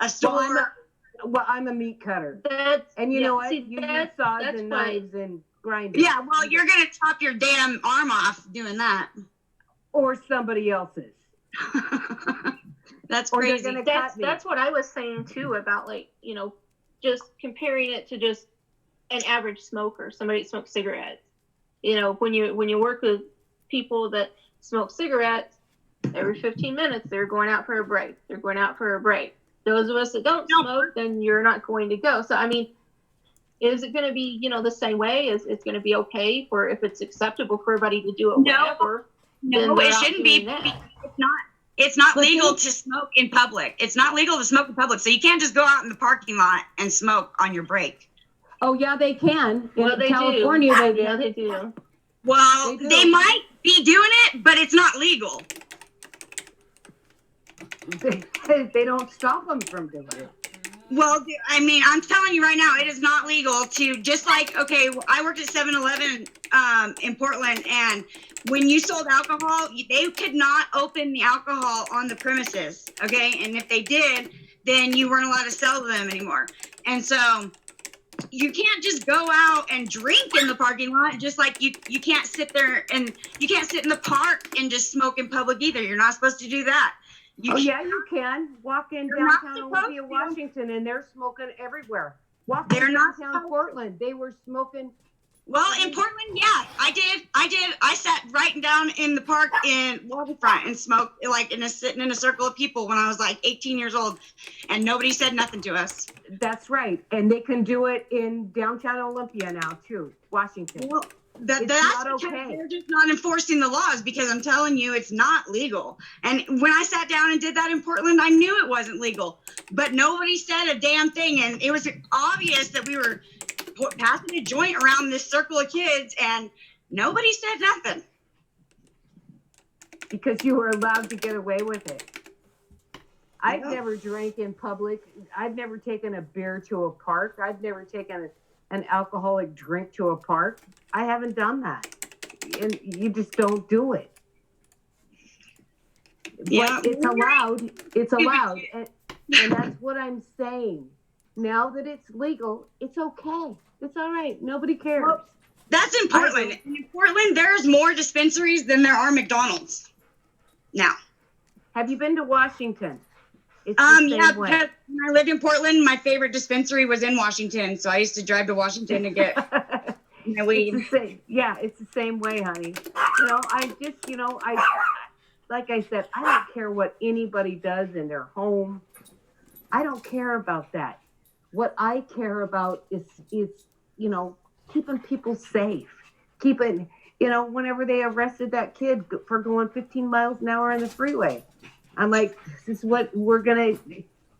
a store. I'm a meat cutter. And you know what? You use saws and knives and grinders. Yeah, well, you're going to chop your damn arm off doing that. Or somebody else's. That's crazy. That's what I was saying, too, about, just comparing it to just an average smoker, somebody that smokes cigarettes. When you work with people that smoke cigarettes, every 15 minutes they're going out for a break. Those of us that don't smoke, then you're not going to go. So I mean, is it going to be the same way? Is it's going to be okay for if it's acceptable for everybody to do it? Whatever. No, it shouldn't be. It's not legal to smoke in public. It's not legal to smoke in public. So you can't just go out in the parking lot and smoke on your break. Oh yeah, they can. Well, in California, they do. Well, they might be doing it, but it's not legal. They don't stop them from doing it. Well, I mean, I'm telling you right now, it is not legal to just like, okay, I worked at 7-Eleven in Portland, and when you sold alcohol, they could not open the alcohol on the premises, okay? And if they did, then you weren't allowed to sell them anymore. And so you can't just go out and drink in the parking lot, just like you can't sit there and you can't sit in the park and just smoke in public either. You're not supposed to do that. Yeah, you can. Walk in downtown Olympia, Washington, and they're smoking everywhere. Walk in downtown Portland, they were smoking. Well, in Portland, yeah, I did. I sat right down in the park in waterfront and smoked, sitting in a circle of people when I was like 18 years old, and nobody said nothing to us. That's right, and they can do it in downtown Olympia now too, Washington. Well, that's not okay. They're just not enforcing the laws, because I'm telling you, it's not legal. And when I sat down and did that in Portland, I knew it wasn't legal, but nobody said a damn thing, and it was obvious that we were passing a joint around this circle of kids, and nobody said nothing. Because you were allowed to get away with it. I've never drank in public. I've never taken a beer to a park. I've never taken an alcoholic drink to a park. I haven't done that. And you just don't do it. Yeah. But it's allowed. It's allowed. And that's what I'm saying. Now that it's legal, it's okay. It's all right. Nobody cares. Well, that's in Portland. In Portland, there's more dispensaries than there are McDonald's now. Have you been to Washington? Yeah, because when I lived in Portland, my favorite dispensary was in Washington, so I used to drive to Washington to get my weed. It's the same way, honey. Like I said, I don't care what anybody does in their home. I don't care about that. What I care about is keeping people safe. Whenever they arrested that kid for going 15 miles an hour on the freeway, I'm like, this is what we're going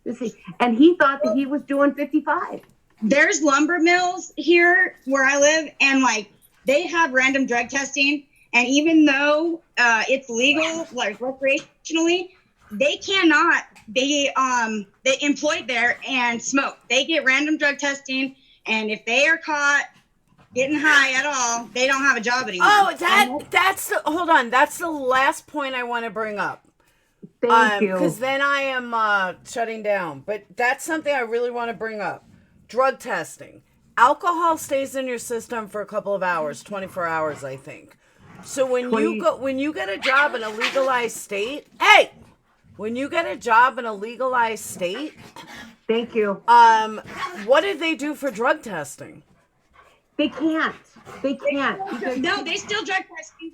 to, and he thought that he was doing 55. There's lumber mills here where I live, and they have random drug testing. And even though it's legal, recreationally, they cannot be employed there and smoke. They get random drug testing, and if they are caught getting high at all, they don't have a job anymore. Oh, hold on. That's the last point I want to bring up. Thank you. Because then I am shutting down. But that's something I really want to bring up. Drug testing. Alcohol stays in your system for a couple of hours, 24 hours, I think. So when 20 you get a job in a legalized state, when you get a job in a legalized state, Thank you. what did they do for drug testing? They can't. They can't. Because No, they still drug test you.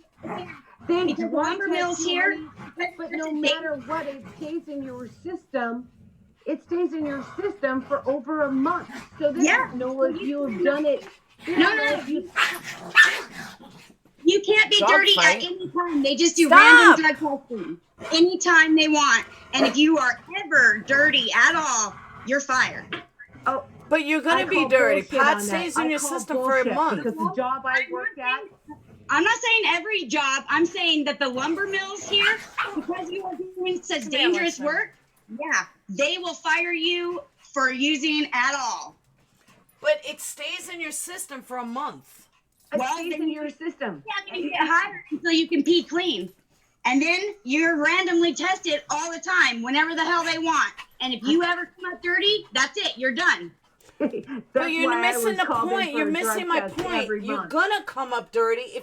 they Because the drug lumber test mills you, here. honey, but no matter what, it stays in your system. It stays in your system for over a month. So they Yeah. don't know if you have done it. They No, don't know no, if you. You can't be Dog dirty fight. at any time. They just do Stop. random drug testing anytime they want. And if you are ever dirty at all, you're fired. Oh, But you're I gonna be call dirty. bullshit Pot on stays that. in I your call system for a bullshit month. Because the job I worked at. I'm not saying every job. I'm saying that the lumber mills here, because you are doing such dangerous work, yeah, they will fire you for using at all. But it stays in your system for a month. It Well, stays then in you- your system. You can't even get hired until you can pee clean. And then you're randomly tested all the time, whenever the hell they want. And if you ever come up dirty, that's it. You're done. But you're missing the point. You're missing my point. You're gonna come up dirty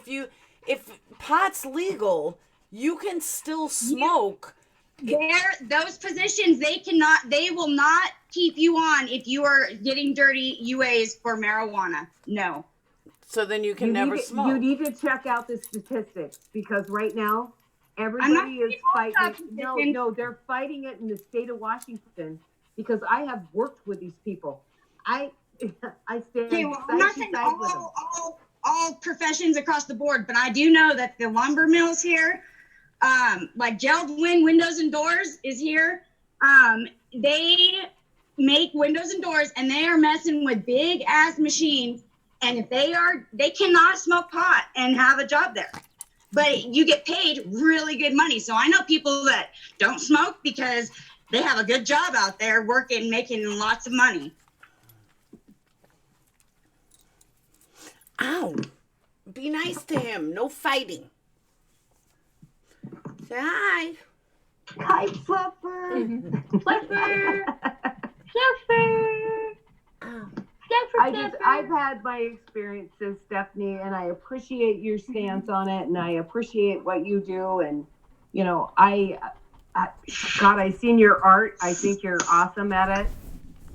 if pot's legal. You can still smoke. Those positions, they will not keep you on if you are getting dirty UAs for marijuana. No. So then you can never smoke. You need to check out the statistics because right now everybody is fighting. No, they're fighting it in the state of Washington because I have worked with these people. I stand Okay, well, I'm not saying all professions across the board, but I do know that the lumber mills here, like Geldwin Windows and Doors is here. They make windows and doors, and they are messing with big ass machines. And if they cannot smoke pot and have a job there, but you get paid really good money. So I know people that don't smoke because they have a good job out there working, making lots of money. Ow. Be nice to him. No fighting. Say hi. Hi, Fluffer. Fluffer. Fluffer. Ow. I've had my experiences, Stephanie, and I appreciate your stance on it, and I appreciate what you do. And you know, God, I seen your art. I think you're awesome at it.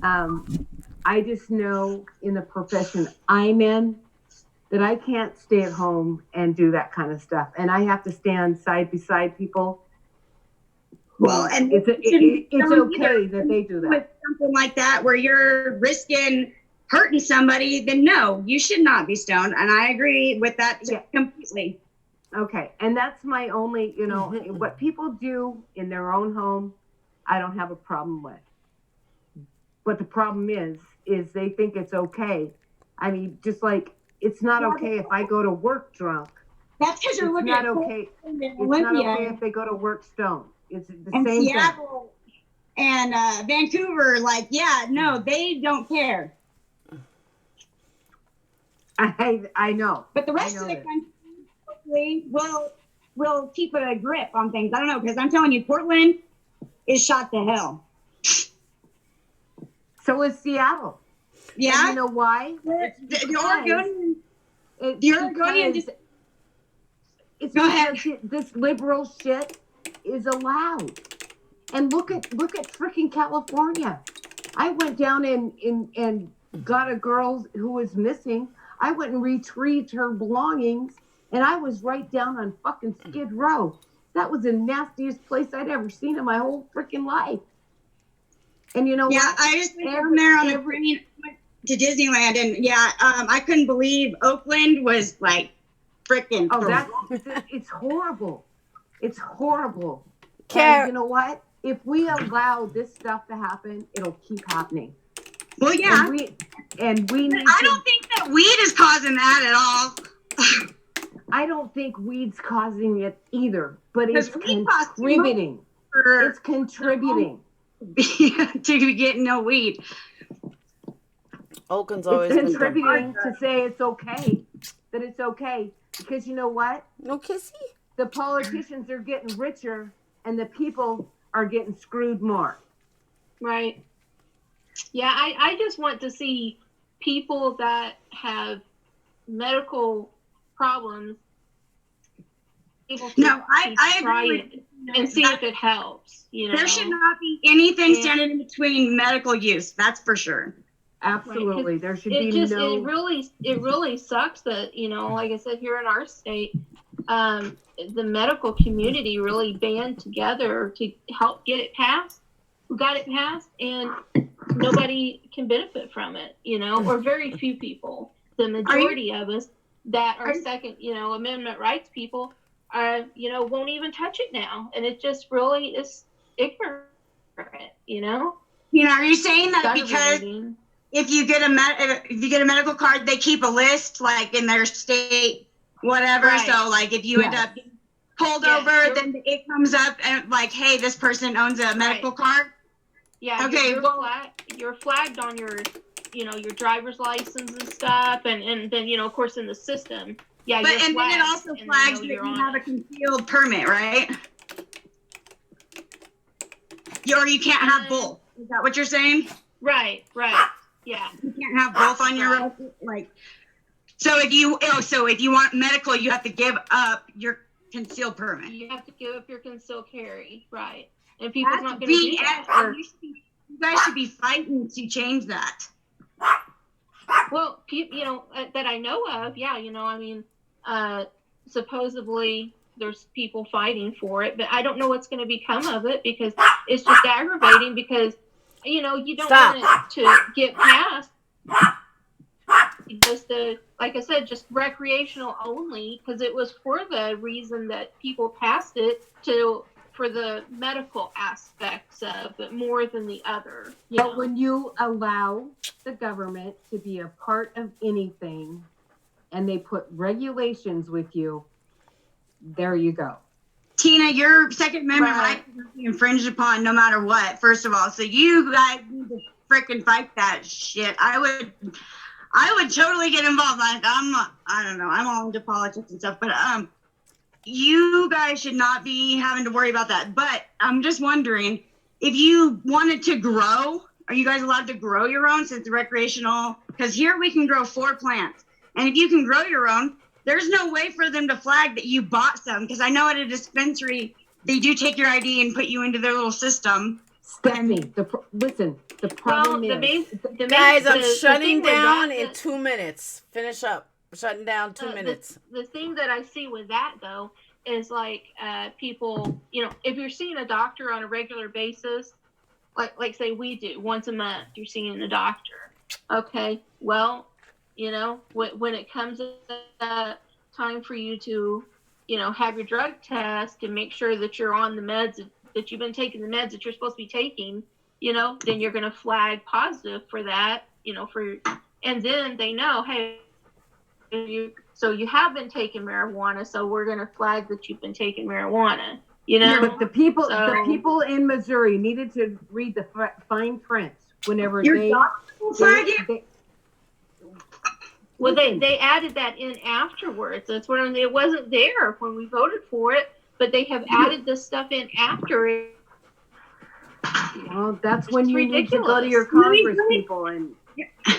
I just know in the profession I'm in that I can't stay at home and do that kind of stuff, and I have to stand side beside people. Well, and it's okay that they do that. With something like that, where you're risking hurting somebody, then no, you should not be stoned. And I agree with that completely. Okay. And that's my only, what people do in their own home, I don't have a problem with. But the problem is they think it's okay. I mean, just like, it's not okay if I go to work drunk. That's because you're looking at okay. It's not okay if they go to work stoned. It's the same Seattle thing. And Vancouver, no, they don't care. I know. But the rest of the country hopefully will keep a grip on things. I don't know, because I'm telling you, Portland is shot to hell. So is Seattle. Yeah. And you know why? The Oregonian just... It's because this liberal shit is allowed. And look at freaking California. I went down and got a girl who was missing. I went and retrieved her belongings, and I was right down on fucking Skid Row. That was the nastiest place I'd ever seen in my whole freaking life. And you know what? Yeah, I just went from there on a train to Disneyland, and I couldn't believe Oakland was like freaking. Oh, it's horrible. It's horrible. And you know what? If we allow this stuff to happen, it'll keep happening. Well, yeah. And we need I don't think that weed is causing that at all. I don't think weed's causing it either, but it's contributing. It's contributing to getting no weed. Oakland's always been contributing to say it's okay, that it's okay, because you know what? No kissy. The politicians are getting richer, and the people are getting screwed more. Right. Yeah, I just want to see people that have medical problems able to, I try agree it and see if it helps. You know, there should not be anything Yeah. standing in between medical use. That's for sure. Absolutely. Right, There should it be just no. it really sucks that, you know, like I said, here in our state, the medical community really band together to help get it passed. We got it passed, and nobody can benefit from it, you know, or very few people. The majority of us that are Second, you know, Amendment rights people, you know, won't even touch it now, and it just really is ignorant, you know. You know, are you saying that because Aggravating. if you get a medical card, they keep a list like in their state, whatever. Right. So like if you end Yes. up getting pulled Yes, over, you're- then it comes up and like, hey, this person owns a medical card. Yeah, Okay, you're flagged on your, you know, your driver's license and stuff, and then, you know, of course, in the system. Yeah, But you're and flagged, then it also and they flags know that you're you on have a it. concealed permit, right? Or you can't have both. Is that what you're saying? Right, yeah. You can't have both on your record, like. So if you want medical, you have to give up your concealed permit. You have to give up your concealed carry, right? And people's That's not going to do BS. that. Or, You guys should be fighting to change that. well, you know, that I know of, yeah, you know, I mean, supposedly there's people fighting for it, but I don't know what's going to become of it, because it's just aggravating, because, you know, you don't want it to get passed. Just like I said, just recreational only, because it was for the reason that people passed it for the medical aspects of it more than the other. But when you allow the government to be a part of anything and they put regulations with you, there you go. Tina, your Second Amendment Right. rights will be infringed upon no matter what, first of all. So you guys need to frickin' fight that shit. I would totally get involved. Like, I don't know, I'm all into politics and stuff, but you guys should not be having to worry about that. But I'm just wondering, if you wanted to grow, are you guys allowed to grow your own since the recreational? Because here we can grow 4 plants. And if you can grow your own, there's no way for them to flag that you bought some. Because I know at a dispensary, they do take your ID and put you into their little system. Stephanie, listen, the problem is... Guys, I'm the shutting thing with down that- in 2 minutes. Finish up. Shutting down 2 minutes. The thing that I see with that, though, is like people, you know, if you're seeing a doctor on a regular basis, like say we do once a month, you're seeing a doctor. Okay, well, you know, when it comes time for you to, you know, have your drug test and make sure that you're on the meds, that you've been taking the meds that you're supposed to be taking, you know, then you're going to flag positive for that, you know, and then they know, hey, so you have been taking marijuana, so we're going to flag that you've been taking marijuana, you know. But the people in Missouri needed to read the fine print whenever Well, they added that in afterwards. That's what it wasn't there when we voted for it, but they have added this stuff in after it. Well, that's when you need to go to your Let me- Congress people and.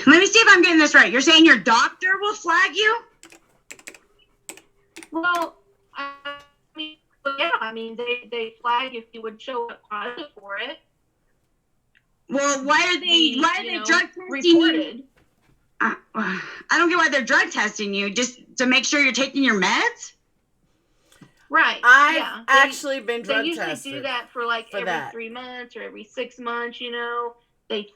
Let me see if I'm getting this right. You're saying your doctor will flag you? Well, I mean, they flag if you would show up positive for it. Well, why are they drug testing reported? you? I don't get why they're drug testing you, just to make sure you're taking your meds? Right. I've actually been drug tested. They usually tested do that for like every that. 3 months or every 6 months, you know. They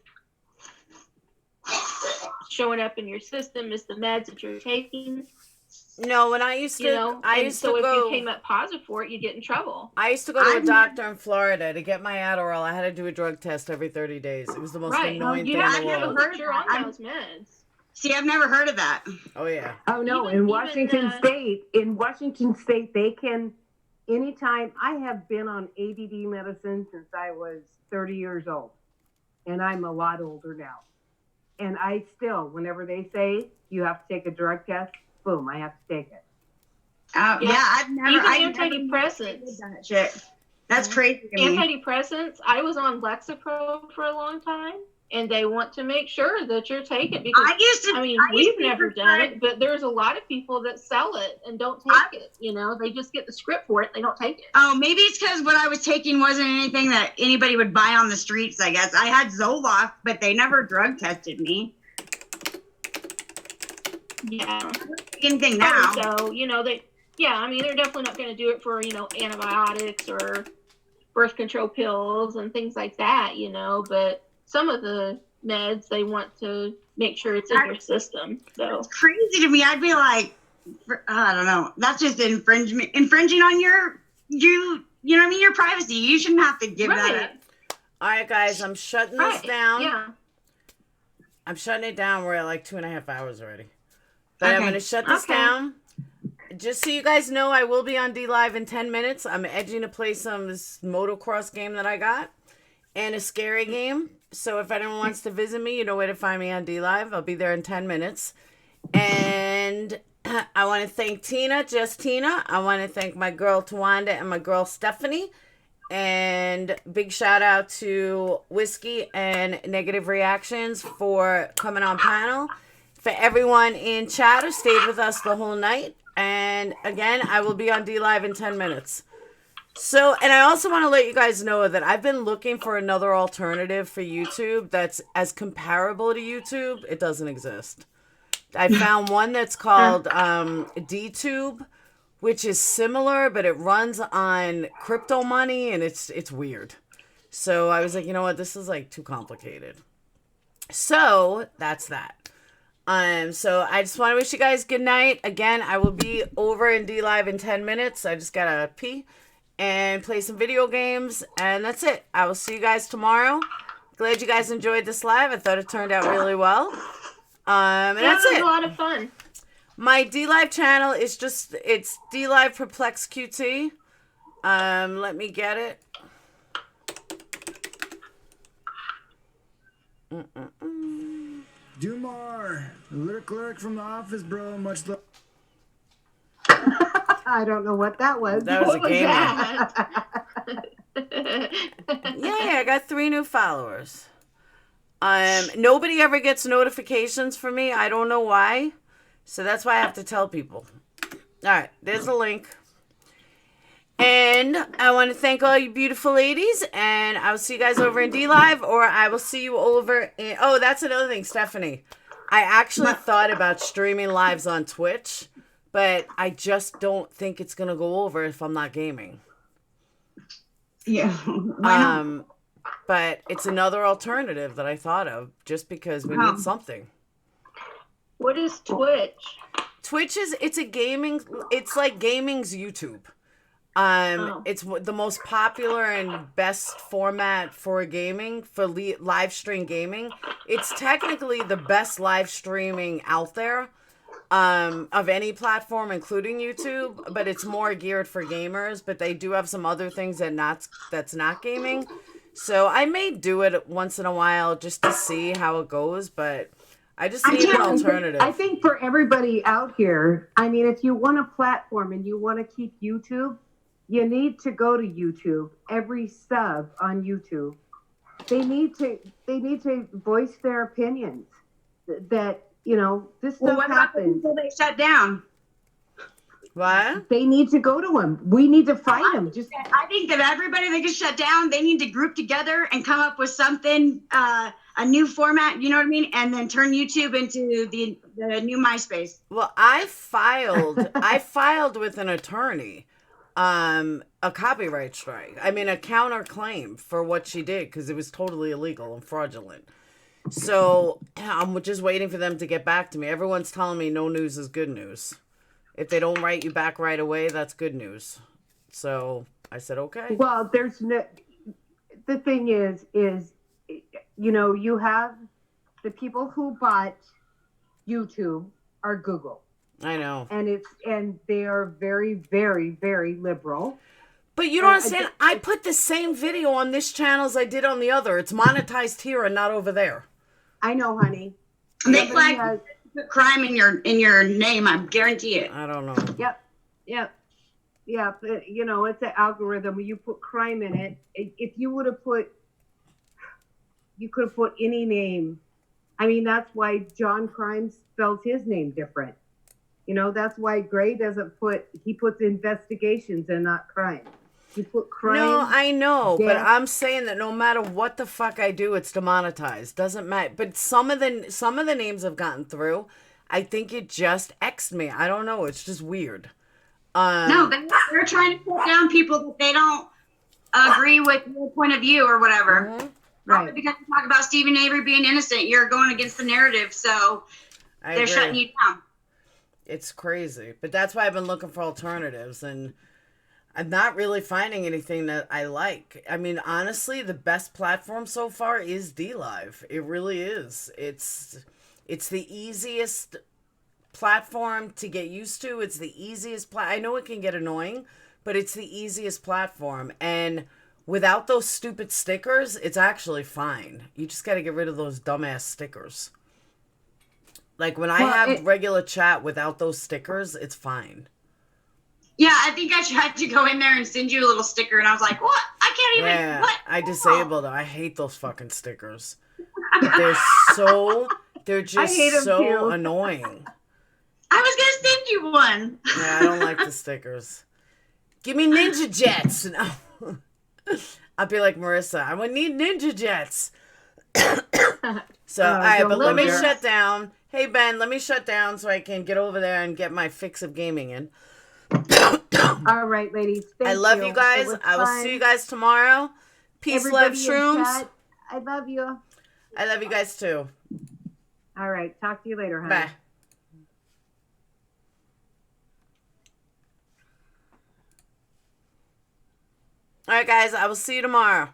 showing up in your system is the meds that you're taking. No, when I used to, You know, if you came up positive for it, you get in trouble. I used to go to a doctor in Florida to get my Adderall. I had to do a drug test every 30 days. It was the most annoying thing in the world. But you're on those meds. See, I've never heard of that. Oh yeah. Oh no! In Washington State, they can anytime. I have been on ADD medicine since I was 30 years old, and I'm a lot older now. And I still, whenever they say you have to take a drug test, boom, I have to take it. I've never. Even antidepressants. That shit. That's crazy to me. Antidepressants. I was on Lexapro for a long time. and they want to make sure that you're taking it, because we've never done it, but there's a lot of people that sell it and don't take it. You know, they just get the script for it, they don't take it. Oh, maybe it's because what I was taking wasn't anything that anybody would buy on the streets. I guess I had Zoloft, but they never drug tested me. Yeah, anything now. So you know they're definitely not going to do it for antibiotics or birth control pills and things like that. But some of the meds they want to make sure it's in your system. So it's crazy to me. I'd be like, I don't know. That's just infringing on your your privacy. You shouldn't have to give that up. All right, guys, I'm shutting this down. Yeah. I'm shutting it down. We're at like 2.5 hours already. But I'm going to shut this down. Just so you guys know, I will be on D Live in 10 minutes. I'm edging to play some motocross game that I got and a scary game. So if anyone wants to visit me, you know where to find me on D Live. I'll be there in 10 minutes. And I want to thank Tina, just Tina. I want to thank my girl Towanda and my girl Stephanie. And big shout out to Whiskey and Negative Reactions for coming on panel. For everyone in chat who stayed with us the whole night. And again, I will be on D Live in 10 minutes. So, and I also want to let you guys know that I've been looking for another alternative for YouTube that's as comparable to YouTube. It doesn't exist. I found one that's called DTube, which is similar, but it runs on crypto money, and it's weird. So I was like, you know what? This is like too complicated. So that's that. So I just want to wish you guys good night. Again, I will be over in D Live in 10 minutes. I just gotta pee and play some video games, and that's it. I will see you guys tomorrow. Glad you guys enjoyed this live. I thought it turned out really well. And that's it. It was a lot of fun. My D Live channel is it's D Live PURPLEXEDQT. Let me get it. Do more. Lyric from the office, bro. Much love. I don't know what that was. That was What a game. that? I got 3 new followers. Nobody ever gets notifications for me. I don't know why. So that's why I have to tell people. All right, there's a link. And I want to thank all you beautiful ladies, and I will see you guys over in D Live, or I will see you over in... Oh, that's another thing, Stephanie. I actually thought about streaming lives on Twitch, but I just don't think it's going to go over if I'm not gaming. Yeah. Why not? But it's another alternative that I thought of, just because we need something. What is Twitch? Twitch it's like gaming's YouTube. It's the most popular and best format for gaming, for live stream gaming. It's technically the best live streaming out there, of any platform, including YouTube, but it's more geared for gamers, but they do have some other things that's not gaming. So I may do it once in a while just to see how it goes, but I just need an alternative. I think for everybody out here, I mean, if you want a platform and you want to keep YouTube, you need to go to YouTube. Every sub on YouTube, they need to voice their opinions. That this stuff happens. Until they shut down. What? They need to go to them. We need to fight them. I think that everybody that gets shut down, they need to group together and come up with something, a new format. You know what I mean? And then turn YouTube into the new MySpace. Well, I filed with an attorney. A copyright strike. I mean, a counterclaim for what she did, because it was totally illegal and fraudulent. So I'm just waiting for them to get back to me. Everyone's telling me no news is good news. If they don't write you back right away, that's good news. So I said, okay. Well, the thing is, you have the people who bought YouTube are Google. I know. And they are very, very, very liberal. But you don't understand. I put the same video on this channel as I did on the other. It's monetized here and not over there. I know, honey. They flag crime in your name. I guarantee it. I don't know. Yep. It's an algorithm. You put crime in it. If you would have put, you could have put any name. I mean, that's why John Crime spells his name different. You know, that's why Gray doesn't he puts investigations and not crime. You put crime. No, I know, but death. I'm saying that no matter what the fuck I do, it's demonetized. Doesn't matter. But some of the names have gotten through. I think it just X'd me. I don't know. It's just weird. No, they're trying to put down people that they don't agree with your point of view or whatever. Mm-hmm. Right. Because you talk about Stephen Avery being innocent, you're going against the narrative, so they're shutting you down. It's crazy. But that's why I've been looking for alternatives, and I'm not really finding anything that I like. I mean, honestly, the best platform so far is DLive. It really is. It's the easiest platform to get used to. It's the easiest I know it can get annoying, but it's the easiest platform. And without those stupid stickers, it's actually fine. You just got to get rid of those dumbass stickers. Like when I have regular chat without those stickers, it's fine. Yeah, I think I tried to go in there and send you a little sticker, and I was like, what? I can't even. Yeah, what? I disabled it. I hate those fucking stickers. They're just so annoying. I was going to send you one. Yeah, I don't like the stickers. Give me Ninja Jets. No. I'll be like Marissa. I would need Ninja Jets. So, all right, but let me shut down. Hey, Ben, let me shut down so I can get over there and get my fix of gaming in. All right, ladies. I love you guys. I will see you guys tomorrow. Peace, love, shrooms. I love you. I love you guys too. All right. Talk to you later, honey. Bye. All right, guys. I will see you tomorrow.